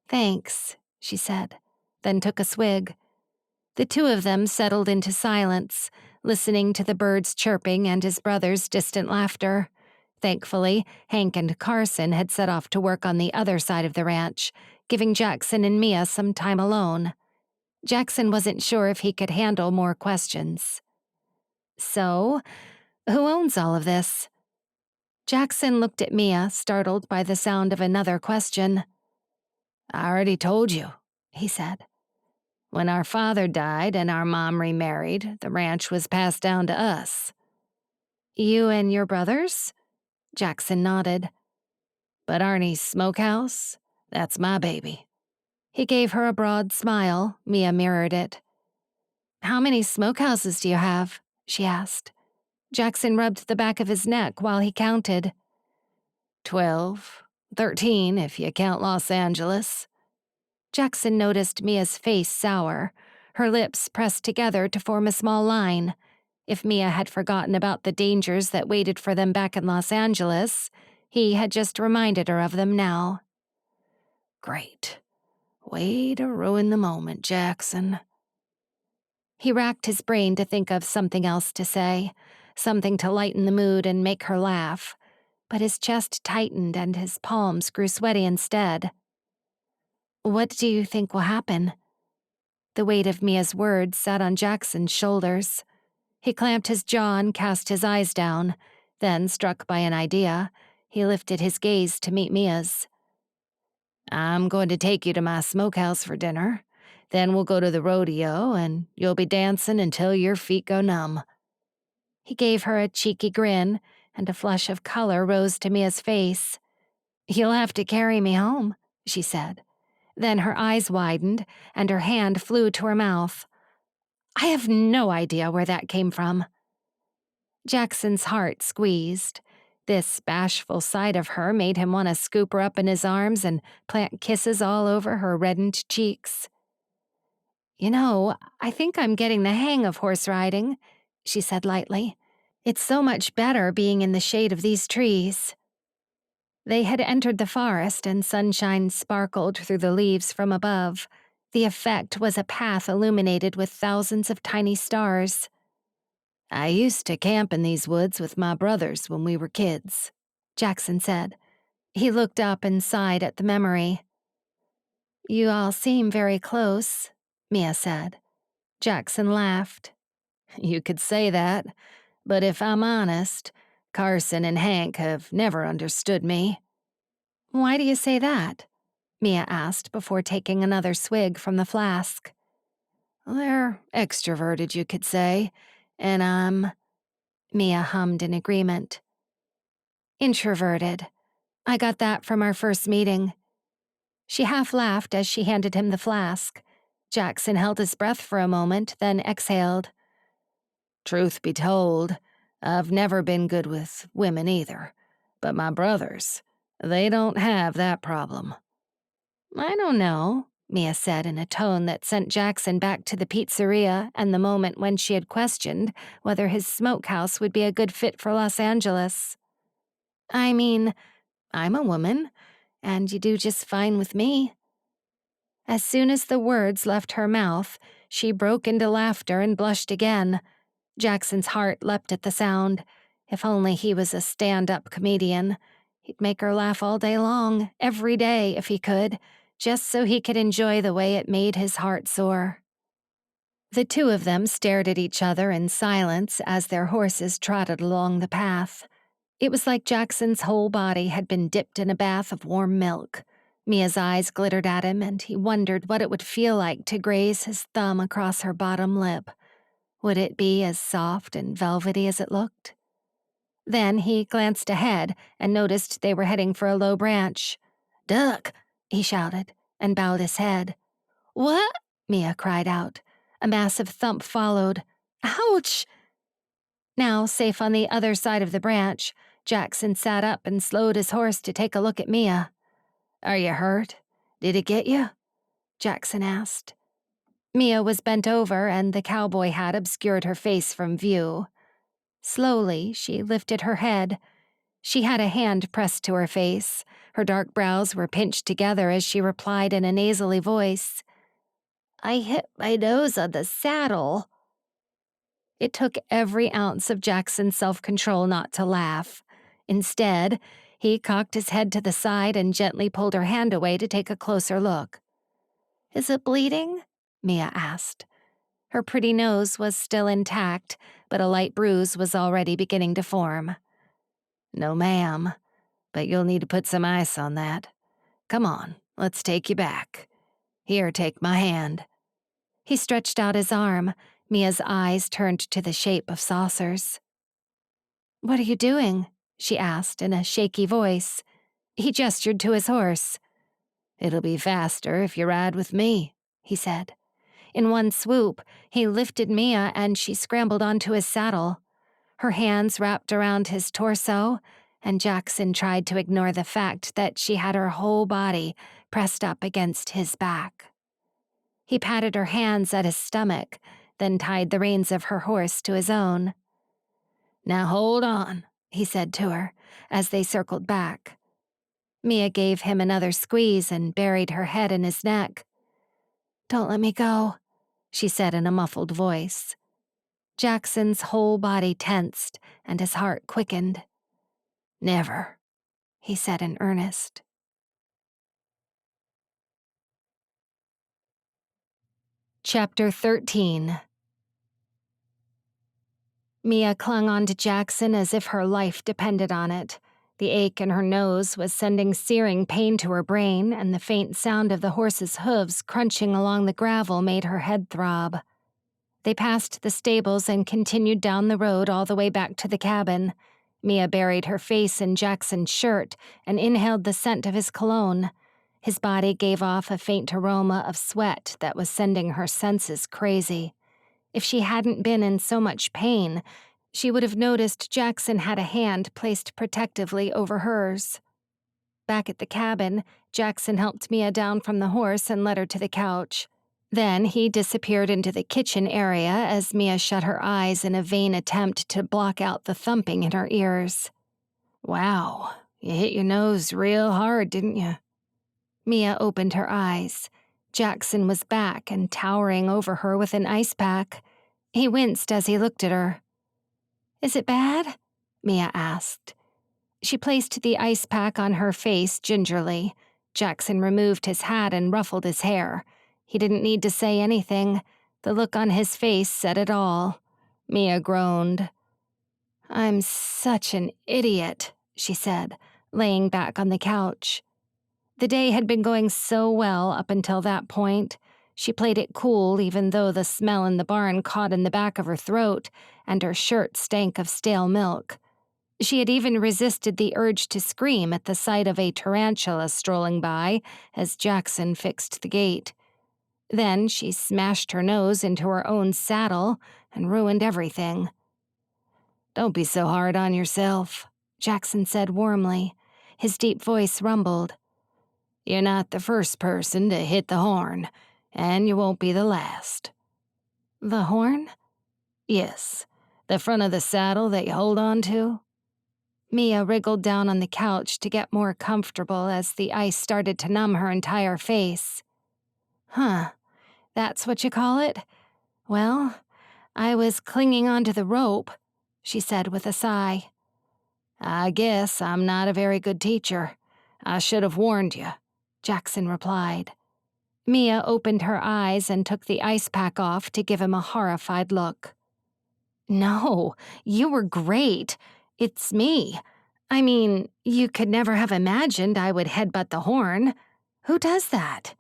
"Thanks," she said, then took a swig. The two of them settled into silence, listening to the birds chirping and his brother's distant laughter. Thankfully, Hank and Carson had set off to work on the other side of the ranch, giving Jackson and Mia some time alone. Jackson wasn't sure if he could handle more questions. "So, who owns all of this?" Jackson looked at Mia, startled by the sound of another question. "I already told you," he said. When our father died and our mom remarried, the ranch was passed down to us. You and your brothers? Jackson nodded. But Arnie's Smokehouse? That's my baby. He gave her a broad smile. Mia mirrored it. How many smokehouses do you have? She asked. Jackson rubbed the back of his neck while he counted. 12, 13 if you count Los Angeles. Jackson noticed Mia's face sour, her lips pressed together to form a small line. If Mia had forgotten about the dangers that waited for them back in Los Angeles, he had just reminded her of them now. Great. Way to ruin the moment, Jackson. He racked his brain to think of something else to say, something to lighten the mood and make her laugh, but his chest tightened and his palms grew sweaty instead. What do you think will happen? The weight of Mia's words sat on Jackson's shoulders. He clamped his jaw and cast his eyes down. Then, struck by an idea, he lifted his gaze to meet Mia's. I'm going to take you to my smokehouse for dinner. Then we'll go to the rodeo, and you'll be dancing until your feet go numb. He gave her a cheeky grin, and a flush of color rose to Mia's face. You'll have to carry me home, she said. Then her eyes widened, and her hand flew to her mouth. I have no idea where that came from. Jackson's heart squeezed. This bashful side of her made him want to scoop her up in his arms and plant kisses all over her reddened cheeks. I think I'm getting the hang of horse riding, she said lightly. It's so much better being in the shade of these trees. They had entered the forest, and sunshine sparkled through the leaves from above. The effect was a path illuminated with thousands of tiny stars. I used to camp in these woods with my brothers when we were kids, Jackson said. He looked up and sighed at the memory. You all seem very close, Mia said. Jackson laughed. You could say that, but if I'm honest, Carson and Hank have never understood me. Why do you say that? Mia asked before taking another swig from the flask. They're extroverted, you could say, and I'm... Mia hummed in agreement. Introverted. I got that from our first meeting. She half laughed as she handed him the flask. Jackson held his breath for a moment, then exhaled. Truth be told, I've never been good with women either. But my brothers, they don't have that problem. I don't know, Mia said in a tone that sent Jackson back to the pizzeria and the moment when she had questioned whether his smokehouse would be a good fit for Los Angeles. I mean, I'm a woman, and you do just fine with me. As soon as the words left her mouth, she broke into laughter and blushed again. Jackson's heart leapt at the sound. If only he was a stand-up comedian. He'd make her laugh all day long, every day if he could, just so he could enjoy the way it made his heart soar. The two of them stared at each other in silence as their horses trotted along the path. It was like Jackson's whole body had been dipped in a bath of warm milk. Mia's eyes glittered at him, and he wondered what it would feel like to graze his thumb across her bottom lip. Would it be as soft and velvety as it looked? Then he glanced ahead and noticed they were heading for a low branch. Duck, he shouted, and bowed his head. What? Mia cried out. A massive thump followed. Ouch! Now, safe on the other side of the branch, Jackson sat up and slowed his horse to take a look at Mia. Are you hurt? Did it get you? Jackson asked. Mia was bent over, and the cowboy hat obscured her face from view. Slowly, she lifted her head. She had a hand pressed to her face. Her dark brows were pinched together as she replied in a nasally voice. I hit my nose on the saddle. It took every ounce of Jackson's self-control not to laugh. Instead, he cocked his head to the side and gently pulled her hand away to take a closer look. Is it bleeding? Mia asked. Her pretty nose was still intact, but a light bruise was already beginning to form. No, ma'am, but you'll need to put some ice on that. Come on, let's take you back. Here, take my hand. He stretched out his arm. Mia's eyes turned to the shape of saucers. "What are you doing?" she asked in a shaky voice. He gestured to his horse. "It'll be faster if you ride with me," he said. In one swoop, he lifted Mia and she scrambled onto his saddle. Her hands wrapped around his torso, and Jackson tried to ignore the fact that she had her whole body pressed up against his back. He patted her hands at his stomach, then tied the reins of her horse to his own. "Now hold on," he said to her, as they circled back. Mia gave him another squeeze and buried her head in his neck. "Don't let me go," she said in a muffled voice. Jackson's whole body tensed and his heart quickened. "Never," he said in earnest. Chapter 13. Mia clung on to Jackson as if her life depended on it. The ache in her nose was sending searing pain to her brain, and the faint sound of the horse's hooves crunching along the gravel made her head throb. They passed the stables and continued down the road all the way back to the cabin. Mia buried her face in Jackson's shirt and inhaled the scent of his cologne. His body gave off a faint aroma of sweat that was sending her senses crazy. If she hadn't been in so much pain, she would have noticed Jackson had a hand placed protectively over hers. Back at the cabin, Jackson helped Mia down from the horse and led her to the couch. Then he disappeared into the kitchen area as Mia shut her eyes in a vain attempt to block out the thumping in her ears. "Wow, you hit your nose real hard, didn't you?" Mia opened her eyes. Jackson was back and towering over her with an ice pack. He winced as he looked at her. "Is it bad?" Mia asked. She placed the ice pack on her face gingerly. Jackson removed his hat and ruffled his hair. He didn't need to say anything. The look on his face said it all. Mia groaned. "I'm such an idiot," she said, laying back on the couch. The day had been going so well up until that point. She played it cool even though the smell in the barn caught in the back of her throat and her shirt stank of stale milk. She had even resisted the urge to scream at the sight of a tarantula strolling by as Jackson fixed the gate. Then she smashed her nose into her own saddle and ruined everything. "Don't be so hard on yourself," Jackson said warmly. His deep voice rumbled. "You're not the first person to hit the horn, and you won't be the last." "The horn?" "Yes, the front of the saddle that you hold on to." Mia wriggled down on the couch to get more comfortable as the ice started to numb her entire face. "Huh, that's what you call it? Well, I was clinging onto the rope," she said with a sigh. "I guess I'm not a very good teacher. I should have warned you," Jackson replied. Mia opened her eyes and took the ice pack off to give him a horrified look. "No, you were great. It's me. I mean, you could never have imagined I would headbutt the horn. Who does that?"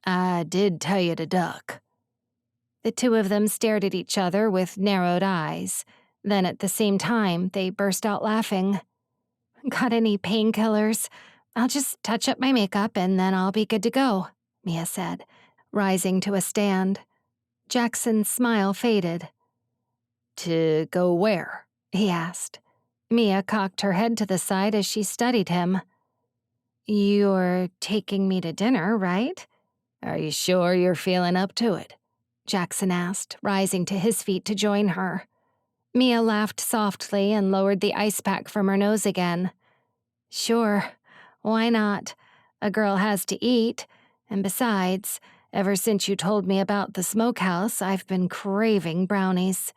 "I did tell you to duck." The two of them stared at each other with narrowed eyes. Then at the same time, they burst out laughing. "Got any painkillers? I'll just touch up my makeup and then I'll be good to go," Mia said, rising to a stand. Jackson's smile faded. "To go where?" he asked. Mia cocked her head to the side as she studied him. "You're taking me to dinner, right?" "Are you sure you're feeling up to it?" Jackson asked, rising to his feet to join her. Mia laughed softly and lowered the ice pack from her nose again. "Sure, why not? A girl has to eat, and besides, ever since you told me about the Smokehouse, I've been craving brownies."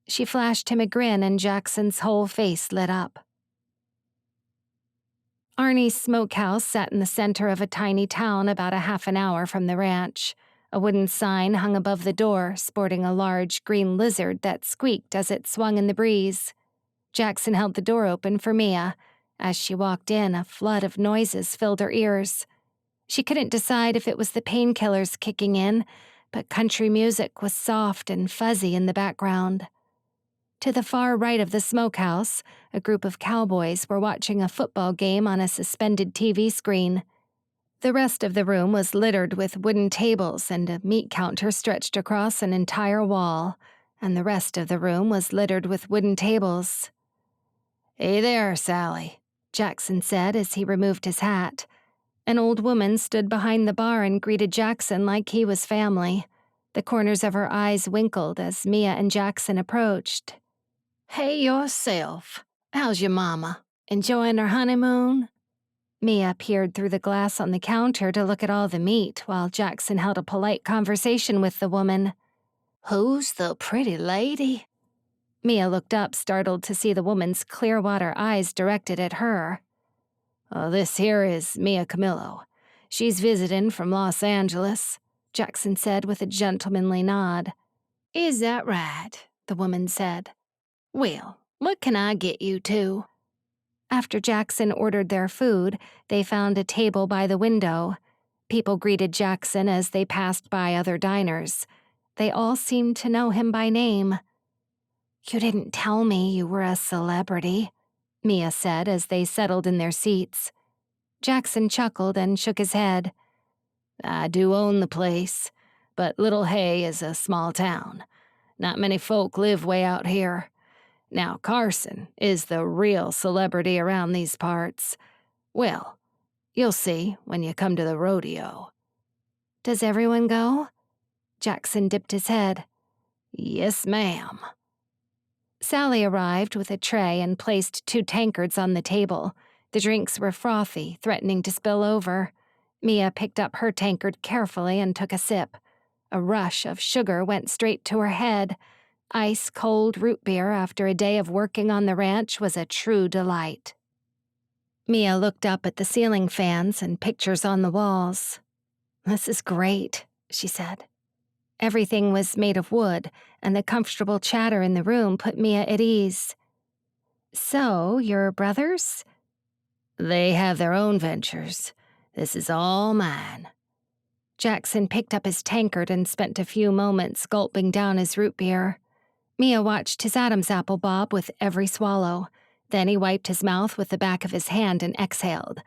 She flashed him a grin and Jackson's whole face lit up. Arnie's Smokehouse sat in the center of a tiny town about a half an hour from the ranch. A wooden sign hung above the door, sporting a large green lizard that squeaked as it swung in the breeze. Jackson held the door open for Mia. As she walked in, a flood of noises filled her ears. She couldn't decide if it was the painkillers kicking in, but country music was soft and fuzzy in the background. To the far right of the smokehouse, a group of cowboys were watching a football game on a suspended TV screen. The rest of the room was littered with wooden tables and a meat counter stretched across an entire wall, and the rest of the room was littered with wooden tables. "Hey there, Sally," Jackson said as he removed his hat. An old woman stood behind the bar and greeted Jackson like he was family. The corners of her eyes winkled as Mia and Jackson approached. "Hey yourself. How's your mama? Enjoying her honeymoon?" Mia peered through the glass on the counter to look at all the meat while Jackson held a polite conversation with the woman. "Who's the pretty lady?" Mia looked up, startled to see the woman's clear-water eyes directed at her. "This here is Mia Camillo. She's visiting from Los Angeles," Jackson said with a gentlemanly nod. "Is that right?" the woman said. "Well, what can I get you to?" After Jackson ordered their food, they found a table by the window. People greeted Jackson as they passed by other diners. They all seemed to know him by name. "You didn't tell me you were a celebrity," Mia said as they settled in their seats. Jackson chuckled and shook his head. "I do own the place, but Little Hay is a small town. Not many folk live way out here. Now Carson is the real celebrity around these parts. Well, you'll see when you come to the rodeo." "Does everyone go?" Jackson dipped his head. "Yes, ma'am." Sally arrived with a tray and placed 2 tankards on the table. The drinks were frothy, threatening to spill over. Mia picked up her tankard carefully and took a sip. A rush of sugar went straight to her head. Ice-cold root beer after a day of working on the ranch was a true delight. Mia looked up at the ceiling fans and pictures on the walls. "This is great," she said. Everything was made of wood, and the comfortable chatter in the room put Mia at ease. "So, your brothers?" "They have their own ventures. This is all mine." Jackson picked up his tankard and spent a few moments gulping down his root beer. Mia watched his Adam's apple bob with every swallow. Then he wiped his mouth with the back of his hand and exhaled.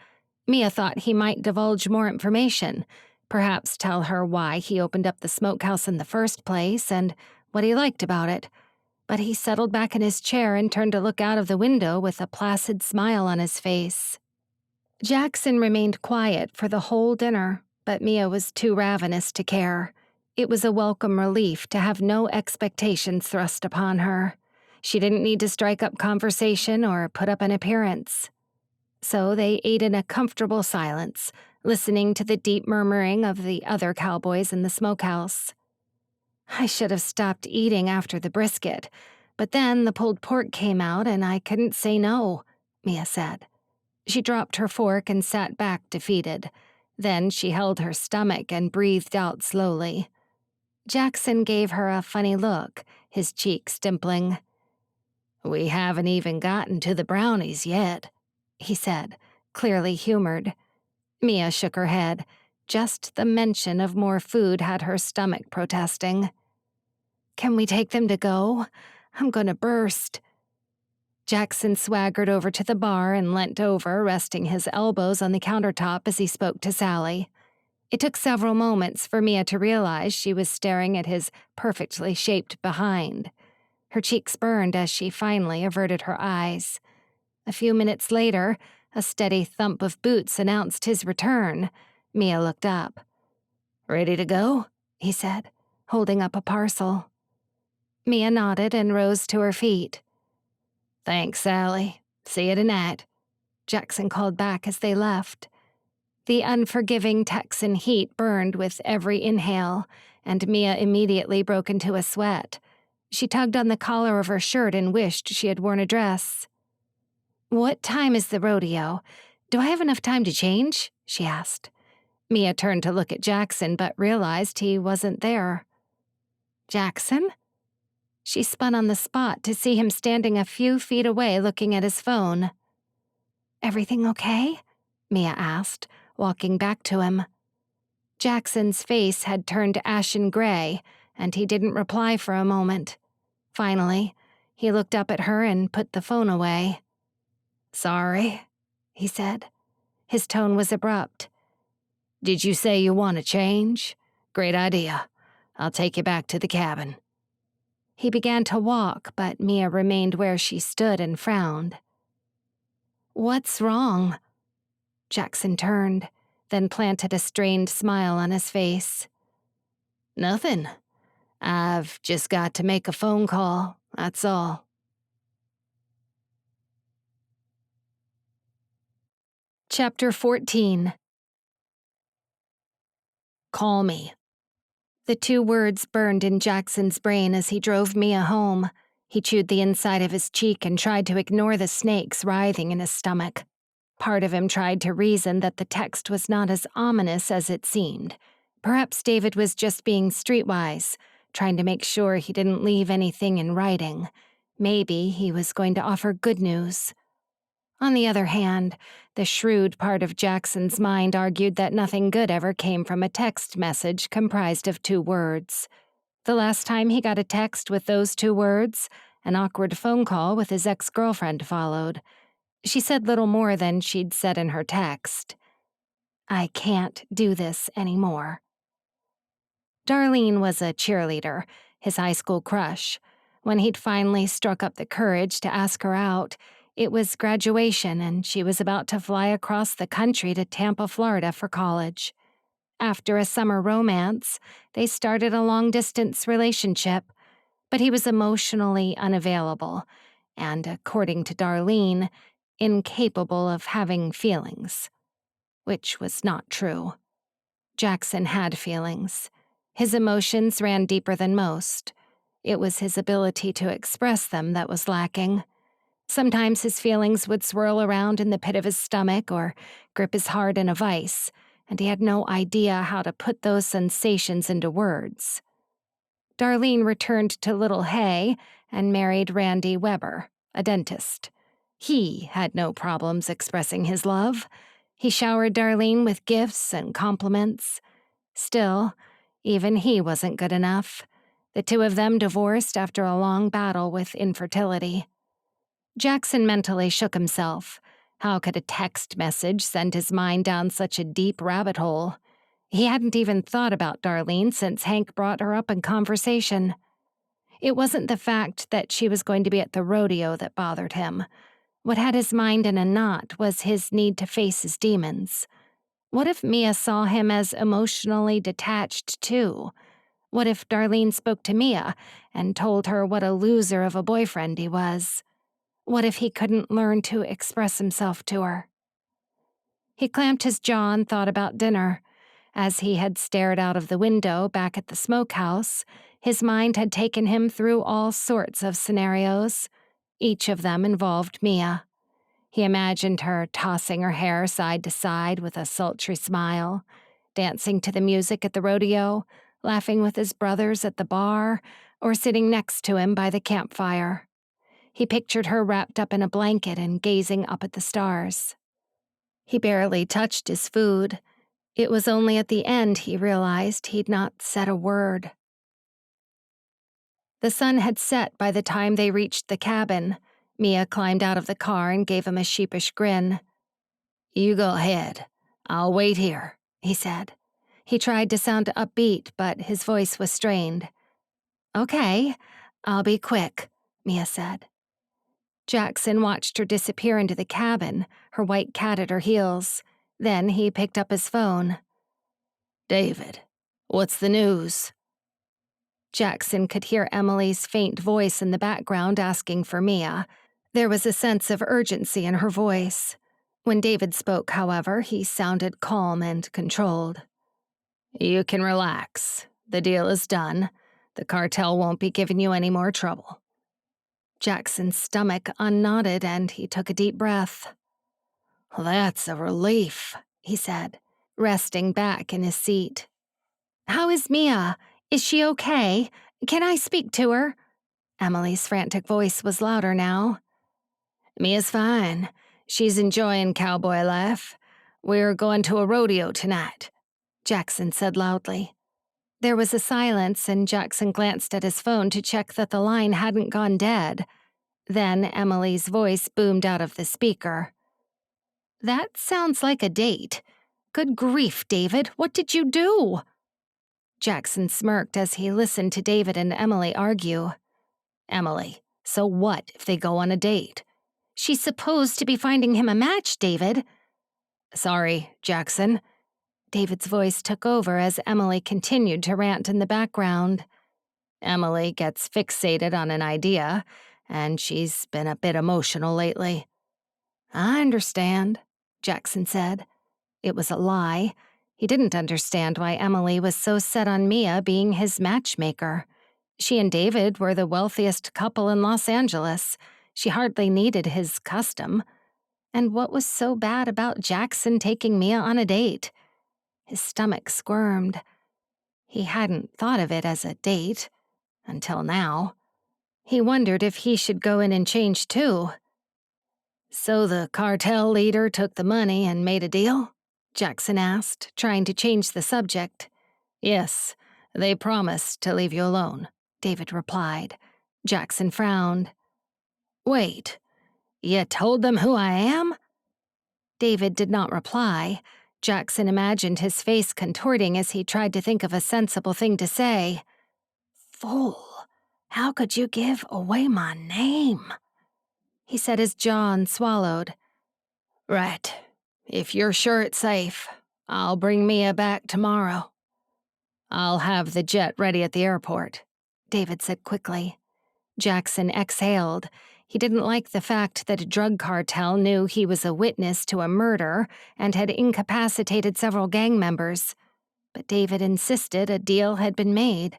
Mia thought he might divulge more information, perhaps tell her why he opened up the smokehouse in the first place and what he liked about it. But he settled back in his chair and turned to look out of the window with a placid smile on his face. Jackson remained quiet for the whole dinner, but Mia was too ravenous to care. It was a welcome relief to have no expectations thrust upon her. She didn't need to strike up conversation or put up an appearance. So they ate in a comfortable silence, listening to the deep murmuring of the other cowboys in the smokehouse. "I should have stopped eating after the brisket, but then the pulled pork came out and I couldn't say no," Mia said. She dropped her fork and sat back defeated. Then she held her stomach and breathed out slowly. Jackson gave her a funny look, his cheeks dimpling. "We haven't even gotten to the brownies yet," he said, clearly humored. Mia shook her head. Just the mention of more food had her stomach protesting. "Can we take them to go? I'm gonna burst." Jackson swaggered over to the bar and leant over, resting his elbows on the countertop as he spoke to Sally. It took several moments for Mia to realize she was staring at his perfectly shaped behind. Her cheeks burned as she finally averted her eyes. A few minutes later, a steady thump of boots announced his return. Mia looked up. "Ready to go?" he said, holding up a parcel. Mia nodded and rose to her feet. "Thanks, Sally. See you tonight," Jackson called back as they left. The unforgiving Texan heat burned with every inhale, and Mia immediately broke into a sweat. She tugged on the collar of her shirt and wished she had worn a dress. "What time is the rodeo? Do I have enough time to change?" she asked. Mia turned to look at Jackson but realized he wasn't there. "Jackson?" She spun on the spot to see him standing a few feet away looking at his phone. "Everything okay?" Mia asked, walking back to him. Jackson's face had turned ashen gray, and he didn't reply for a moment. Finally, he looked up at her and put the phone away. "Sorry," he said. His tone was abrupt. "Did you say you want to change? Great idea. I'll take you back to the cabin." He began to walk, but Mia remained where she stood and frowned. "What's wrong?" Jackson turned, then planted a strained smile on his face. "Nothing. I've just got to make a phone call, that's all." Chapter 14. Call me. The two words burned in Jackson's brain as he drove Mia home. He chewed the inside of his cheek and tried to ignore the snakes writhing in his stomach. Part of him tried to reason that the text was not as ominous as it seemed. Perhaps David was just being streetwise, trying to make sure he didn't leave anything in writing. Maybe he was going to offer good news. On the other hand, the shrewd part of Jackson's mind argued that nothing good ever came from a text message comprised of 2 words. The last time he got a text with those 2 words, an awkward phone call with his ex-girlfriend followed. She said little more than she'd said in her text. "I can't do this anymore." Darlene was a cheerleader, his high school crush. When he'd finally struck up the courage to ask her out, it was graduation and she was about to fly across the country to Tampa, Florida for college. After a summer romance, they started a long-distance relationship, but he was emotionally unavailable and, according to Darlene, incapable of having feelings. Which was not true. Jackson had feelings. His emotions ran deeper than most. It was his ability to express them that was lacking. Sometimes his feelings would swirl around in the pit of his stomach or grip his heart in a vice, and he had no idea how to put those sensations into words. Darlene returned to Little Hay and married Randy Weber, a dentist. He had no problems expressing his love. He showered Darlene with gifts and compliments. Still, even he wasn't good enough. The 2 of them divorced after a long battle with infertility. Jackson mentally shook himself. How could a text message send his mind down such a deep rabbit hole? He hadn't even thought about Darlene since Hank brought her up in conversation. It wasn't the fact that she was going to be at the rodeo that bothered him. What had his mind in a knot was his need to face his demons. What if Mia saw him as emotionally detached, too? What if Darlene spoke to Mia and told her what a loser of a boyfriend he was? What if he couldn't learn to express himself to her? He clamped his jaw and thought about dinner. As he had stared out of the window back at the Smokehouse, his mind had taken him through all sorts of scenarios. Each of them involved Mia. He imagined her tossing her hair side to side with a sultry smile, dancing to the music at the rodeo, laughing with his brothers at the bar, or sitting next to him by the campfire. He pictured her wrapped up in a blanket and gazing up at the stars. He barely touched his food. It was only at the end he realized he'd not said a word. The sun had set by the time they reached the cabin. Mia climbed out of the car and gave him a sheepish grin. "You go ahead. I'll wait here," he said. He tried to sound upbeat, but his voice was strained. "Okay, I'll be quick," Mia said. Jackson watched her disappear into the cabin, her white cat at her heels. Then he picked up his phone. "David, what's the news?" Jackson could hear Emily's faint voice in the background asking for Mia. There was a sense of urgency in her voice. When David spoke, however, he sounded calm and controlled. "You can relax. The deal is done. The cartel won't be giving you any more trouble." Jackson's stomach unknotted and he took a deep breath. "Well, that's a relief," he said, resting back in his seat. "How is Mia? Is she okay? Can I speak to her?" Emily's frantic voice was louder now. "Mia's fine. She's enjoying cowboy life. We're going to a rodeo tonight." Jackson said loudly. There was a silence, and Jackson glanced at his phone to check that the line hadn't gone dead. Then Emily's voice boomed out of the speaker. "That sounds like a date. Good grief, David, what did you do?" Jackson smirked as he listened to David and Emily argue. "Emily, so what if they go on a date?" "She's supposed to be finding him a match, David." "Sorry, Jackson." David's voice took over as Emily continued to rant in the background. "Emily gets fixated on an idea, and she's been a bit emotional lately." "I understand," Jackson said. It was a lie. He didn't understand why Emily was so set on Mia being his matchmaker. She and David were the wealthiest couple in Los Angeles. She hardly needed his custom. And what was so bad about Jackson taking Mia on a date? His stomach squirmed. He hadn't thought of it as a date, until now. He wondered if he should go in and change too. "So the cartel leader took the money and made a deal?" Jackson asked, trying to change the subject. "Yes, they promised to leave you alone," David replied. Jackson frowned. "Wait, you told them who I am?" David did not reply. Jackson imagined his face contorting as he tried to think of a sensible thing to say. "Fool, how could you give away my name?" He said his jaw unswallowed. "Right. If you're sure it's safe, I'll bring Mia back tomorrow." "I'll have the jet ready at the airport," David said quickly. Jackson exhaled. He didn't like the fact that a drug cartel knew he was a witness to a murder and had incapacitated several gang members. But David insisted a deal had been made.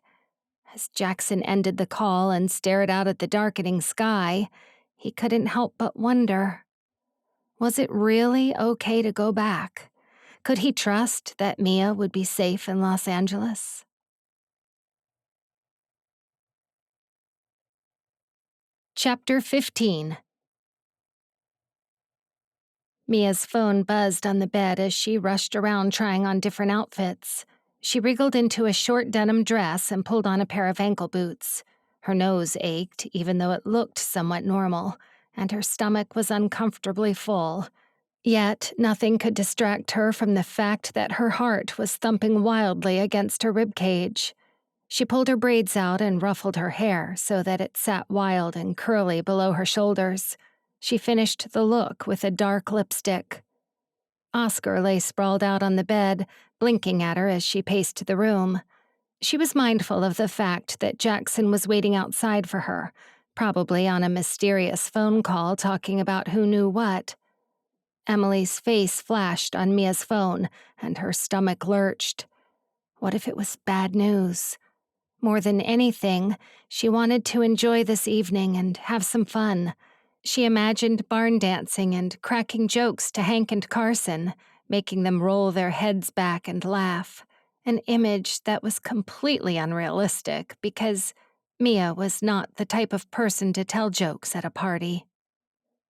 As Jackson ended the call and stared out at the darkening sky, he couldn't help but wonder. Was it really okay to go back? Could he trust that Mia would be safe in Los Angeles? Chapter 15. Mia's phone buzzed on the bed as she rushed around trying on different outfits. She wriggled into a short denim dress and pulled on a pair of ankle boots. Her nose ached, even though it looked somewhat normal, and her stomach was uncomfortably full. Yet, nothing could distract her from the fact that her heart was thumping wildly against her ribcage. She pulled her braids out and ruffled her hair so that it sat wild and curly below her shoulders. She finished the look with a dark lipstick. Oscar lay sprawled out on the bed, blinking at her as she paced the room. She was mindful of the fact that Jackson was waiting outside for her, probably on a mysterious phone call talking about who knew what. Emily's face flashed on Mia's phone, and her stomach lurched. What if it was bad news? More than anything, she wanted to enjoy this evening and have some fun. She imagined barn dancing and cracking jokes to Hank and Carson, making them roll their heads back and laugh, an image that was completely unrealistic because Mia was not the type of person to tell jokes at a party.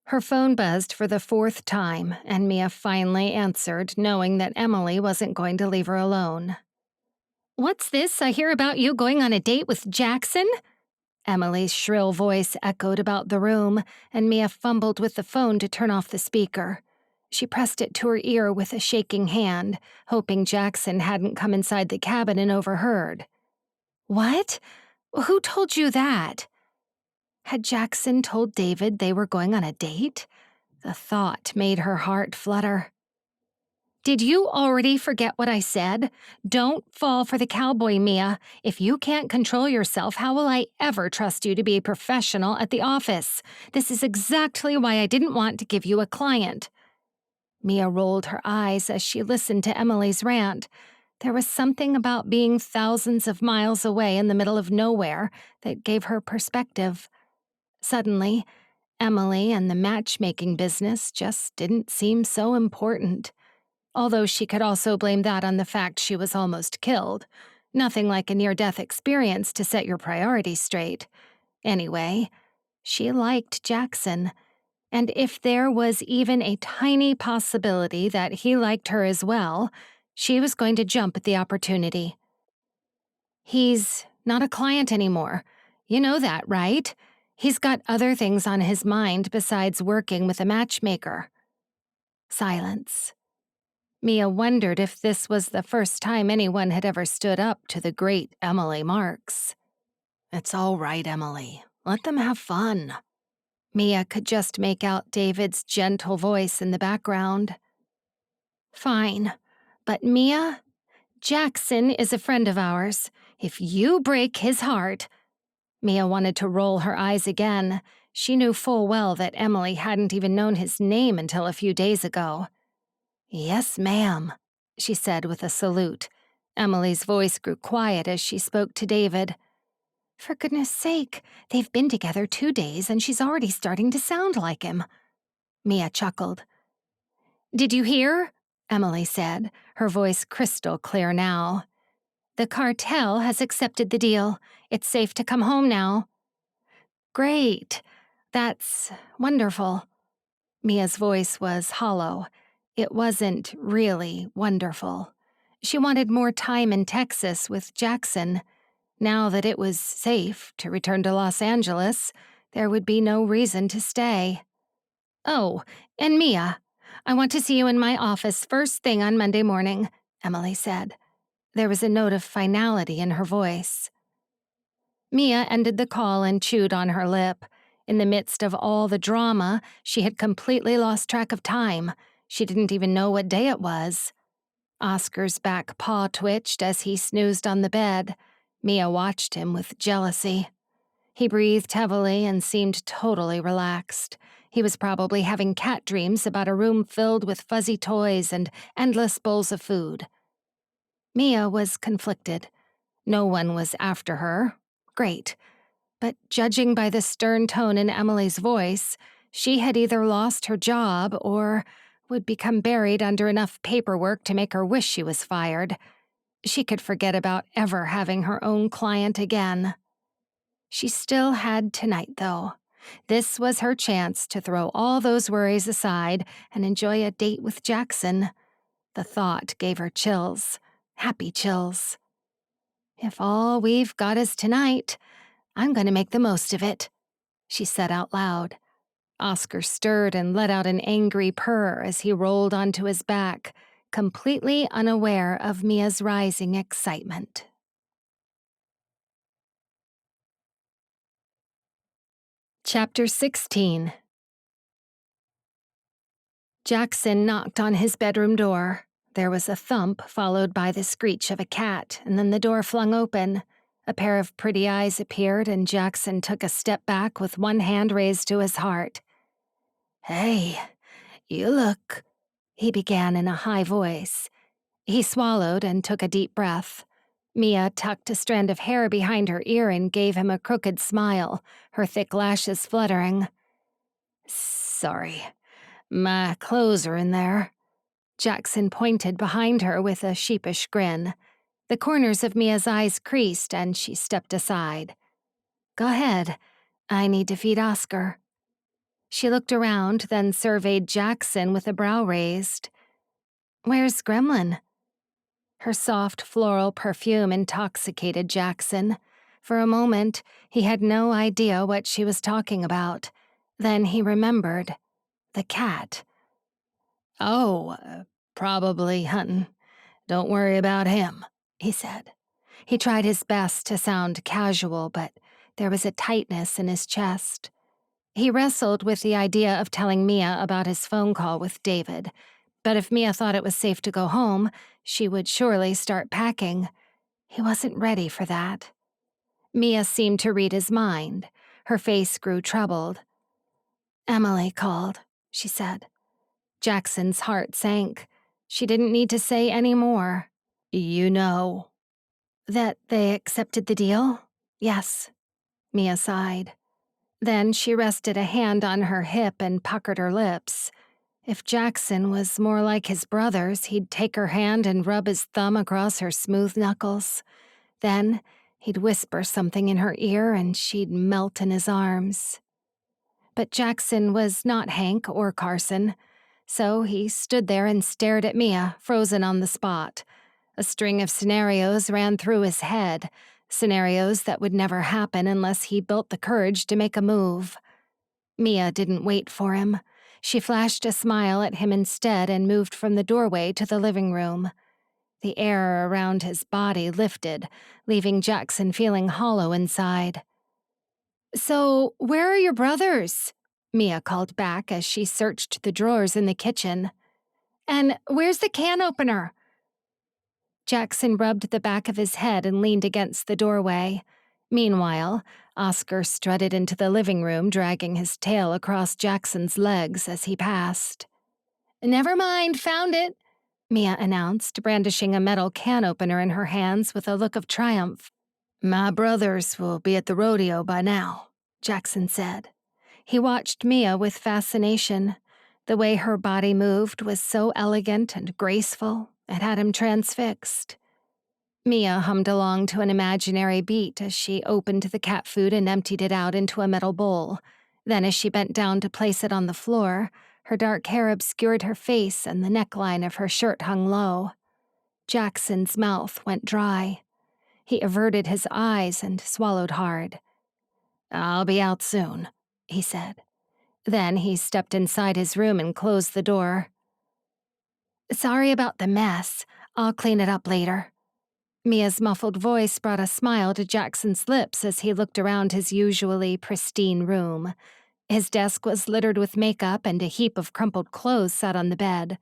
Her phone buzzed for the fourth time, and Mia finally answered, knowing that Emily wasn't going to leave her alone. "What's this I hear about you going on a date with Jackson?" Emily's shrill voice echoed about the room, and Mia fumbled with the phone to turn off the speaker. She pressed it to her ear with a shaking hand, hoping Jackson hadn't come inside the cabin and overheard. "What? Who told you that?" Had Jackson told David they were going on a date? The thought made her heart flutter. "Did you already forget what I said? Don't fall for the cowboy, Mia. If you can't control yourself, how will I ever trust you to be a professional at the office? This is exactly why I didn't want to give you a client." Mia rolled her eyes as she listened to Emily's rant. There was something about being thousands of miles away in the middle of nowhere that gave her perspective. Suddenly, Emily and the matchmaking business just didn't seem so important. Although she could also blame that on the fact she was almost killed. Nothing like a near-death experience to set your priorities straight. Anyway, she liked Jackson, and if there was even a tiny possibility that he liked her as well, She was going to jump at the opportunity. He's not a client anymore. You know that, right? He's got other things on his mind besides working with a matchmaker. Silence. Mia wondered if this was the first time anyone had ever stood up to the great Emily Marks. It's all right, Emily. Let them have fun. Mia could just make out David's gentle voice in the background. Fine. But Mia, Jackson is a friend of ours. If you break his heart... Mia wanted to roll her eyes again. She knew full well that Emily hadn't even known his name until a few days ago. Yes, ma'am, she said with a salute. Emily's voice grew quiet as she spoke to David. For goodness sake, they've been together 2 days and she's already starting to sound like him. Mia chuckled. Did you hear? Emily said, her voice crystal clear now. The cartel has accepted the deal. It's safe to come home now. Great. That's wonderful. Mia's voice was hollow. It wasn't really wonderful. She wanted more time in Texas with Jackson. Now that it was safe to return to Los Angeles, there would be no reason to stay. Oh, and Mia, I want to see you in my office first thing on Monday morning, Emily said. There was a note of finality in her voice. Mia ended the call and chewed on her lip. In the midst of all the drama, she had completely lost track of time. She didn't even know what day it was. Oscar's back paw twitched as he snoozed on the bed. Mia watched him with jealousy. He breathed heavily and seemed totally relaxed. He was probably having cat dreams about a room filled with fuzzy toys and endless bowls of food. Mia was conflicted. No one was after her. Great. But judging by the stern tone in Emily's voice, she had either lost her job or would become buried under enough paperwork to make her wish she was fired. She could forget about ever having her own client again. She still had tonight, though. This was her chance to throw all those worries aside and enjoy a date with Jackson. The thought gave her chills, happy chills. If all we've got is tonight, I'm going to make the most of it, she said out loud. Oscar stirred and let out an angry purr as he rolled onto his back, completely unaware of Mia's rising excitement. Chapter 16. Jackson knocked on his bedroom door. There was a thump followed by the screech of a cat, and then the door flung open. A pair of pretty eyes appeared, and Jackson took a step back with one hand raised to his heart. Hey, you look, he began in a high voice. He swallowed and took a deep breath. Mia tucked a strand of hair behind her ear and gave him a crooked smile, her thick lashes fluttering. Sorry, my clothes are in there. Jackson pointed behind her with a sheepish grin. The corners of Mia's eyes creased and she stepped aside. Go ahead. I need to feed Oscar. She looked around, then surveyed Jackson with a brow raised. Where's Gremlin? Her soft floral perfume intoxicated Jackson. For a moment, he had no idea what she was talking about. Then he remembered. The cat. Oh, probably huntin'. Don't worry about him, he said. He tried his best to sound casual, but there was a tightness in his chest. He wrestled with the idea of telling Mia about his phone call with David, but if Mia thought it was safe to go home, she would surely start packing. He wasn't ready for that. Mia seemed to read his mind. Her face grew troubled. Emily called, she said. Jackson's heart sank. She didn't need to say any more. You know. That they accepted the deal? Yes. Mia sighed. Then she rested a hand on her hip and puckered her lips. If Jackson was more like his brothers, he'd take her hand and rub his thumb across her smooth knuckles. Then he'd whisper something in her ear and she'd melt in his arms. But Jackson was not Hank or Carson. So he stood there and stared at Mia, frozen on the spot. A string of scenarios ran through his head, scenarios that would never happen unless he built the courage to make a move. Mia didn't wait for him. She flashed a smile at him instead and moved from the doorway to the living room. The air around his body lifted, leaving Jackson feeling hollow inside. "So, where are your brothers?" Mia called back as she searched the drawers in the kitchen. "And where's the can opener?" Jackson rubbed the back of his head and leaned against the doorway. Meanwhile, Oscar strutted into the living room, dragging his tail across Jackson's legs as he passed. "Never mind, found it," Mia announced, brandishing a metal can opener in her hands with a look of triumph. "My brothers will be at the rodeo by now," Jackson said. He watched Mia with fascination. The way her body moved was so elegant and graceful, it had him transfixed. Mia hummed along to an imaginary beat as she opened the cat food and emptied it out into a metal bowl. Then as she bent down to place it on the floor, her dark hair obscured her face and the neckline of her shirt hung low. Jackson's mouth went dry. He averted his eyes and swallowed hard. "I'll be out soon," he said. Then he stepped inside his room and closed the door. "Sorry about the mess. I'll clean it up later." Mia's muffled voice brought a smile to Jackson's lips as he looked around his usually pristine room. His desk was littered with makeup and a heap of crumpled clothes sat on the bed.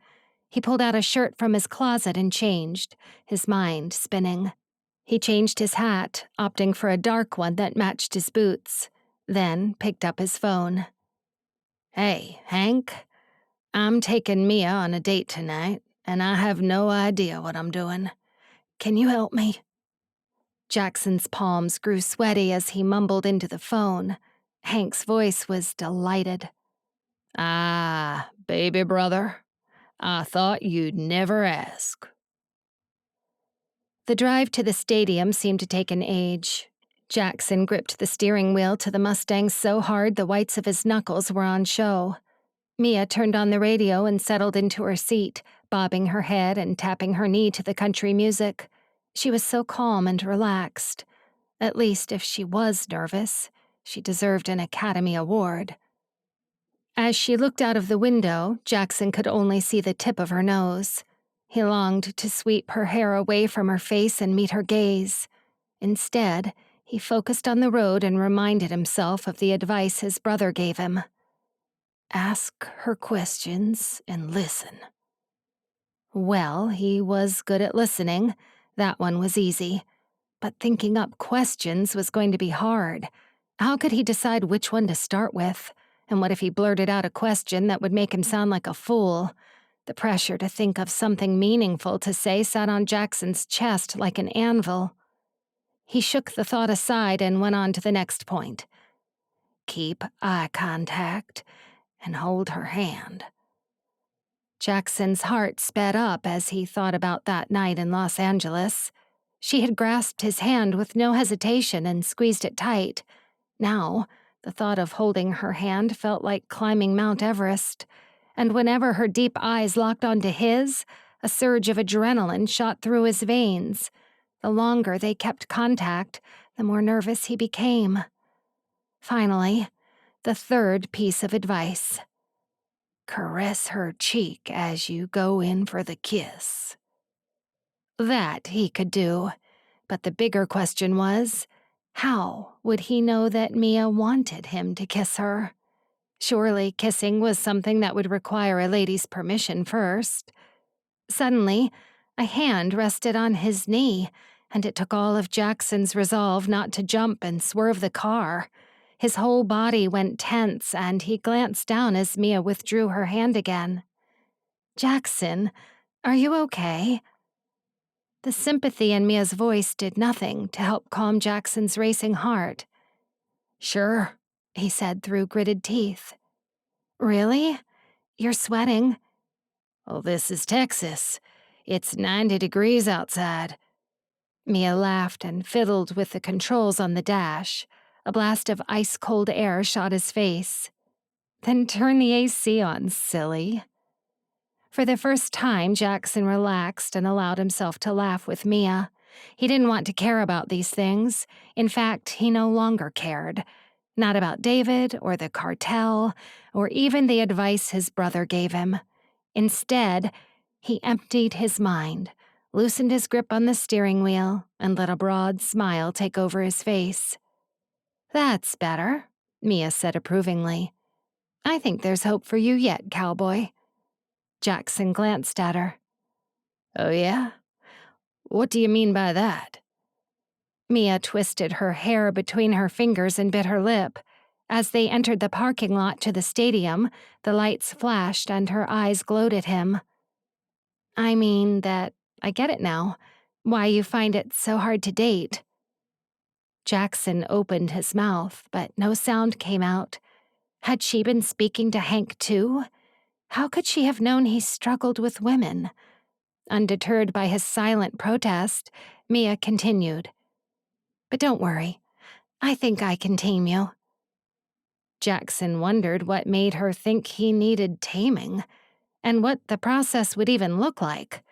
He pulled out a shirt from his closet and changed, his mind spinning. He changed his hat, opting for a dark one that matched his boots, then picked up his phone. "Hey, Hank, I'm taking Mia on a date tonight, and I have no idea what I'm doing. Can you help me?" Jackson's palms grew sweaty as he mumbled into the phone. Hank's voice was delighted. "Ah, baby brother, I thought you'd never ask." The drive to the stadium seemed to take an age. Jackson gripped the steering wheel to the Mustang so hard the whites of his knuckles were on show. Mia turned on the radio and settled into her seat, bobbing her head and tapping her knee to the country music. She was so calm and relaxed. At least if she was nervous, she deserved an Academy Award. As she looked out of the window, Jackson could only see the tip of her nose. He longed to sweep her hair away from her face and meet her gaze. Instead, he focused on the road and reminded himself of the advice his brother gave him. Ask her questions and listen. Well, he was good at listening. That one was easy. But thinking up questions was going to be hard. How could he decide which one to start with? And what if he blurted out a question that would make him sound like a fool? The pressure to think of something meaningful to say sat on Jackson's chest like an anvil. He shook the thought aside and went on to the next point. Keep eye contact and hold her hand. Jackson's heart sped up as he thought about that night in Los Angeles. She had grasped his hand with no hesitation and squeezed it tight. Now, the thought of holding her hand felt like climbing Mount Everest, and whenever her deep eyes locked onto his, a surge of adrenaline shot through his veins. The longer they kept contact, the more nervous he became. Finally, the third piece of advice. Caress her cheek as you go in for the kiss. That he could do, but the bigger question was, how would he know that Mia wanted him to kiss her? Surely kissing was something that would require a lady's permission first. Suddenly, a hand rested on his knee, and it took all of Jackson's resolve not to jump and swerve the car. His whole body went tense, and he glanced down as Mia withdrew her hand again. "Jackson, are you okay?" The sympathy in Mia's voice did nothing to help calm Jackson's racing heart. "Sure," he said through gritted teeth. "Really? You're sweating." "Well, this is Texas. It's 90 degrees outside." Mia laughed and fiddled with the controls on the dash. A blast of ice-cold air shot his face. "Then turn the AC on, silly." For the first time, Jackson relaxed and allowed himself to laugh with Mia. He didn't want to care about these things. In fact, he no longer cared. Not about David or the cartel or even the advice his brother gave him. Instead, he emptied his mind, loosened his grip on the steering wheel, and let a broad smile take over his face. "That's better," Mia said approvingly. "I think there's hope for you yet, Cowboy." Jackson glanced at her. "Oh, yeah? What do you mean by that?" Mia twisted her hair between her fingers and bit her lip. As they entered the parking lot to the stadium, the lights flashed and her eyes glowed at him. "I mean that I get it now. Why you find it so hard to date." Jackson opened his mouth, but no sound came out. Had she been speaking to Hank too? How could she have known he struggled with women? Undeterred by his silent protest, Mia continued. "But don't worry. I think I can tame you." Jackson wondered what made her think he needed taming, and what the process would even look like.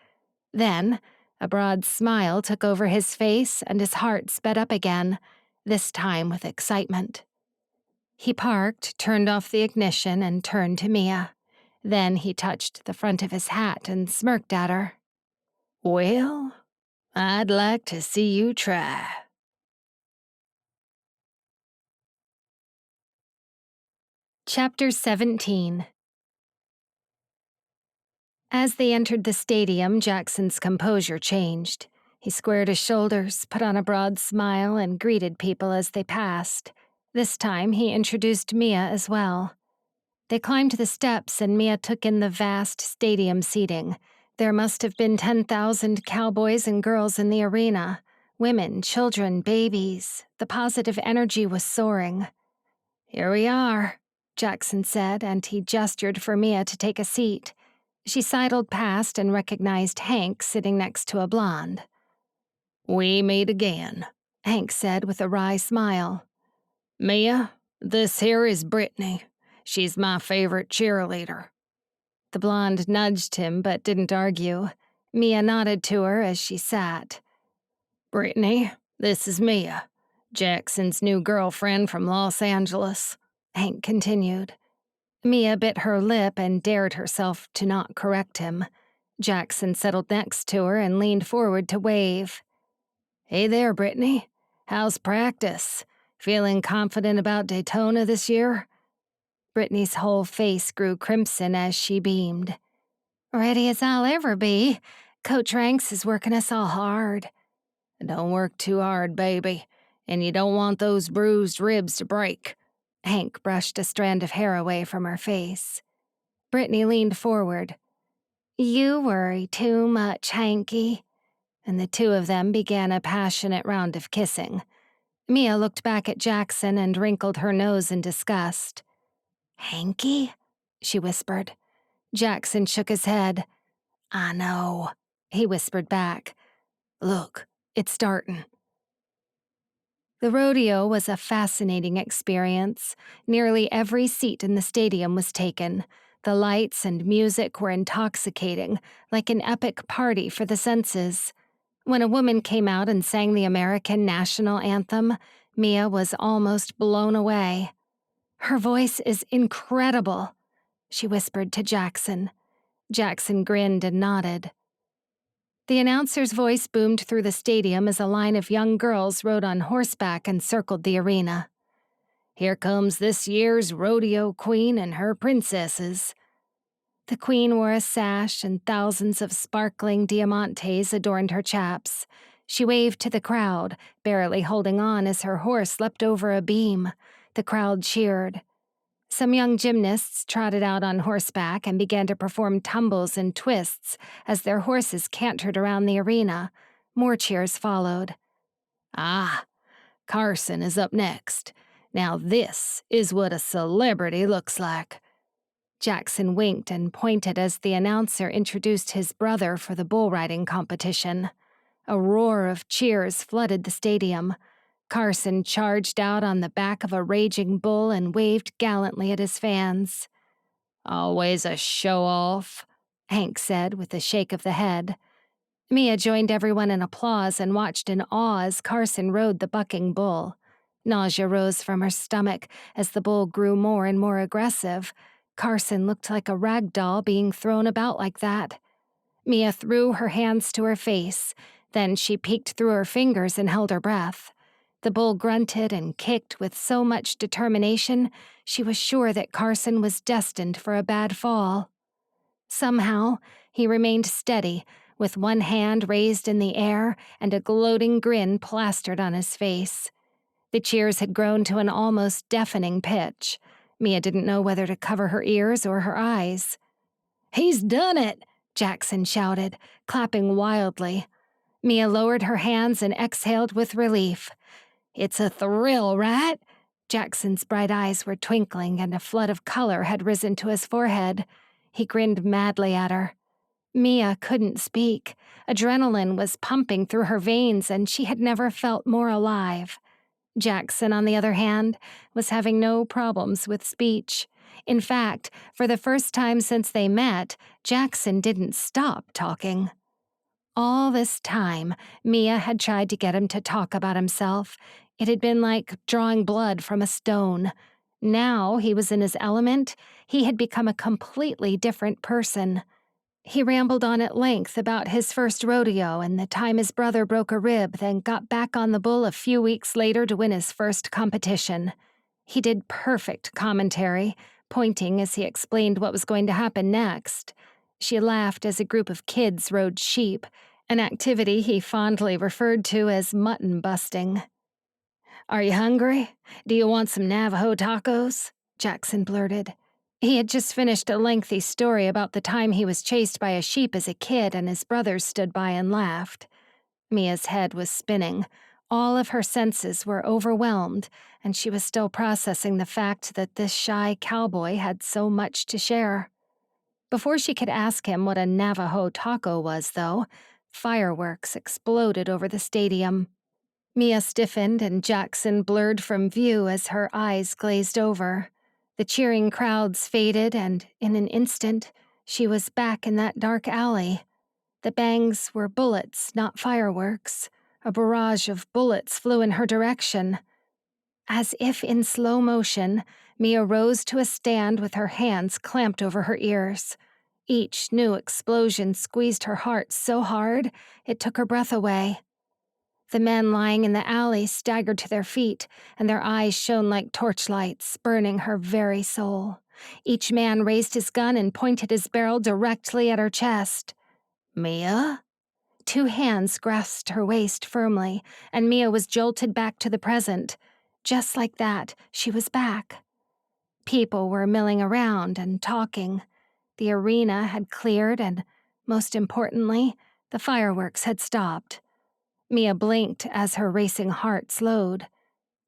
Then, a broad smile took over his face and his heart sped up again, this time with excitement. He parked, turned off the ignition, and turned to Mia. Then he touched the front of his hat and smirked at her. "Well, I'd like to see you try." Chapter 17. As they entered the stadium, Jackson's composure changed. He squared his shoulders, put on a broad smile, and greeted people as they passed. This time, he introduced Mia as well. They climbed the steps, and Mia took in the vast stadium seating. There must have been 10,000 cowboys and girls in the arena. Women, children, babies. The positive energy was soaring. "Here we are," Jackson said, and he gestured for Mia to take a seat. She sidled past and recognized Hank sitting next to a blonde. "We meet again," Hank said with a wry smile. "Mia, this here is Brittany. She's my favorite cheerleader." The blonde nudged him but didn't argue. Mia nodded to her as she sat. "Brittany, this is Mia, Jackson's new girlfriend from Los Angeles," Hank continued. Mia bit her lip and dared herself to not correct him. Jackson settled next to her and leaned forward to wave. "Hey there, Brittany. How's practice? Feeling confident about Daytona this year?" Brittany's whole face grew crimson as she beamed. "Ready as I'll ever be. Coach Ranks is working us all hard." "Don't work too hard, baby, and you don't want those bruised ribs to break." Hank brushed a strand of hair away from her face. Brittany leaned forward. "You worry too much, Hanky." And the two of them began a passionate round of kissing. Mia looked back at Jackson and wrinkled her nose in disgust. "Hanky?" she whispered. Jackson shook his head. "I know," he whispered back. "Look, it's starting." The rodeo was a fascinating experience. Nearly every seat in the stadium was taken. The lights and music were intoxicating, like an epic party for the senses. When a woman came out and sang the American national anthem, Mia was almost blown away. "Her voice is incredible," she whispered to Jackson. Jackson grinned and nodded. The announcer's voice boomed through the stadium as a line of young girls rode on horseback and circled the arena. "Here comes this year's rodeo queen and her princesses." The queen wore a sash and thousands of sparkling diamantes adorned her chaps. She waved to the crowd, barely holding on as her horse leapt over a beam. The crowd cheered. Some young gymnasts trotted out on horseback and began to perform tumbles and twists as their horses cantered around the arena. More cheers followed. "Ah, Carson is up next. Now this is what a celebrity looks like." Jackson winked and pointed as the announcer introduced his brother for the bull riding competition. A roar of cheers flooded the stadium. Carson charged out on the back of a raging bull and waved gallantly at his fans. "Always a show-off," Hank said with a shake of the head. Mia joined everyone in applause and watched in awe as Carson rode the bucking bull. Nausea rose from her stomach as the bull grew more and more aggressive. Carson looked like a rag doll being thrown about like that. Mia threw her hands to her face. Then she peeked through her fingers and held her breath. The bull grunted and kicked with so much determination, she was sure that Carson was destined for a bad fall. Somehow, he remained steady, with one hand raised in the air and a gloating grin plastered on his face. The cheers had grown to an almost deafening pitch. Mia didn't know whether to cover her ears or her eyes. "He's done it!" Jackson shouted, clapping wildly. Mia lowered her hands and exhaled with relief. "It's a thrill, right?" Jackson's bright eyes were twinkling and a flood of color had risen to his forehead. He grinned madly at her. Mia couldn't speak. Adrenaline was pumping through her veins and she had never felt more alive. Jackson, on the other hand, was having no problems with speech. In fact, for the first time since they met, Jackson didn't stop talking. All this time, Mia had tried to get him to talk about himself. It had been like drawing blood from a stone. Now he was in his element. He had become a completely different person. He rambled on at length about his first rodeo and the time his brother broke a rib, then got back on the bull a few weeks later to win his first competition. He did perfect commentary, pointing as he explained what was going to happen next. She laughed as a group of kids rode sheep, an activity he fondly referred to as mutton busting. "Are you hungry? Do you want some Navajo tacos?" Jackson blurted. He had just finished a lengthy story about the time he was chased by a sheep as a kid and his brothers stood by and laughed. Mia's head was spinning. All of her senses were overwhelmed, and she was still processing the fact that this shy cowboy had so much to share. Before she could ask him what a Navajo taco was, though, fireworks exploded over the stadium. Mia stiffened and Jackson blurred from view as her eyes glazed over. The cheering crowds faded and, in an instant, she was back in that dark alley. The bangs were bullets, not fireworks. A barrage of bullets flew in her direction. As if in slow motion, Mia rose to a stand with her hands clamped over her ears. Each new explosion squeezed her heart so hard it took her breath away. The men lying in the alley staggered to their feet, and their eyes shone like torchlights, burning her very soul. Each man raised his gun and pointed his barrel directly at her chest. "Mia?" Two hands grasped her waist firmly, and Mia was jolted back to the present. Just like that, she was back. People were milling around and talking. The arena had cleared and, most importantly, the fireworks had stopped. Mia blinked as her racing heart slowed.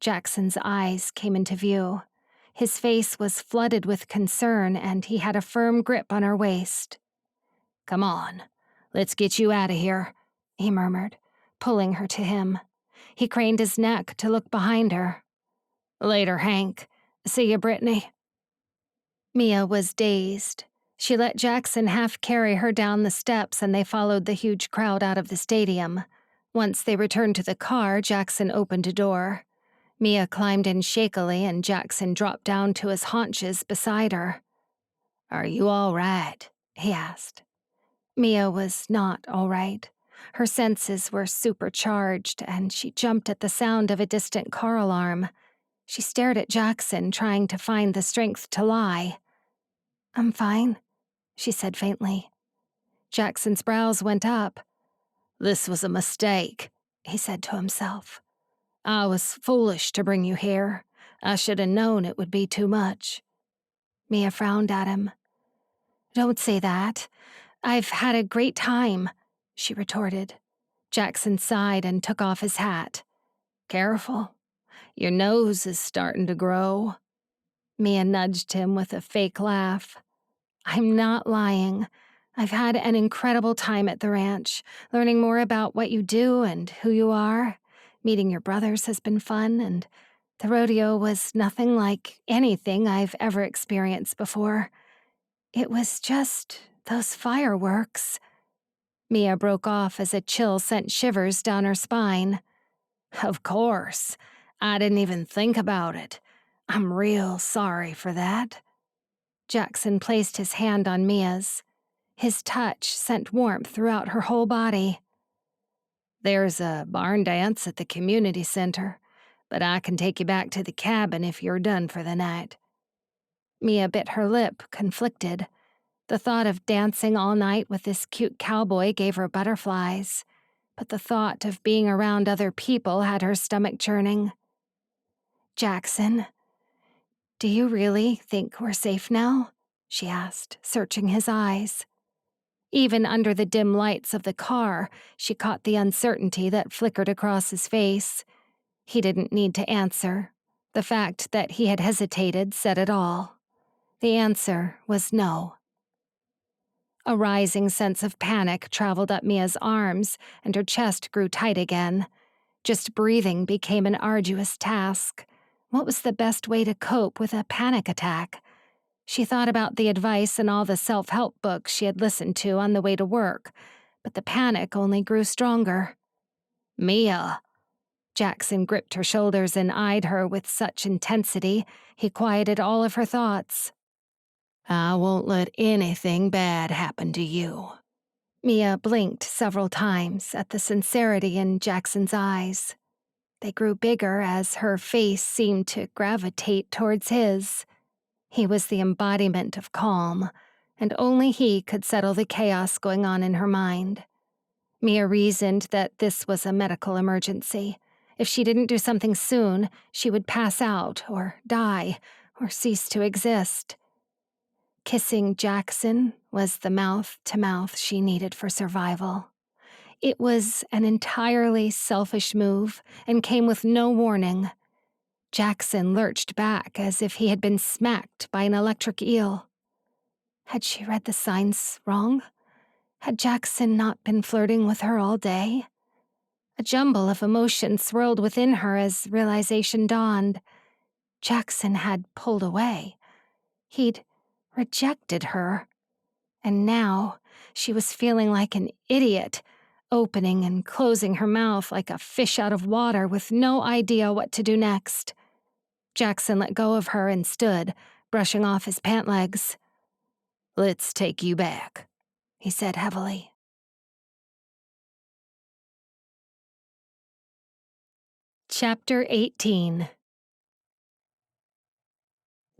Jackson's eyes came into view. His face was flooded with concern, and he had a firm grip on her waist. "Come on, let's get you out of here," he murmured, pulling her to him. He craned his neck to look behind her. "Later, Hank. See you, Brittany." Mia was dazed. She let Jackson half carry her down the steps and they followed the huge crowd out of the stadium. Once they returned to the car, Jackson opened a door. Mia climbed in shakily and Jackson dropped down to his haunches beside her. "Are you all right?" he asked. Mia was not all right. Her senses were supercharged and she jumped at the sound of a distant car alarm. She stared at Jackson, trying to find the strength to lie. "I'm fine," she said faintly. Jackson's brows went up. "This was a mistake," he said to himself. "I was foolish to bring you here. I should have known it would be too much." Mia frowned at him. "Don't say that. I've had a great time," she retorted. Jackson sighed and took off his hat. "Careful. Your nose is starting to grow." Mia nudged him with a fake laugh. "I'm not lying. I've had an incredible time at the ranch, learning more about what you do and who you are. Meeting your brothers has been fun, and the rodeo was nothing like anything I've ever experienced before. It was just Those fireworks. Mia broke off as a chill sent shivers down her spine. Of course. I didn't even think about it. I'm real sorry for that. Jackson placed his hand on Mia's. His touch sent warmth throughout her whole body. There's a barn dance at the community center, but I can take you back to the cabin if you're done for the night. Mia bit her lip, conflicted. The thought of dancing all night with this cute cowboy gave her butterflies, but the thought of being around other people had her stomach churning. Jackson, do you really think we're safe now? She asked, searching his eyes. Even under the dim lights of the car, she caught the uncertainty that flickered across his face. He didn't need to answer. The fact that he had hesitated said it all. The answer was no. A rising sense of panic traveled up Mia's arms, and her chest grew tight again. Just breathing became an arduous task. What was the best way to cope with a panic attack? She thought about the advice in all the self-help books she had listened to on the way to work, but the panic only grew stronger. Mia. Jackson gripped her shoulders and eyed her with such intensity, he quieted all of her thoughts. I won't let anything bad happen to you. Mia blinked several times at the sincerity in Jackson's eyes. They grew bigger as her face seemed to gravitate towards his. He was the embodiment of calm, and only he could settle the chaos going on in her mind. Mia reasoned that this was a medical emergency. If she didn't do something soon, she would pass out or die or cease to exist. Kissing Jackson was the mouth-to-mouth she needed for survival. It was an entirely selfish move and came with no warning. Jackson lurched back as if he had been smacked by an electric eel. Had she read the signs wrong? Had Jackson not been flirting with her all day? A jumble of emotion swirled within her as realization dawned. Jackson had pulled away. He'd rejected her. And now she was feeling like an idiot, opening and closing her mouth like a fish out of water with no idea what to do next. Jackson let go of her and stood, brushing off his pant legs. Let's take you back, he said heavily. Chapter 18.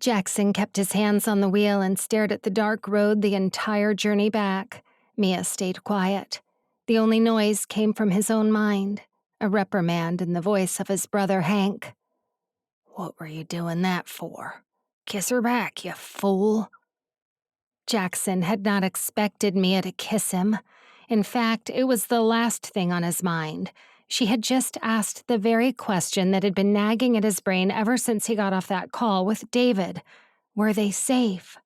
Jackson kept his hands on the wheel and stared at the dark road the entire journey back. Mia stayed quiet. The only noise came from his own mind, a reprimand in the voice of his brother Hank. What were you doing that for? Kiss her back, you fool. Jackson had not expected Mia to kiss him. In fact, it was the last thing on his mind. She had just asked the very question that had been nagging at his brain ever since he got off that call with David. Were they safe?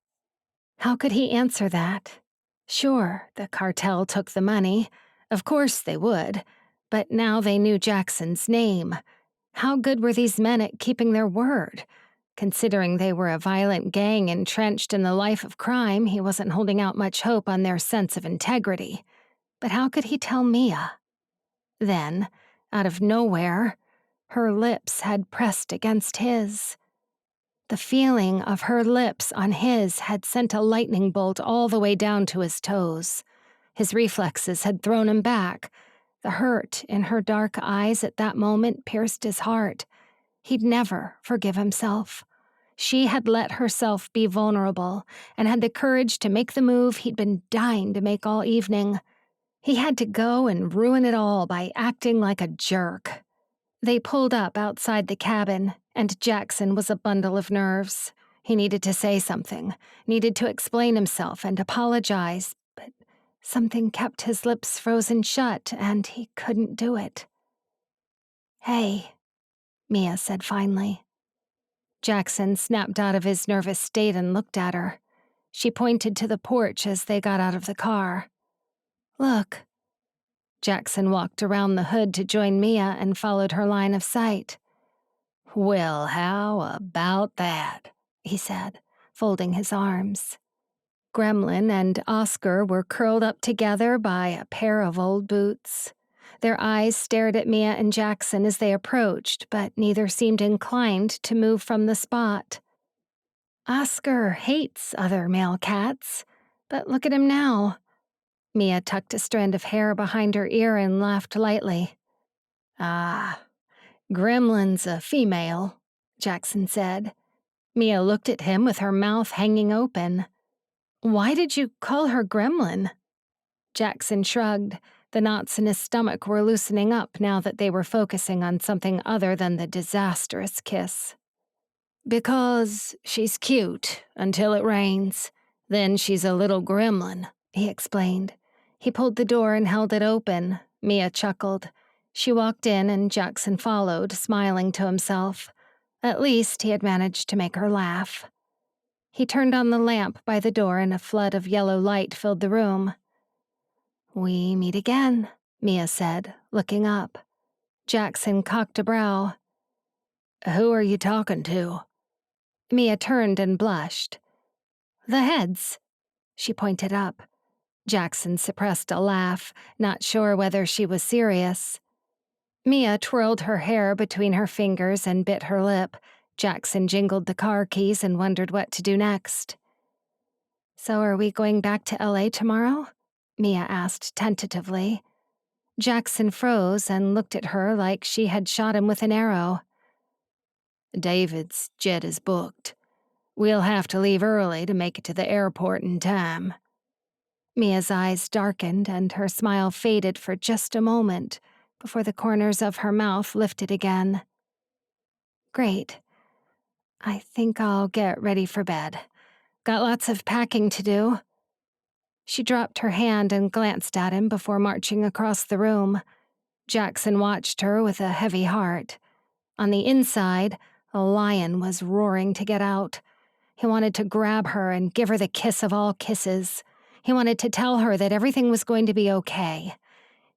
How could he answer that? Sure, the cartel took the money. Of course they would. But now they knew Jackson's name. How good were these men at keeping their word? Considering they were a violent gang entrenched in the life of crime, he wasn't holding out much hope on their sense of integrity. But how could he tell Mia? Then, out of nowhere, her lips had pressed against his. The feeling of her lips on his had sent a lightning bolt all the way down to his toes. His reflexes had thrown him back. The hurt in her dark eyes at that moment pierced his heart. He'd never forgive himself. She had let herself be vulnerable and had the courage to make the move he'd been dying to make all evening. He had to go and ruin it all by acting like a jerk. They pulled up outside the cabin, and Jackson was a bundle of nerves. He needed to say something, needed to explain himself and apologize, but something kept his lips frozen shut, and he couldn't do it. Hey, Mia said finally. Jackson snapped out of his nervous state and looked at her. She pointed to the porch as they got out of the car. Look. Jackson walked around the hood to join Mia and followed her line of sight. Well, how about that? He said, folding his arms. Gremlin and Oscar were curled up together by a pair of old boots. Their eyes stared at Mia and Jackson as they approached, but neither seemed inclined to move from the spot. Oscar hates other male cats, but look at him now. Mia tucked a strand of hair behind her ear and laughed lightly. Ah, Gremlin's a female, Jackson said. Mia looked at him with her mouth hanging open. Why did you call her Gremlin? Jackson shrugged. The knots in his stomach were loosening up now that they were focusing on something other than the disastrous kiss. Because she's cute until it rains. Then she's a little gremlin, he explained. He pulled the door and held it open. Mia chuckled. She walked in and Jackson followed, smiling to himself. At least he had managed to make her laugh. He turned on the lamp by the door and a flood of yellow light filled the room. We meet again, Mia said, looking up. Jackson cocked a brow. Who are you talking to? Mia turned and blushed. The heads. She pointed up. Jackson suppressed a laugh, not sure whether she was serious. Mia twirled her hair between her fingers and bit her lip. Jackson jingled the car keys and wondered what to do next. So are we going back to LA tomorrow? Mia asked tentatively. Jackson froze and looked at her like she had shot him with an arrow. David's jet is booked. We'll have to leave early to make it to the airport in time. Mia's eyes darkened and her smile faded for just a moment before the corners of her mouth lifted again. Great. I think I'll get ready for bed. Got lots of packing to do. She dropped her hand and glanced at him before marching across the room. Jackson watched her with a heavy heart. On the inside, a lion was roaring to get out. He wanted to grab her and give her the kiss of all kisses. He wanted to tell her that everything was going to be okay.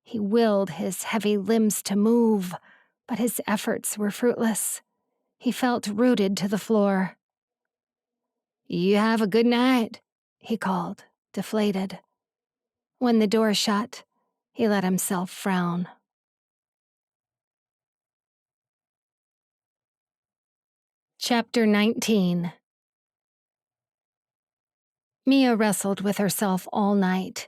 He willed his heavy limbs to move, but his efforts were fruitless. He felt rooted to the floor. You have a good night, he called, deflated. When the door shut, he let himself frown. Chapter 19. Mia wrestled with herself all night.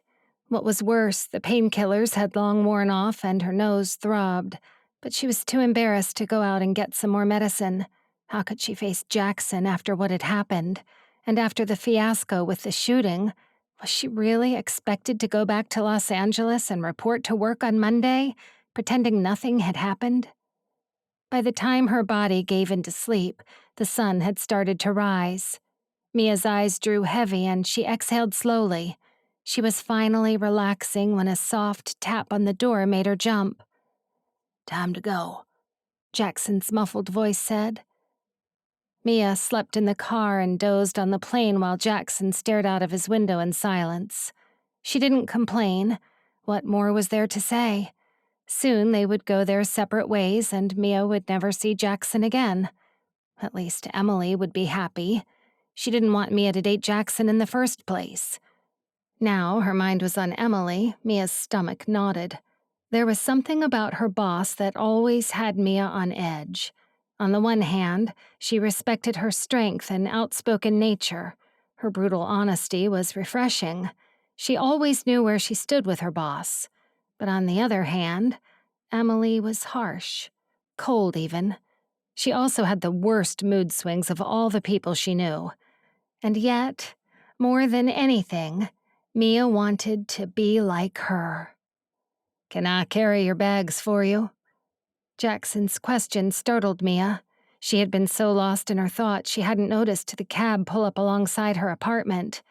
What was worse, the painkillers had long worn off and her nose throbbed, but she was too embarrassed to go out and get some more medicine. How could she face Jackson after what had happened? And after the fiasco with the shooting, was she really expected to go back to Los Angeles and report to work on Monday, pretending nothing had happened? By the time her body gave into sleep, the sun had started to rise. Mia's eyes drew heavy and she exhaled slowly. She was finally relaxing when a soft tap on the door made her jump. Time to go, Jackson's muffled voice said. Mia slept in the car and dozed on the plane while Jackson stared out of his window in silence. She didn't complain. What more was there to say? Soon they would go their separate ways and Mia would never see Jackson again. At least Emily would be happy. She didn't want Mia to date Jackson in the first place. Now her mind was on Emily. Mia's stomach knotted. There was something about her boss that always had Mia on edge. On the one hand, she respected her strength and outspoken nature. Her brutal honesty was refreshing. She always knew where she stood with her boss. But on the other hand, Emily was harsh, cold even. She also had the worst mood swings of all the people she knew. And yet, more than anything, Mia wanted to be like her. Can I carry your bags for you? Jackson's question startled Mia. She had been so lost in her thoughts she hadn't noticed the cab pull up alongside her apartment.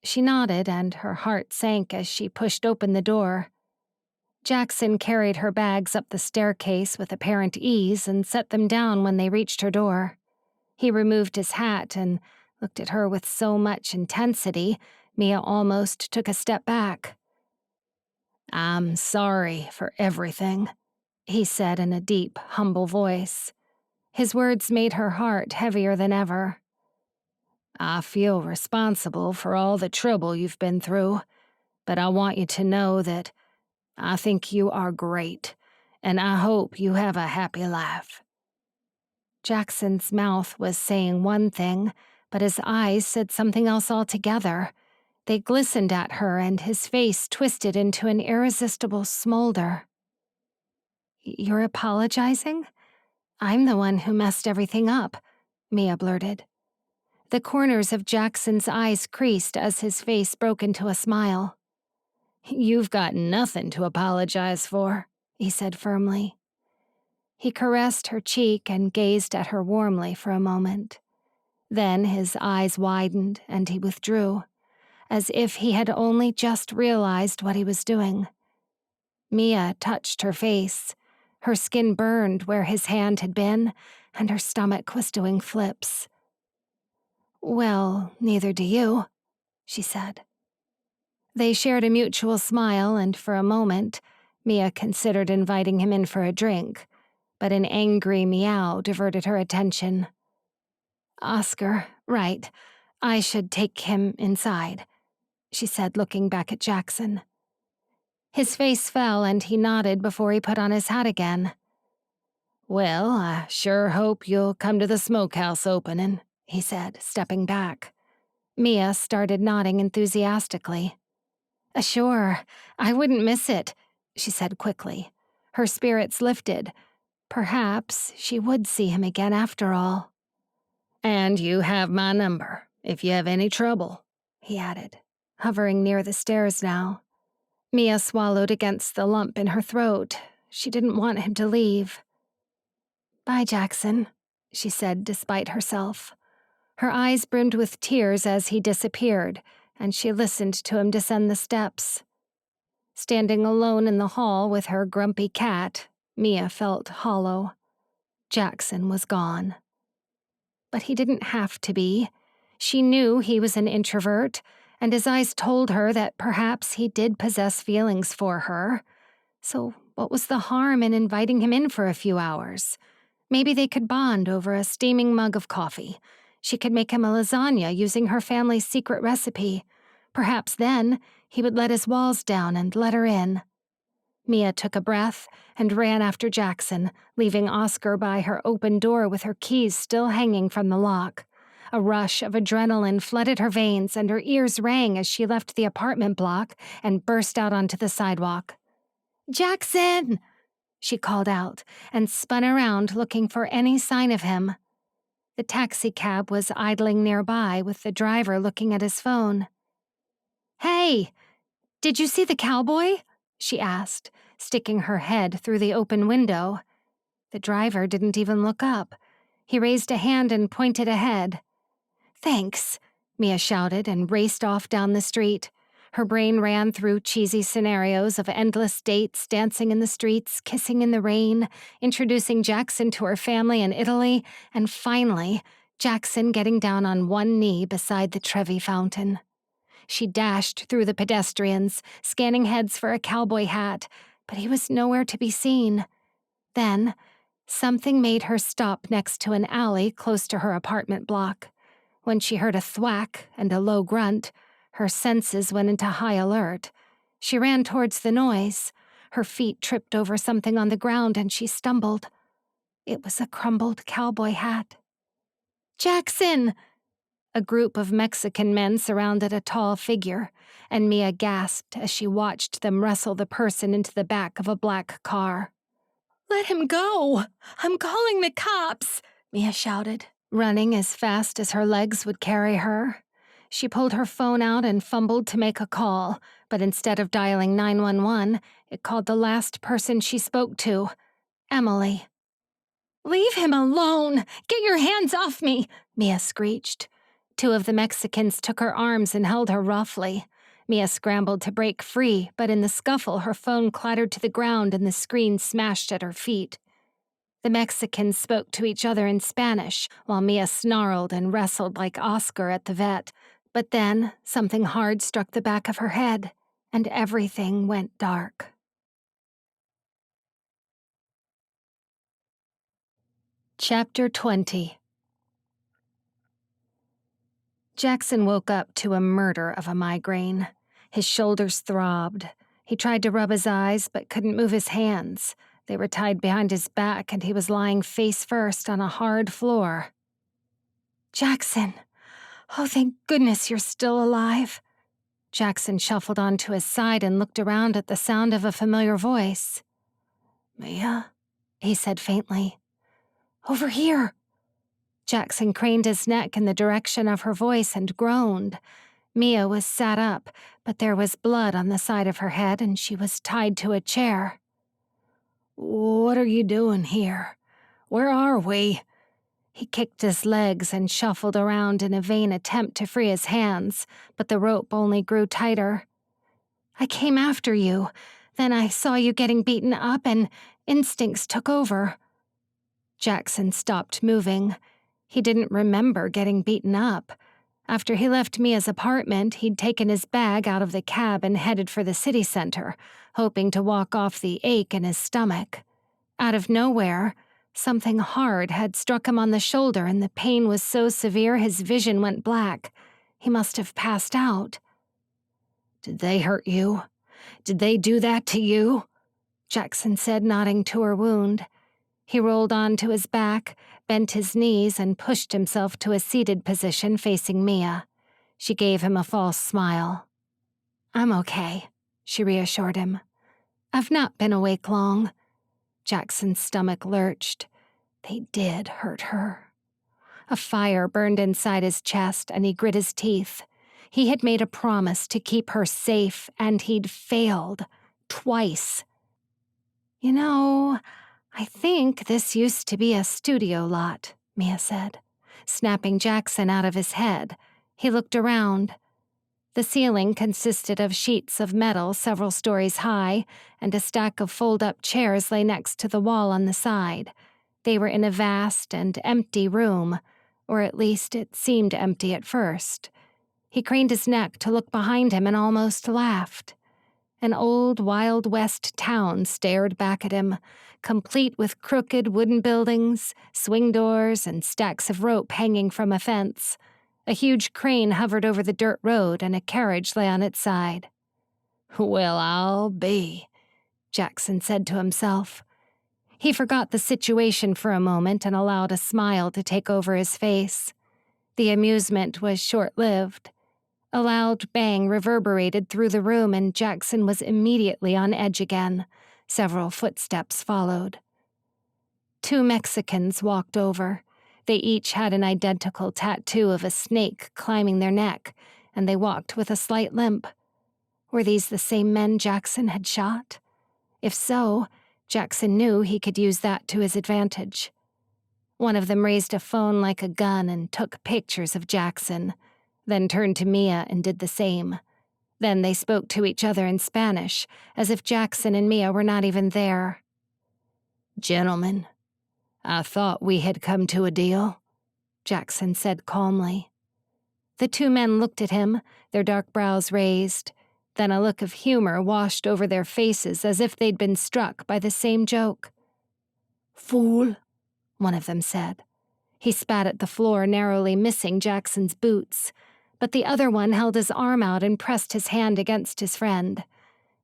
She nodded and her heart sank as she pushed open the door. Jackson carried her bags up the staircase with apparent ease and set them down when they reached her door. He removed his hat and looked at her with so much intensity, Mia almost took a step back. I'm sorry for everything, he said in a deep, humble voice. His words made her heart heavier than ever. I feel responsible for all the trouble you've been through, but I want you to know that I think you are great, and I hope you have a happy life." Jackson's mouth was saying one thing, but his eyes said something else altogether. They glistened at her, and his face twisted into an irresistible smolder. "You're apologizing? I'm the one who messed everything up," Mia blurted. The corners of Jackson's eyes creased as his face broke into a smile. "You've got nothing to apologize for," he said firmly. He caressed her cheek and gazed at her warmly for a moment. Then his eyes widened and he withdrew, as if he had only just realized what he was doing. Mia touched her face. Her skin burned where his hand had been, and her stomach was doing flips. "Well, neither do you," she said. They shared a mutual smile, and for a moment, Mia considered inviting him in for a drink, but an angry meow diverted her attention. "Oscar, right. I should take him inside," she said, looking back at Jackson. His face fell and he nodded before he put on his hat again. "Well, I sure hope you'll come to the Smokehouse opening," he said, stepping back. Mia started nodding enthusiastically. "Sure, I wouldn't miss it," she said quickly. Her spirits lifted. Perhaps she would see him again after all. "And you have my number, if you have any trouble," he added, hovering near the stairs now. Mia swallowed against the lump in her throat. She didn't want him to leave. "Bye, Jackson," she said despite herself. Her eyes brimmed with tears as he disappeared, and she listened to him descend the steps. Standing alone in the hall with her grumpy cat, Mia felt hollow. Jackson was gone. But he didn't have to be. She knew he was an introvert, and his eyes told her that perhaps he did possess feelings for her. So what was the harm in inviting him in for a few hours? Maybe they could bond over a steaming mug of coffee. She could make him a lasagna using her family's secret recipe. Perhaps then he would let his walls down and let her in. Mia took a breath and ran after Jackson, leaving Oscar by her open door with her keys still hanging from the lock. A rush of adrenaline flooded her veins and her ears rang as she left the apartment block and burst out onto the sidewalk. "Jackson!" she called out and spun around looking for any sign of him. The taxicab was idling nearby with the driver looking at his phone. "Hey, did you see the cowboy?" she asked, sticking her head through the open window. The driver didn't even look up. He raised a hand and pointed ahead. "Thanks," Mia shouted and raced off down the street. Her brain ran through cheesy scenarios of endless dates, dancing in the streets, kissing in the rain, introducing Jackson to her family in Italy, and finally, Jackson getting down on one knee beside the Trevi fountain. She dashed through the pedestrians, scanning heads for a cowboy hat, but he was nowhere to be seen. Then, something made her stop next to an alley close to her apartment block. When she heard a thwack and a low grunt, her senses went into high alert. She ran towards the noise. Her feet tripped over something on the ground and she stumbled. It was a crumbled cowboy hat. "Jackson!" A group of Mexican men surrounded a tall figure, and Mia gasped as she watched them wrestle the person into the back of a black car. "Let him go! I'm calling the cops!" Mia shouted, running as fast as her legs would carry her. She pulled her phone out and fumbled to make a call, but instead of dialing 911, it called the last person she spoke to, Emily. "Leave him alone! Get your hands off me!" Mia screeched. Two of the Mexicans took her arms and held her roughly. Mia scrambled to break free, but in the scuffle, her phone clattered to the ground and the screen smashed at her feet. The Mexicans spoke to each other in Spanish, while Mia snarled and wrestled like Oscar at the vet. But then, something hard struck the back of her head, and everything went dark. Chapter 20. Jackson woke up to a murder of a migraine. His shoulders throbbed. He tried to rub his eyes but couldn't move his hands. They were tied behind his back and he was lying face first on a hard floor. "Jackson! Oh, thank goodness you're still alive." Jackson shuffled onto his side and looked around at the sound of a familiar voice. "Mia?" he said faintly. "Over here." Jackson craned his neck in the direction of her voice and groaned. Mia was sat up, but there was blood on the side of her head and she was tied to a chair. "What are you doing here? Where are we?" He kicked his legs and shuffled around in a vain attempt to free his hands, but the rope only grew tighter. "I came after you. Then I saw you getting beaten up and instincts took over." Jackson stopped moving. He didn't remember getting beaten up. After he left Mia's apartment, he'd taken his bag out of the cab and headed for the city center, hoping to walk off the ache in his stomach. Out of nowhere, something hard had struck him on the shoulder and the pain was so severe his vision went black. He must have passed out. "Did they hurt you? Did they do that to you?" Jackson said, nodding to her wound. He rolled onto his back, bent his knees, and pushed himself to a seated position facing Mia. She gave him a false smile. "I'm okay," she reassured him. "I've not been awake long." Jackson's stomach lurched. They did hurt her. A fire burned inside his chest, and he grit his teeth. He had made a promise to keep her safe, and he'd failed. Twice. "You know, I think this used to be a studio lot," Mia said, snapping Jackson out of his head. He looked around. The ceiling consisted of sheets of metal several stories high, and a stack of fold-up chairs lay next to the wall on the side. They were in a vast and empty room, or at least it seemed empty at first. He craned his neck to look behind him and almost laughed. An old Wild West town stared back at him, complete with crooked wooden buildings, swing doors, and stacks of rope hanging from a fence. A huge crane hovered over the dirt road and a carriage lay on its side. "Well, I'll be," Jackson said to himself. He forgot the situation for a moment and allowed a smile to take over his face. The amusement was short-lived. A loud bang reverberated through the room and Jackson was immediately on edge again. Several footsteps followed. 2 Mexicans walked over. They each had an identical tattoo of a snake climbing their neck, and they walked with a slight limp. Were these the same men Jackson had shot? If so, Jackson knew he could use that to his advantage. One of them raised a phone like a gun and took pictures of Jackson, then turned to Mia and did the same. Then they spoke to each other in Spanish, as if Jackson and Mia were not even there. "Gentlemen, I thought we had come to a deal," Jackson said calmly. The 2 men looked at him, their dark brows raised. Then a look of humor washed over their faces as if they'd been struck by the same joke. "Fool," one of them said. He spat at the floor, narrowly missing Jackson's boots. But the other one held his arm out and pressed his hand against his friend.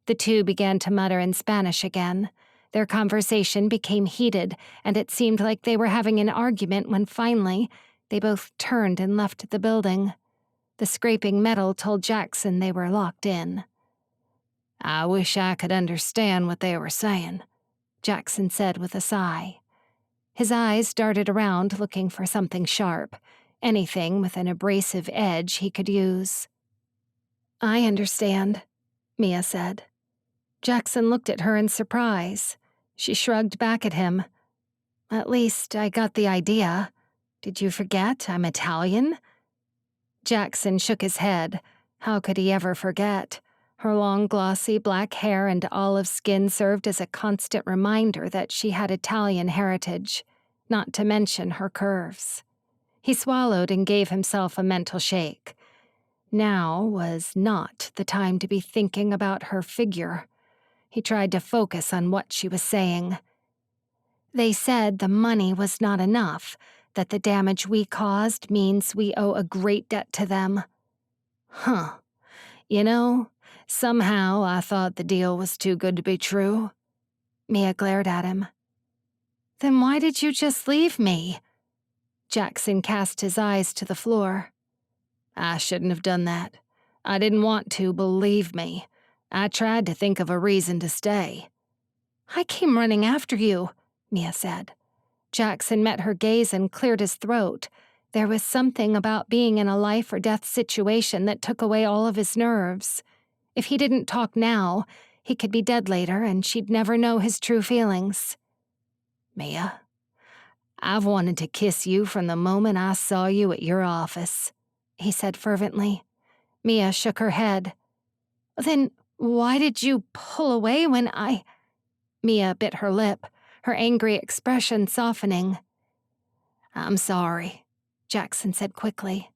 The 2 began to mutter in Spanish again. Their conversation became heated, and it seemed like they were having an argument when finally they both turned and left the building. The scraping metal told Jackson they were locked in. "I wish I could understand what they were saying," Jackson said with a sigh. His eyes darted around looking for something sharp. Anything with an abrasive edge he could use. "I understand," Mia said. Jackson looked at her in surprise. She shrugged back at him. "At least I got the idea. Did you forget I'm Italian?" Jackson shook his head. How could he ever forget? Her long, glossy black hair and olive skin served as a constant reminder that she had Italian heritage, not to mention her curves. He swallowed and gave himself a mental shake. Now was not the time to be thinking about her figure. He tried to focus on what she was saying. "They said the money was not enough. that the damage we caused means we owe a great debt to them. Huh. You know, somehow I thought the deal was too good to be true. Mia glared at him. Then why did you just leave me? Jackson cast his eyes to the floor. I shouldn't have done that. I didn't want to, believe me. I tried to think of a reason to stay. I came running after you, Mia said. Jackson met her gaze and cleared his throat. There was something about being in a life-or-death situation that took away all of his nerves. If he didn't talk now, he could be dead later and she'd never know his true feelings. Mia, I've wanted to kiss you from the moment I saw you at your office, he said fervently. Mia shook her head. Then why did you pull away when I... Mia bit her lip, her angry expression softening. I'm sorry, Jackson said quickly.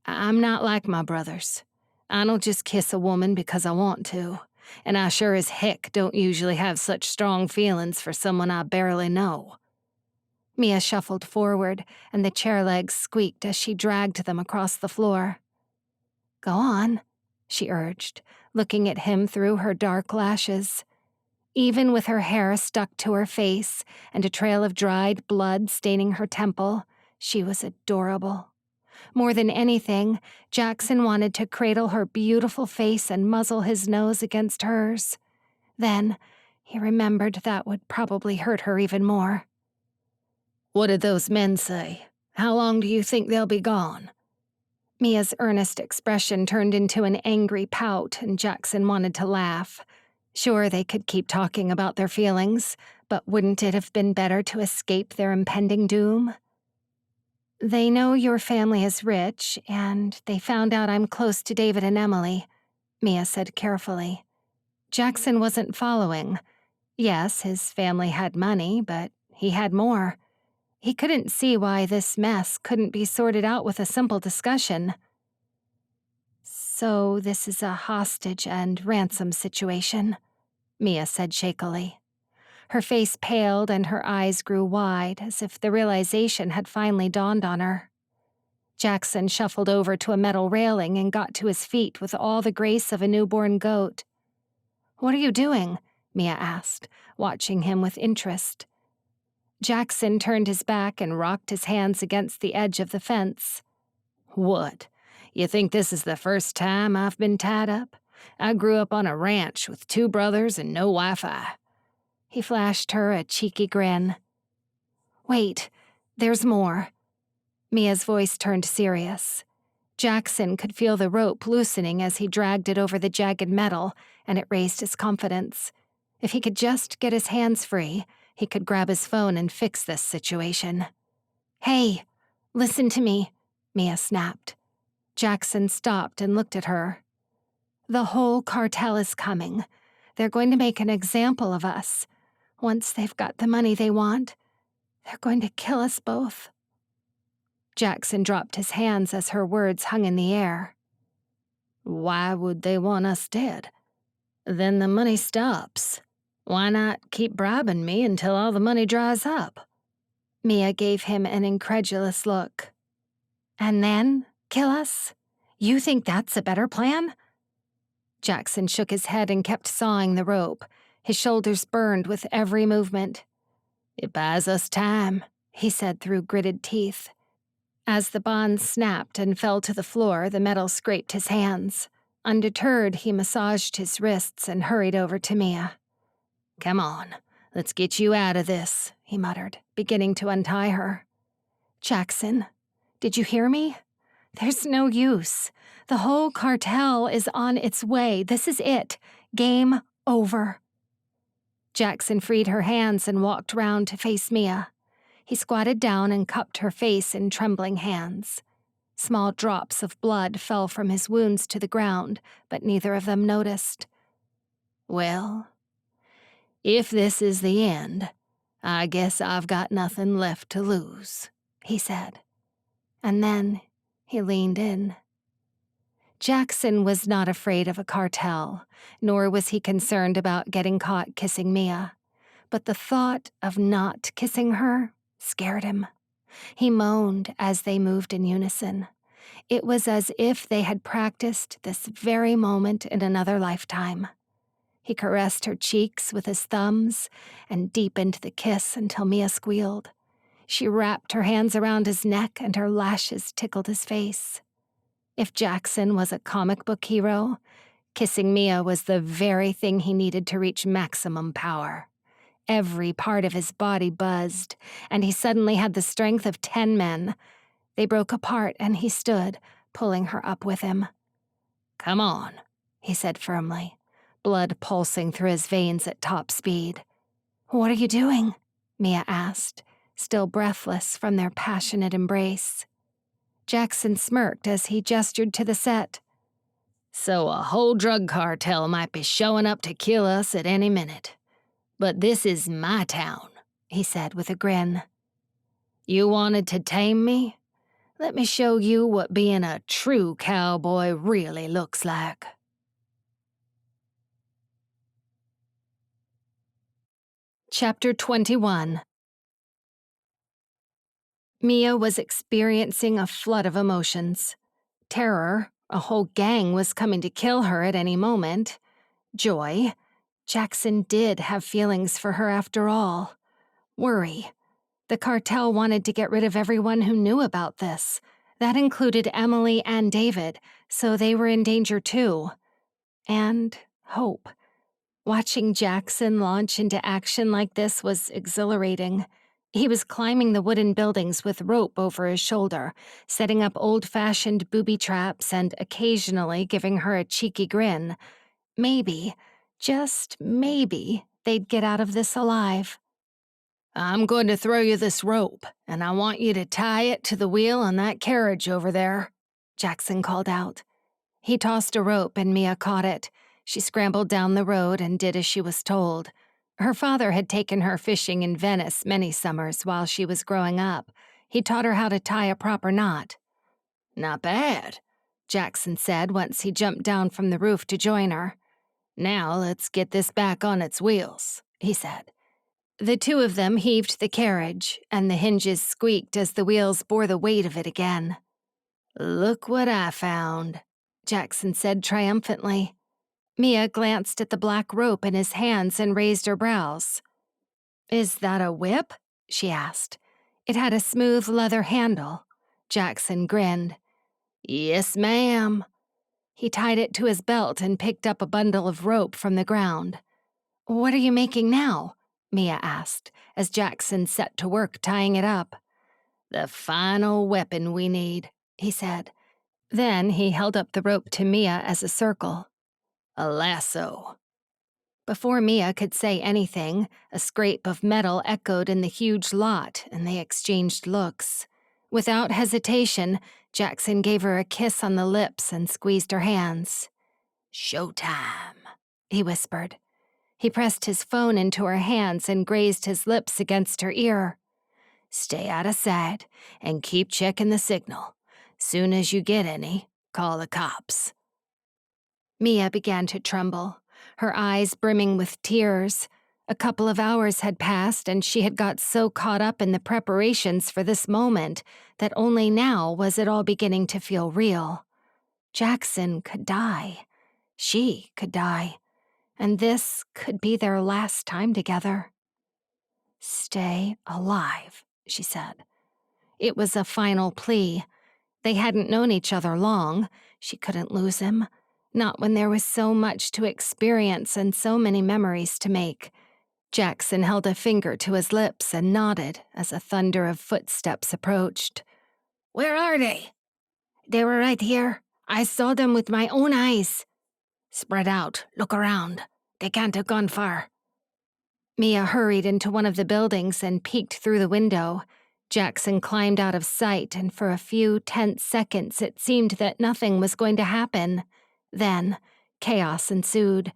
I'm not like my brothers. I don't just kiss a woman because I want to, and I sure as heck don't usually have such strong feelings for someone I barely know. Mia shuffled forward, and the chair legs squeaked as she dragged them across the floor. Go on, she urged, looking at him through her dark lashes. Even with her hair stuck to her face and a trail of dried blood staining her temple, she was adorable. More than anything, Jackson wanted to cradle her beautiful face and muzzle his nose against hers. Then, he remembered that would probably hurt her even more. What did those men say? How long do you think they'll be gone? Mia's earnest expression turned into an angry pout, and Jackson wanted to laugh. Sure, they could keep talking about their feelings, but wouldn't it have been better to escape their impending doom? They know your family is rich, and they found out I'm close to David and Emily, Mia said carefully. Jackson wasn't following. Yes, his family had money, but he had more. He couldn't see why this mess couldn't be sorted out with a simple discussion. So this is a hostage and ransom situation, Mia said shakily. Her face paled and her eyes grew wide, as if the realization had finally dawned on her. Jackson shuffled over to a metal railing and got to his feet with all the grace of a newborn goat. What are you doing? Mia asked, watching him with interest. Jackson turned his back and rocked his hands against the edge of the fence. What? You think this is the first time I've been tied up? I grew up on a ranch with 2 brothers and no Wi-Fi. He flashed her a cheeky grin. Wait, there's more. Mia's voice turned serious. Jackson could feel the rope loosening as he dragged it over the jagged metal, and it raised his confidence. If he could just get his hands free, he could grab his phone and fix this situation. Hey, listen to me, Mia snapped. Jackson stopped and looked at her. The whole cartel is coming. They're going to make an example of us. Once they've got the money they want, they're going to kill us both. Jackson dropped his hands as her words hung in the air. Why would they want us dead? Then the money stops. Why not keep bribing me until all the money dries up? Mia gave him an incredulous look. And then, kill us? You think that's a better plan? Jackson shook his head and kept sawing the rope. His shoulders burned with every movement. It buys us time, he said through gritted teeth. As the bonds snapped and fell to the floor, the metal scraped his hands. Undeterred, he massaged his wrists and hurried over to Mia. Come on, let's get you out of this, he muttered, beginning to untie her. Jackson, did you hear me? There's no use. The whole cartel is on its way. This is it. Game over. Jackson freed her hands and walked round to face Mia. He squatted down and cupped her face in trembling hands. Small drops of blood fell from his wounds to the ground, but neither of them noticed. Well, if this is the end, I guess I've got nothing left to lose, he said. And then he leaned in. Jackson was not afraid of a cartel, nor was he concerned about getting caught kissing Mia. But the thought of not kissing her scared him. He moaned as they moved in unison. It was as if they had practiced this very moment in another lifetime. He caressed her cheeks with his thumbs and deepened the kiss until Mia squealed. She wrapped her hands around his neck and her lashes tickled his face. If Jackson was a comic book hero, kissing Mia was the very thing he needed to reach maximum power. Every part of his body buzzed, and he suddenly had the strength of 10 men. They broke apart, and he stood, pulling her up with him. "Come on," he said firmly, blood pulsing through his veins at top speed. "What are you doing?" Mia asked, still breathless from their passionate embrace. Jackson smirked as he gestured to the set. "So a whole drug cartel might be showing up to kill us at any minute. But this is my town," he said with a grin. "You wanted to tame me? Let me show you what being a true cowboy really looks like." Chapter 21. Mia was experiencing a flood of emotions. Terror, a whole gang was coming to kill her at any moment. Joy, Jackson did have feelings for her after all. Worry, the cartel wanted to get rid of everyone who knew about this. That included Emily and David, so they were in danger too. And hope. Watching Jackson launch into action like this was exhilarating. He was climbing the wooden buildings with rope over his shoulder, setting up old-fashioned booby traps and occasionally giving her a cheeky grin. Maybe, just maybe, they'd get out of this alive. "I'm going to throw you this rope, and I want you to tie it to the wheel on that carriage over there," Jackson called out. He tossed a rope and Mia caught it. She scrambled down the road and did as she was told. Her father had taken her fishing in Venice many summers while she was growing up. He taught her how to tie a proper knot. "Not bad," Jackson said once he jumped down from the roof to join her. "Now let's get this back on its wheels," he said. The two of them heaved the carriage, and the hinges squeaked as the wheels bore the weight of it again. "Look what I found," Jackson said triumphantly. Mia glanced at the black rope in his hands and raised her brows. "Is that a whip?" she asked. It had a smooth leather handle. Jackson grinned. "Yes, ma'am." He tied it to his belt and picked up a bundle of rope from the ground. "What are you making now?" Mia asked, as Jackson set to work tying it up. "The final weapon we need," he said. Then he held up the rope to Mia as a circle. "A lasso." Before Mia could say anything, a scrape of metal echoed in the huge lot, and they exchanged looks. Without hesitation, Jackson gave her a kiss on the lips and squeezed her hands. "Showtime," he whispered. He pressed his phone into her hands and grazed his lips against her ear. "Stay out of sight and keep checking the signal. Soon as you get any, call the cops." Mia began to tremble, her eyes brimming with tears. A couple of hours had passed, and she had got so caught up in the preparations for this moment that only now was it all beginning to feel real. Jackson could die. She could die. And this could be their last time together. "Stay alive," she said. It was a final plea. They hadn't known each other long. She couldn't lose him. Not when there was so much to experience and so many memories to make. Jackson held a finger to his lips and nodded as a thunder of footsteps approached. "Where are they?" "They were right here. I saw them with my own eyes." "Spread out. Look around. They can't have gone far." Mia hurried into one of the buildings and peeked through the window. Jackson climbed out of sight, and for a few tense seconds it seemed that nothing was going to happen. Then, chaos ensued.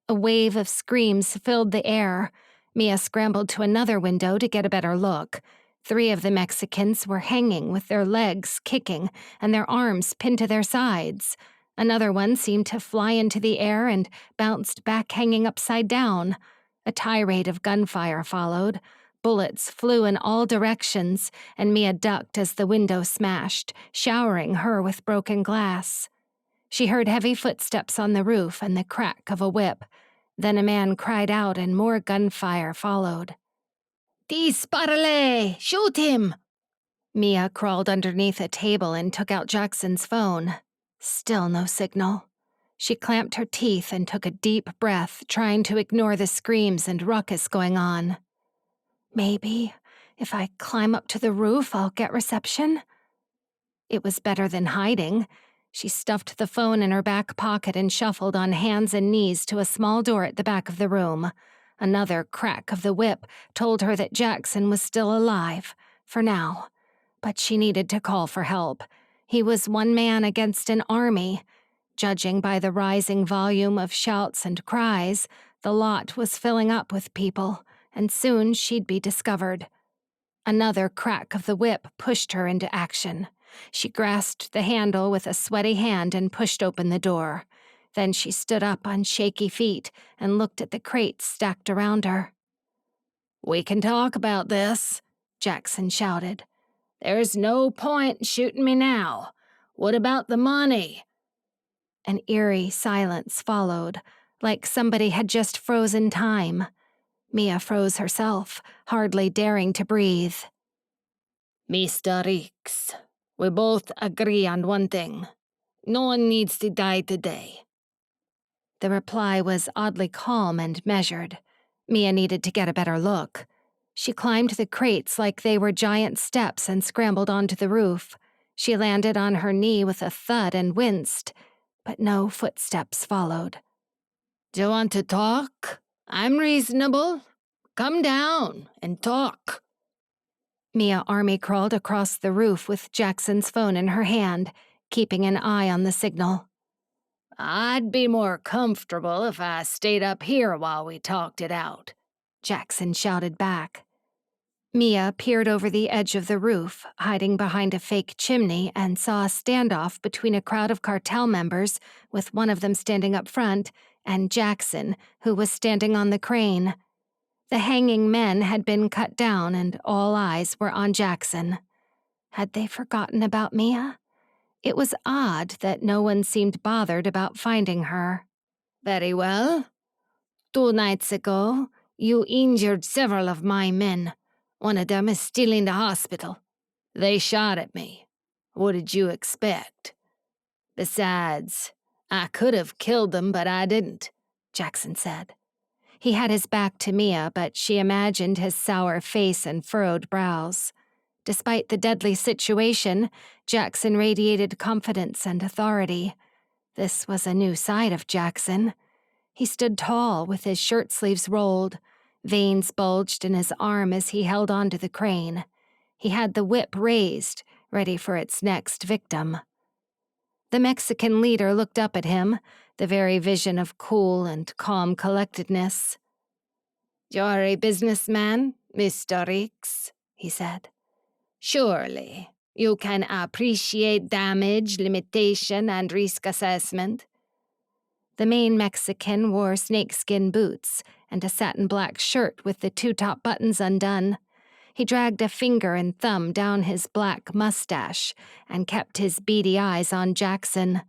A wave of screams filled the air. Mia scrambled to another window to get a better look. 3 of the Mexicans were hanging with their legs kicking and their arms pinned to their sides. Another one seemed to fly into the air and bounced back hanging upside down. A tirade of gunfire followed. Bullets flew in all directions, and Mia ducked as the window smashed, showering her with broken glass. She heard heavy footsteps on the roof and the crack of a whip. Then a man cried out and more gunfire followed. Disparale! Shoot him! Mia crawled underneath a table and took out Jackson's phone. Still no signal. She clamped her teeth and took a deep breath, trying to ignore the screams and ruckus going on. Maybe, if I climb up to the roof, I'll get reception? It was better than hiding. She stuffed the phone in her back pocket and shuffled on hands and knees to a small door at the back of the room. Another crack of the whip told her that Jackson was still alive, for now. But she needed to call for help. He was one man against an army. Judging by the rising volume of shouts and cries, the lot was filling up with people, and soon she'd be discovered. Another crack of the whip pushed her into action. She grasped the handle with a sweaty hand and pushed open the door. Then she stood up on shaky feet and looked at the crates stacked around her. "We can talk about this," Jackson shouted. "There's no point shooting me now. What about the money?" An eerie silence followed, like somebody had just frozen time. Mia froze herself, hardly daring to breathe. "Mr. Reeks, we both agree on one thing. No one needs to die today." The reply was oddly calm and measured. Mia needed to get a better look. She climbed the crates like they were giant steps and scrambled onto the roof. She landed on her knee with a thud and winced, but no footsteps followed. "Do you want to talk? I'm reasonable. Come down and talk." Mia army crawled across the roof with Jackson's phone in her hand, keeping an eye on the signal. "I'd be more comfortable if I stayed up here while we talked it out," Jackson shouted back. Mia peered over the edge of the roof, hiding behind a fake chimney, and saw a standoff between a crowd of cartel members, with one of them standing up front, and Jackson, who was standing on the crane. The hanging men had been cut down, and all eyes were on Jackson. Had they forgotten about Mia? It was odd that no one seemed bothered about finding her. "Very well. 2 nights ago, you injured several of my men. One of them is still in the hospital. They shot at me. What did you expect? Besides, I could have killed them, but I didn't," Jackson said. He had his back to Mia, but she imagined his sour face and furrowed brows. Despite the deadly situation, Jackson radiated confidence and authority. This was a new side of Jackson. He stood tall with his shirt sleeves rolled. Veins bulged in his arm as he held onto the crane. He had the whip raised, ready for its next victim. The Mexican leader looked up at him, the very vision of cool and calm collectedness. "You're a businessman, Mr. Reeks," he said. "Surely you can appreciate damage, limitation, and risk assessment." The main Mexican wore snakeskin boots and a satin black shirt with the 2 top buttons undone. He dragged a finger and thumb down his black mustache and kept his beady eyes on Jackson.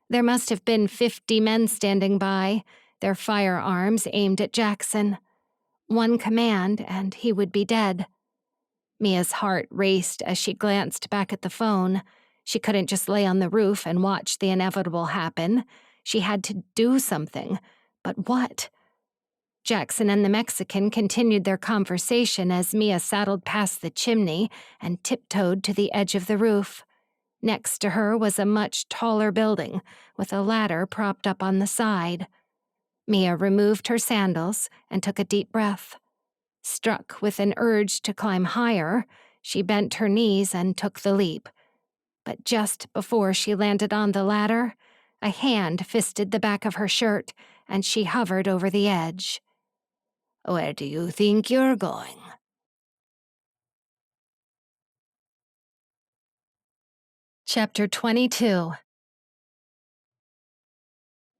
There must have been 50 men standing by, their firearms aimed at Jackson. One command, and he would be dead. Mia's heart raced as she glanced back at the phone. She couldn't just lay on the roof and watch the inevitable happen. She had to do something. But what? Jackson and the Mexican continued their conversation as Mia saddled past the chimney and tiptoed to the edge of the roof. Next to her was a much taller building, with a ladder propped up on the side. Mia removed her sandals and took a deep breath. Struck with an urge to climb higher, she bent her knees and took the leap. But just before she landed on the ladder, a hand fisted the back of her shirt, and she hovered over the edge. "Where do you think you're going?" Chapter 22.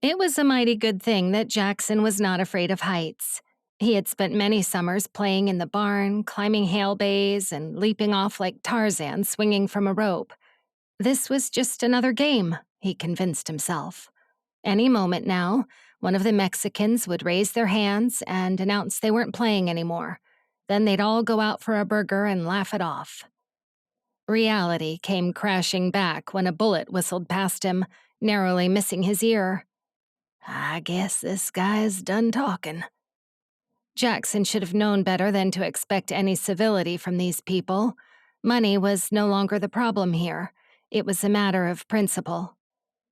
It was a mighty good thing that Jackson was not afraid of heights. He had spent many summers playing in the barn, climbing hail bays, and leaping off like Tarzan swinging from a rope. This was just another game, he convinced himself. Any moment now, one of the Mexicans would raise their hands and announce they weren't playing anymore. Then they'd all go out for a burger and laugh it off. Reality came crashing back when a bullet whistled past him, narrowly missing his ear. I guess this guy's done talking. Jackson should have known better than to expect any civility from these people. Money was no longer the problem here. It was a matter of principle.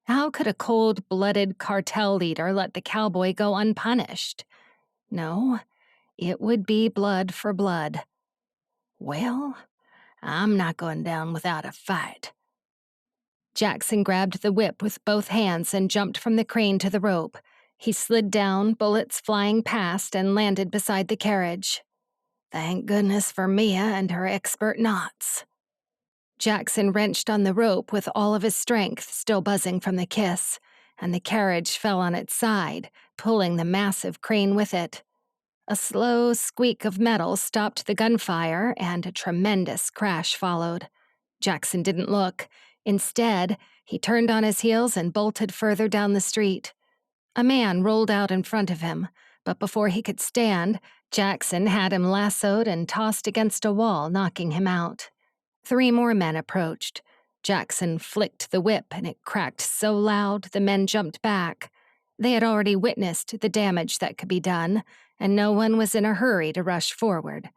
How could a cold-blooded cartel leader let the cowboy go unpunished? No, it would be blood for blood. Well, I'm not going down without a fight. Jackson grabbed the whip with both hands and jumped from the crane to the rope. He slid down, bullets flying past, and landed beside the carriage. Thank goodness for Mia and her expert knots. Jackson wrenched on the rope with all of his strength still buzzing from the kiss, and the carriage fell on its side, pulling the massive crane with it. A slow squeak of metal stopped the gunfire, and a tremendous crash followed. Jackson didn't look. Instead, he turned on his heels and bolted further down the street. A man rolled out in front of him, but before he could stand, Jackson had him lassoed and tossed against a wall, knocking him out. 3 more men approached. Jackson flicked the whip and it cracked so loud the men jumped back. They had already witnessed the damage that could be done, and no one was in a hurry to rush forward.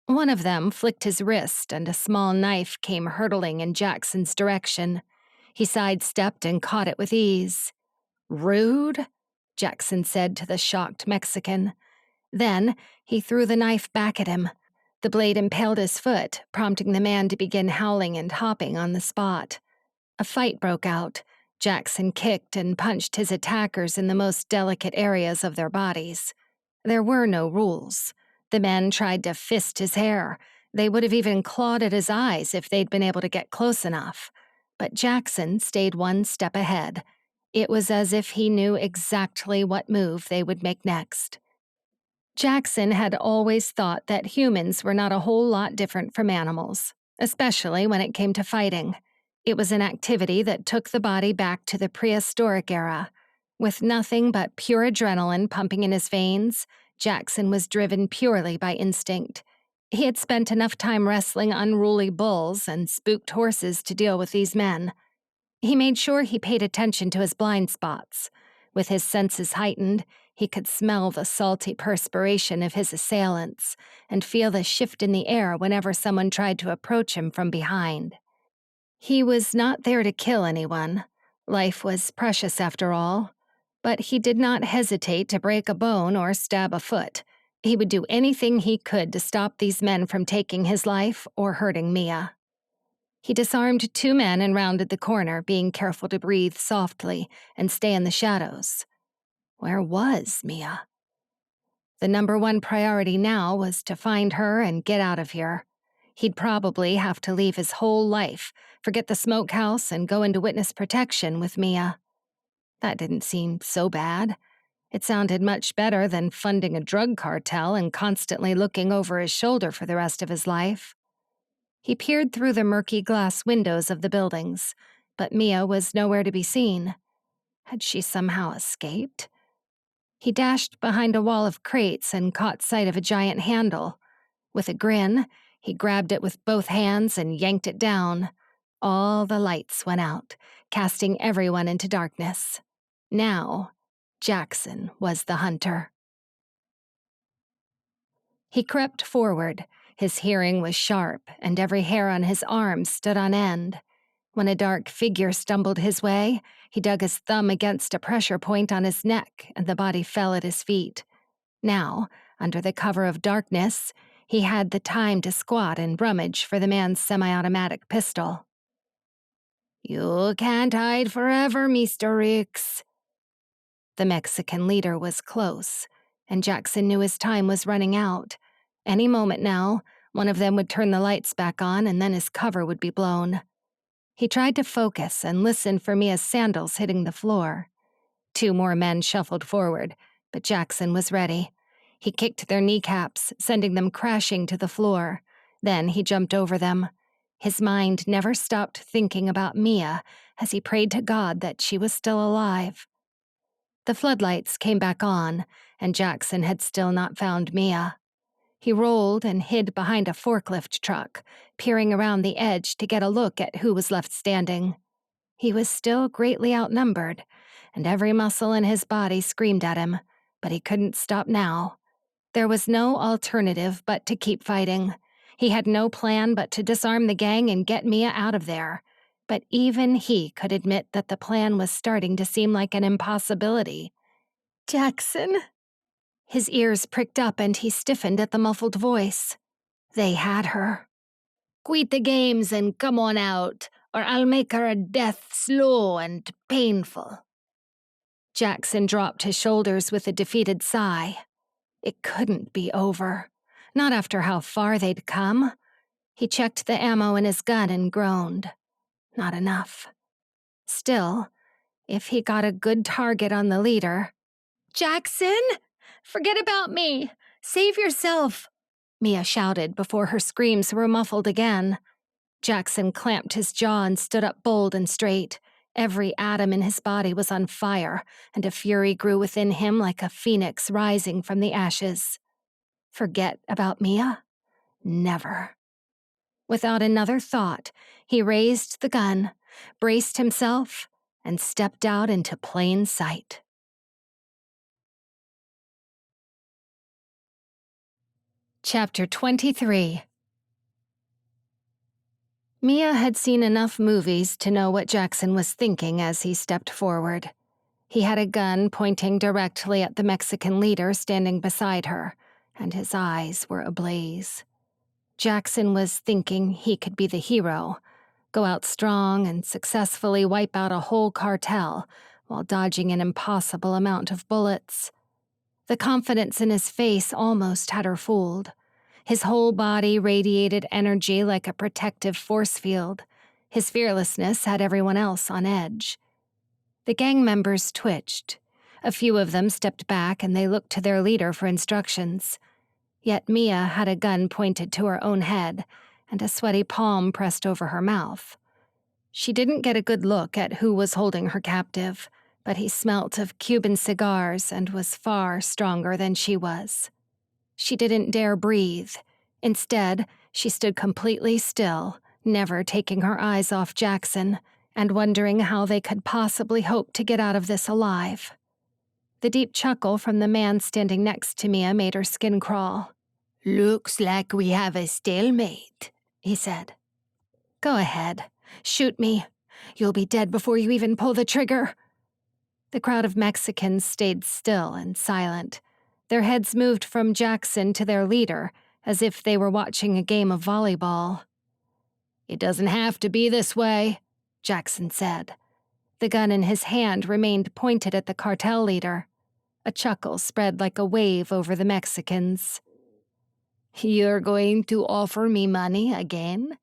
One of them flicked his wrist and a small knife came hurtling in Jackson's direction. He sidestepped and caught it with ease. "Rude?" Jackson said to the shocked Mexican. Then he threw the knife back at him. The blade impaled his foot, prompting the man to begin howling and hopping on the spot. A fight broke out. Jackson kicked and punched his attackers in the most delicate areas of their bodies. There were no rules. The men tried to fist his hair. They would have even clawed at his eyes if they'd been able to get close enough. But Jackson stayed one step ahead. It was as if he knew exactly what move they would make next. Jackson had always thought that humans were not a whole lot different from animals, especially when it came to fighting. It was an activity that took the body back to the prehistoric era. With nothing but pure adrenaline pumping in his veins, Jackson was driven purely by instinct. He had spent enough time wrestling unruly bulls and spooked horses to deal with these men. He made sure he paid attention to his blind spots. With his senses heightened, he could smell the salty perspiration of his assailants and feel the shift in the air whenever someone tried to approach him from behind. He was not there to kill anyone. Life was precious after all. But he did not hesitate to break a bone or stab a foot. He would do anything he could to stop these men from taking his life or hurting Mia. He disarmed 2 men and rounded the corner, being careful to breathe softly and stay in the shadows. Where was Mia? The #1 priority now was to find her and get out of here. He'd probably have to leave his whole life, forget the smokehouse, and go into witness protection with Mia. That didn't seem so bad. It sounded much better than funding a drug cartel and constantly looking over his shoulder for the rest of his life. He peered through the murky glass windows of the buildings, but Mia was nowhere to be seen. Had she somehow escaped? He dashed behind a wall of crates and caught sight of a giant handle. With a grin, he grabbed it with both hands and yanked it down. All the lights went out, casting everyone into darkness. Now, Jackson was the hunter. He crept forward. His hearing was sharp, and every hair on his arm stood on end. When a dark figure stumbled his way, he dug his thumb against a pressure point on his neck, and the body fell at his feet. Now, under the cover of darkness, he had the time to squat and rummage for the man's semi-automatic pistol. "You can't hide forever, Mr. Ricks." The Mexican leader was close, and Jackson knew his time was running out. Any moment now, one of them would turn the lights back on and then his cover would be blown. He tried to focus and listen for Mia's sandals hitting the floor. 2 more men shuffled forward, but Jackson was ready. He kicked their kneecaps, sending them crashing to the floor. Then he jumped over them. His mind never stopped thinking about Mia as he prayed to God that she was still alive. The floodlights came back on, and Jackson had still not found Mia. He rolled and hid behind a forklift truck, peering around the edge to get a look at who was left standing. He was still greatly outnumbered, and every muscle in his body screamed at him, but he couldn't stop now. There was no alternative but to keep fighting. He had no plan but to disarm the gang and get Mia out of there. But even he could admit that the plan was starting to seem like an impossibility. Jackson? His ears pricked up and he stiffened at the muffled voice. They had her. Quit the games and come on out, or I'll make her a death slow and painful. Jackson dropped his shoulders with a defeated sigh. It couldn't be over. Not after how far they'd come. He checked the ammo in his gun and groaned. Not enough. Still, if he got a good target on the leader... Jackson? Forget about me. Save yourself, Mia shouted before her screams were muffled again. Jackson clamped his jaw and stood up bold and straight. Every atom in his body was on fire, and a fury grew within him like a phoenix rising from the ashes. Forget about Mia? Never. Without another thought, he raised the gun, braced himself, and stepped out into plain sight. Chapter 23. Mia had seen enough movies to know what Jackson was thinking as he stepped forward. He had a gun pointing directly at the Mexican leader standing beside her, and his eyes were ablaze. Jackson was thinking he could be the hero, go out strong and successfully wipe out a whole cartel while dodging an impossible amount of bullets. The confidence in his face almost had her fooled. His whole body radiated energy like a protective force field. His fearlessness had everyone else on edge. The gang members twitched. A few of them stepped back and they looked to their leader for instructions. Yet Mia had a gun pointed to her own head and a sweaty palm pressed over her mouth. She didn't get a good look at who was holding her captive, but he smelt of Cuban cigars and was far stronger than she was. She didn't dare breathe. Instead, she stood completely still, never taking her eyes off Jackson, and wondering how they could possibly hope to get out of this alive. The deep chuckle from the man standing next to Mia made her skin crawl. "Looks like we have a stalemate," he said. "Go ahead. Shoot me. You'll be dead before you even pull the trigger." The crowd of Mexicans stayed still and silent. Their heads moved from Jackson to their leader, as if they were watching a game of volleyball. "It doesn't have to be this way," Jackson said. The gun in his hand remained pointed at the cartel leader. A chuckle spread like a wave over the Mexicans. "You're going to offer me money again?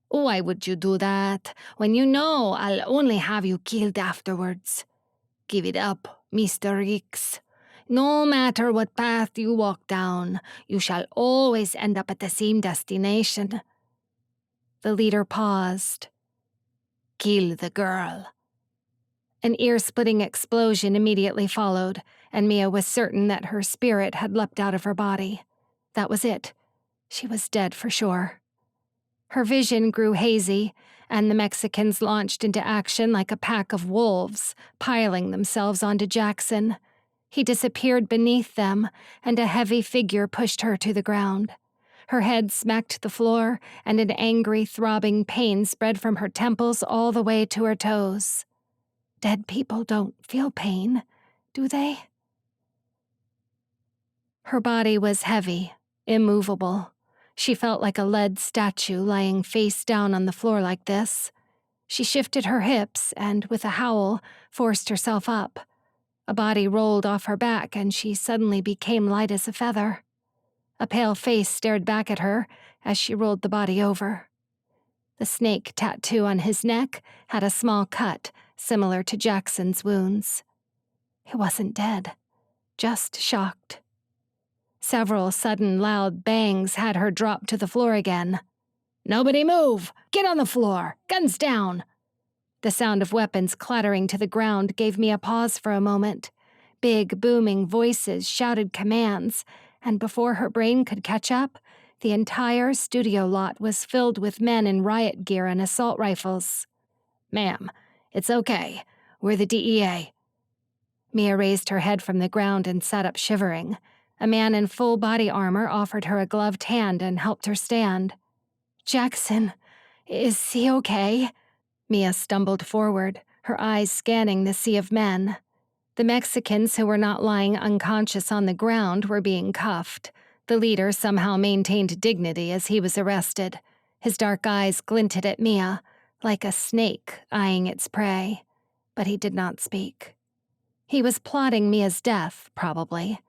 Why would you do that when you know I'll only have you killed afterwards? Give it up, Mr. Ricks. No matter what path you walk down, you shall always end up at the same destination." The leader paused. "Kill the girl." An ear-splitting explosion immediately followed, and Mia was certain that her spirit had leapt out of her body. That was it. She was dead for sure. Her vision grew hazy, and the Mexicans launched into action like a pack of wolves, piling themselves onto Jackson. He disappeared beneath them, and a heavy figure pushed her to the ground. Her head smacked the floor, and an angry, throbbing pain spread from her temples all the way to her toes. Dead people don't feel pain, do they? Her body was heavy, immovable. She felt like a lead statue lying face down on the floor like this. She shifted her hips and, with a howl, forced herself up. A body rolled off her back and she suddenly became light as a feather. A pale face stared back at her as she rolled the body over. The snake tattoo on his neck had a small cut, similar to Jackson's wounds. He wasn't dead, just shocked. Several sudden loud bangs had her drop to the floor again. "Nobody move! Get on the floor! Guns down!" The sound of weapons clattering to the ground gave me a pause for a moment. Big, booming voices shouted commands, and before her brain could catch up, the entire studio lot was filled with men in riot gear and assault rifles. "Ma'am, it's okay. We're the DEA." Mia raised her head from the ground and sat up shivering. A man in full body armor offered her a gloved hand and helped her stand. "Jackson, is he okay?" Mia stumbled forward, her eyes scanning the sea of men. The Mexicans who were not lying unconscious on the ground were being cuffed. The leader somehow maintained dignity as he was arrested. His dark eyes glinted at Mia, like a snake eyeing its prey. But he did not speak. He was plotting Mia's death, probably.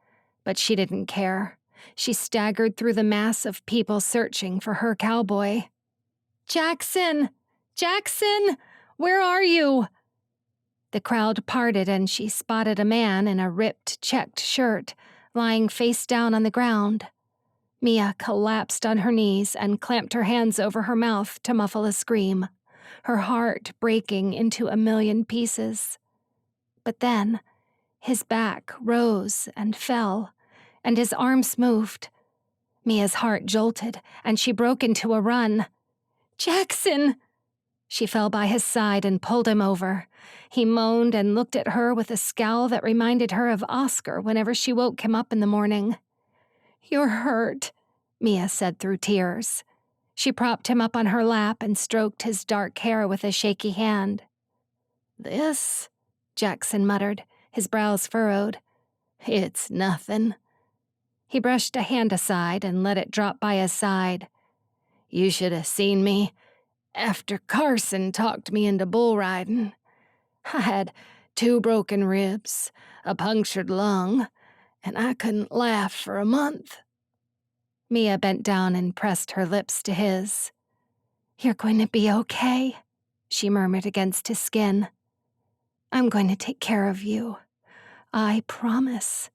But she didn't care. She staggered through the mass of people searching for her cowboy. "Jackson! Jackson! Where are you?" The crowd parted and she spotted a man in a ripped, checked shirt, lying face down on the ground. Mia collapsed on her knees and clamped her hands over her mouth to muffle a scream, her heart breaking into a million pieces. But then, his back rose and fell, and his arms moved. Mia's heart jolted, and she broke into a run. "Jackson!" She fell by his side and pulled him over. He moaned and looked at her with a scowl that reminded her of Oscar whenever she woke him up in the morning. "You're hurt," Mia said through tears. She propped him up on her lap and stroked his dark hair with a shaky hand. "This," Jackson muttered, his brows furrowed. "It's nothing." He brushed a hand aside and let it drop by his side. "You should have seen me after Carson talked me into bull riding. I had 2 broken ribs, a punctured lung, and I couldn't laugh for a month." Mia bent down and pressed her lips to his. "You're going to be okay," she murmured against his skin. "I'm going to take care of you. I promise."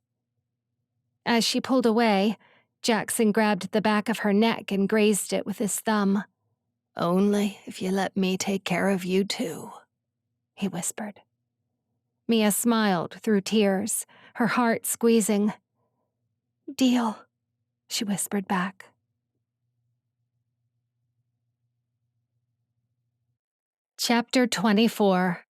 As she pulled away, Jackson grabbed the back of her neck and grazed it with his thumb. "Only if you let me take care of you too," he whispered. Mia smiled through tears, her heart squeezing. "Deal," she whispered back. Chapter 24.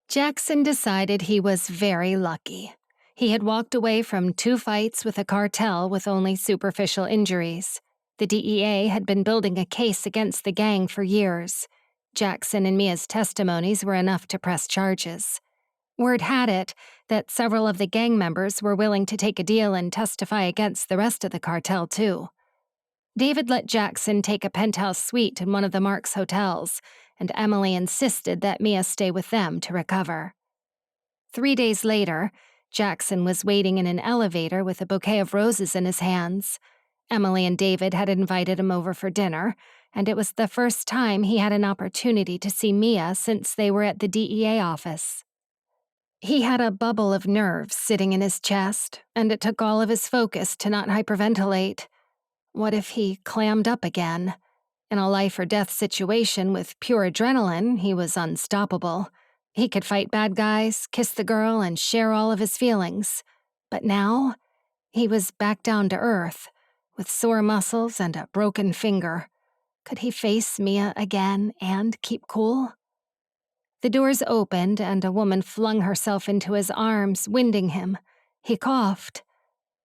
Jackson decided he was very lucky. He had walked away from 2 fights with a cartel with only superficial injuries. The DEA had been building a case against the gang for years. Jackson and Mia's testimonies were enough to press charges. Word had it that several of the gang members were willing to take a deal and testify against the rest of the cartel, too. David let Jackson take a penthouse suite in one of the Marks hotels, and Emily insisted that Mia stay with them to recover. 3 days later, Jackson was waiting in an elevator with a bouquet of roses in his hands. Emily and David had invited him over for dinner, and it was the first time he had an opportunity to see Mia since they were at the DEA office. He had a bubble of nerves sitting in his chest, and it took all of his focus to not hyperventilate. What if he clammed up again? In a life-or-death situation with pure adrenaline, he was unstoppable. He could fight bad guys, kiss the girl, and share all of his feelings. But now, he was back down to earth, with sore muscles and a broken finger. Could he face Mia again and keep cool? The doors opened, and a woman flung herself into his arms, winding him. He coughed.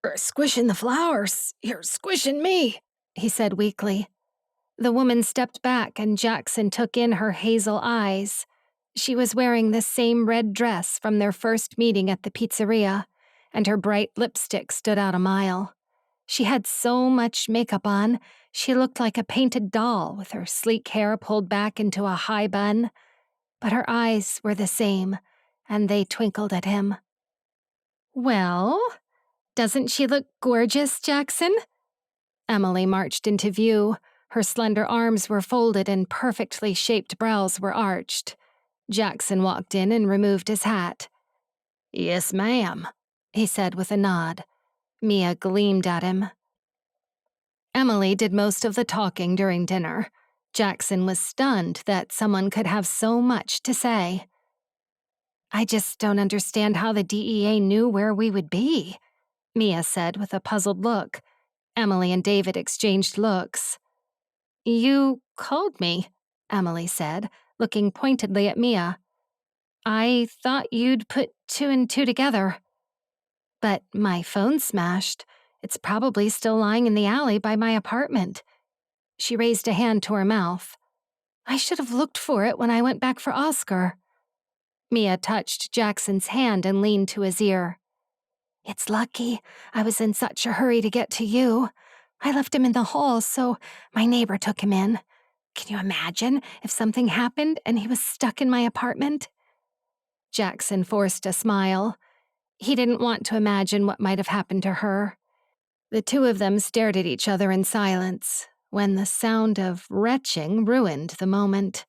"You're squishing the flowers. You're squishing me," he said weakly. The woman stepped back, and Jackson took in her hazel eyes. She was wearing the same red dress from their first meeting at the pizzeria, and her bright lipstick stood out a mile. She had so much makeup on, she looked like a painted doll with her sleek hair pulled back into a high bun. But her eyes were the same, and they twinkled at him. "Well, doesn't she look gorgeous, Jackson?" Emily marched into view. Her slender arms were folded and perfectly shaped brows were arched. Jackson walked in and removed his hat. "Yes, ma'am," he said with a nod. Mia gleamed at him. Emily did most of the talking during dinner. Jackson was stunned that someone could have so much to say. I just don't understand how the DEA knew where we would be, Mia said with a puzzled look. Emily and David exchanged looks. You called me, Emily said, looking pointedly at Mia. I thought you'd put two and two together. But my phone smashed. It's probably still lying in the alley by my apartment. She raised a hand to her mouth. I should have looked for it when I went back for Oscar. Mia touched Jackson's hand and leaned to his ear. It's lucky. I was in such a hurry to get to you. I left him in the hall, so my neighbor took him in. Can you imagine if something happened and he was stuck in my apartment? Jackson forced a smile. He didn't want to imagine what might have happened to her. The two of them stared at each other in silence when the sound of retching ruined the moment.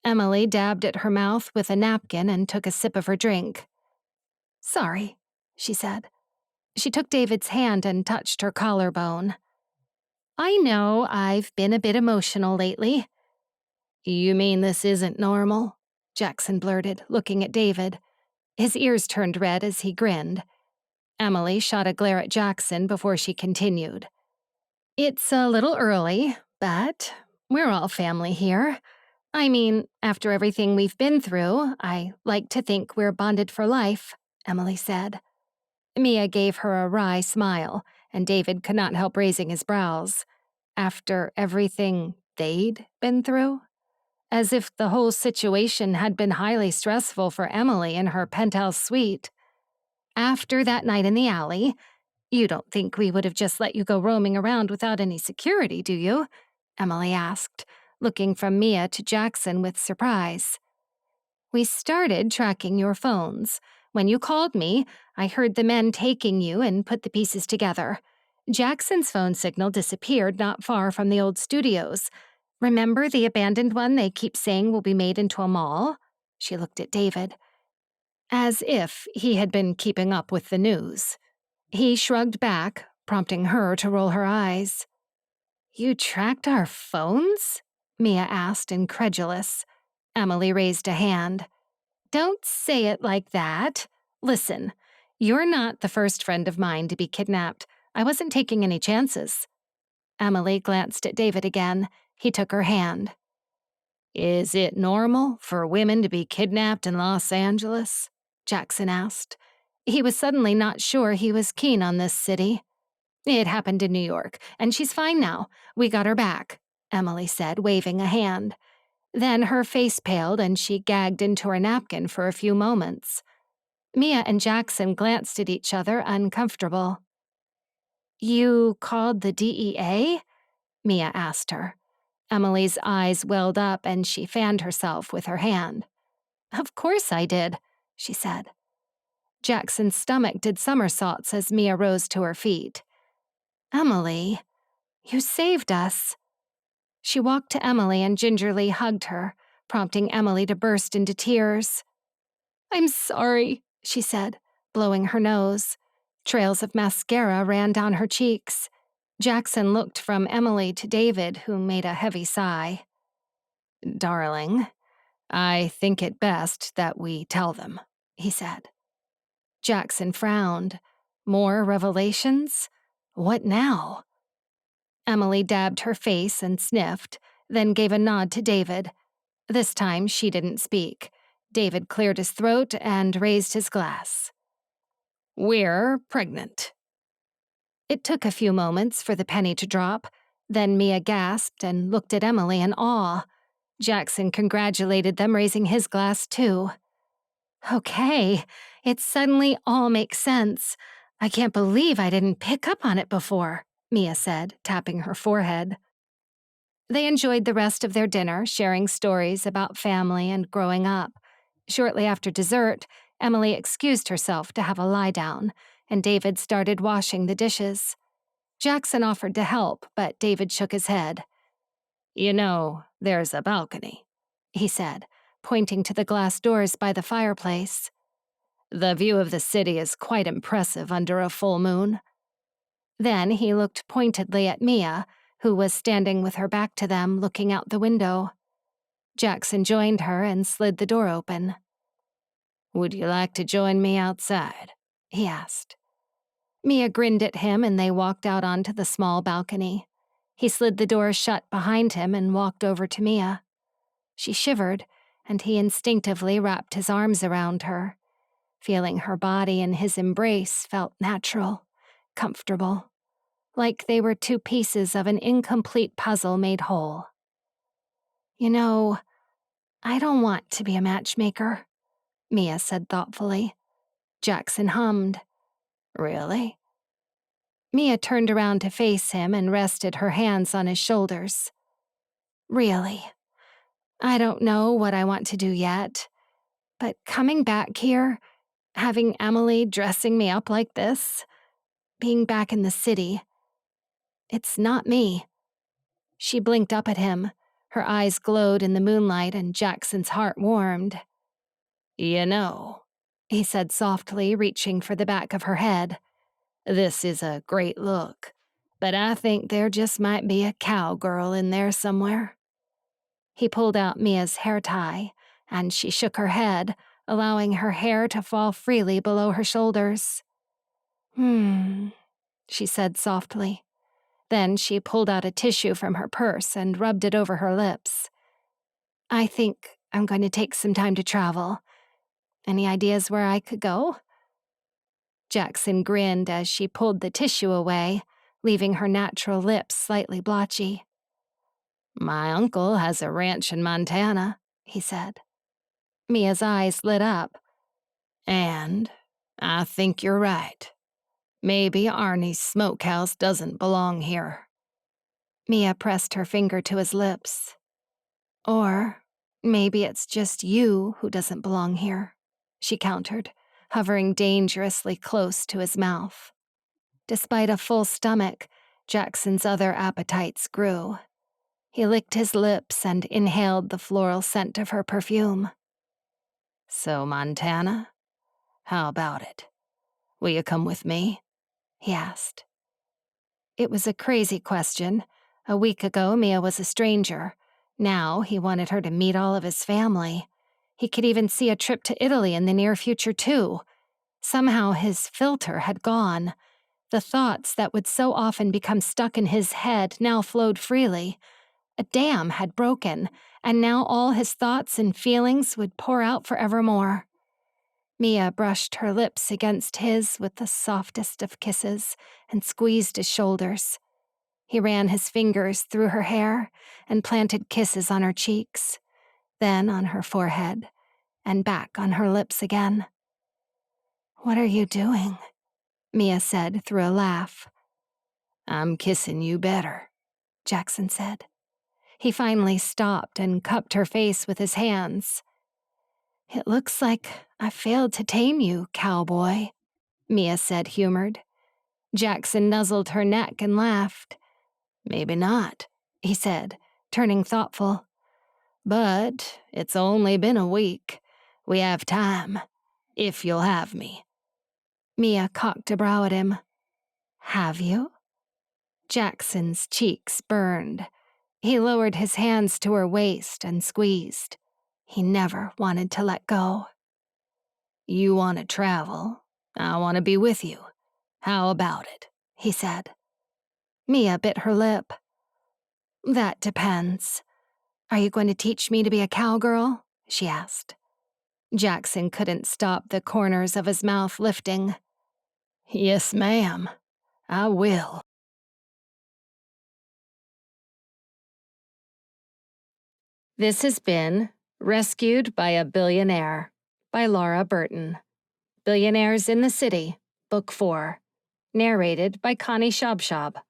Emily dabbed at her mouth with a napkin and took a sip of her drink. Sorry, she said. She took David's hand and touched her collarbone. I know I've been a bit emotional lately. You mean this isn't normal? Jackson blurted, looking at David. His ears turned red as he grinned. Emily shot a glare at Jackson before she continued. It's a little early, but we're all family here. I mean, after everything we've been through, I like to think we're bonded for life, Emily said. Mia gave her a wry smile, and David could not help raising his brows. After everything they'd been through? As if the whole situation had been highly stressful for Emily in her penthouse suite. After that night in the alley, you don't think we would have just let you go roaming around without any security, do you? Emily asked, looking from Mia to Jackson with surprise. We started tracking your phones. When you called me, I heard the men taking you and put the pieces together. Jackson's phone signal disappeared not far from the old studios. Remember the abandoned one they keep saying will be made into a mall? She looked at David. As if he had been keeping up with the news. He shrugged back, prompting her to roll her eyes. You tracked our phones? Mia asked, incredulous. Emily raised a hand. Don't say it like that. Listen, you're not the first friend of mine to be kidnapped. I wasn't taking any chances. Emily glanced at David again. He took her hand. Is it normal for women to be kidnapped in Los Angeles? Jackson asked. He was suddenly not sure he was keen on this city. It happened in New York, and she's fine now. We got her back, Emily said, waving a hand. Then her face paled and she gagged into her napkin for a few moments. Mia and Jackson glanced at each other, uncomfortable. You called the DEA? Mia asked her. Emily's eyes welled up and she fanned herself with her hand. Of course I did, she said. Jackson's stomach did somersaults as Mia rose to her feet. Emily, you saved us. She walked to Emily and gingerly hugged her, prompting Emily to burst into tears. I'm sorry, she said, blowing her nose. Trails of mascara ran down her cheeks. Jackson looked from Emily to David, who made a heavy sigh. Darling, I think it best that we tell them, he said. Jackson frowned. More revelations? What now? Emily dabbed her face and sniffed, then gave a nod to David. This time she didn't speak. David cleared his throat and raised his glass. We're pregnant. It took a few moments for the penny to drop. Then Mia gasped and looked at Emily in awe. Jackson congratulated them, raising his glass too. Okay, it suddenly all makes sense. I can't believe I didn't pick up on it before, Mia said, tapping her forehead. They enjoyed the rest of their dinner, sharing stories about family and growing up. Shortly after dessert, Emily excused herself to have a lie down, and David started washing the dishes. Jackson offered to help, but David shook his head. You know, there's a balcony, he said, pointing to the glass doors by the fireplace. The view of the city is quite impressive under a full moon." Then he looked pointedly at Mia, who was standing with her back to them, looking out the window. Jackson joined her and slid the door open. "Would you like to join me outside?" he asked. Mia grinned at him and they walked out onto the small balcony. He slid the door shut behind him and walked over to Mia. She shivered, and he instinctively wrapped his arms around her. Feeling her body in his embrace felt natural, comfortable, like they were two pieces of an incomplete puzzle made whole. "You know, I don't want to be a matchmaker," Mia said thoughtfully. Jackson hummed. "Really?" Mia turned around to face him and rested her hands on his shoulders. "Really. I don't know what I want to do yet, but coming back here, having Emily dressing me up like this, being back in the city, it's not me." She blinked up at him. Her eyes glowed in the moonlight and Jackson's heart warmed. "You know," he said softly, reaching for the back of her head, "this is a great look, but I think there just might be a cowgirl in there somewhere." He pulled out Mia's hair tie, and she shook her head, allowing her hair to fall freely below her shoulders. She said softly. Then she pulled out a tissue from her purse and rubbed it over her lips. "I think I'm going to take some time to travel. Any ideas where I could go?" Jackson grinned as she pulled the tissue away, leaving her natural lips slightly blotchy. "My uncle has a ranch in Montana," he said. Mia's eyes lit up. "And I think you're right. Maybe Arnie's Smokehouse doesn't belong here." Mia pressed her finger to his lips. "Or maybe it's just you who doesn't belong here," she countered, hovering dangerously close to his mouth. Despite a full stomach, Jackson's other appetites grew. He licked his lips and inhaled the floral scent of her perfume. "So, Montana? How about it? Will you come with me?" he asked. It was a crazy question. A week ago, Mia was a stranger. Now, he wanted her to meet all of his family. He could even see a trip to Italy in the near future, too. Somehow, his filter had gone. The thoughts that would so often become stuck in his head now flowed freely. A dam had broken, and now all his thoughts and feelings would pour out forevermore. Mia brushed her lips against his with the softest of kisses and squeezed his shoulders. He ran his fingers through her hair and planted kisses on her cheeks, then on her forehead, and back on her lips again. "What are you doing?" Mia said through a laugh. "I'm kissing you better," Jackson said. He finally stopped and cupped her face with his hands. "It looks like I failed to tame you, cowboy," Mia said, humored. Jackson nuzzled her neck and laughed. "Maybe not," he said, turning thoughtful. "But it's only been a week. We have time, if you'll have me." Mia cocked a brow at him. "Have you?" Jackson's cheeks burned. He lowered his hands to her waist and squeezed. He never wanted to let go. "You want to travel. I want to be with you. How about it?" he said. Mia bit her lip. "That depends. Are you going to teach me to be a cowgirl?" she asked. Jackson couldn't stop the corners of his mouth lifting. "Yes, ma'am. I will." This has been Rescued by a Billionaire by Laura Burton. Billionaires in the City, Book 4. Narrated by Connie Shabshab.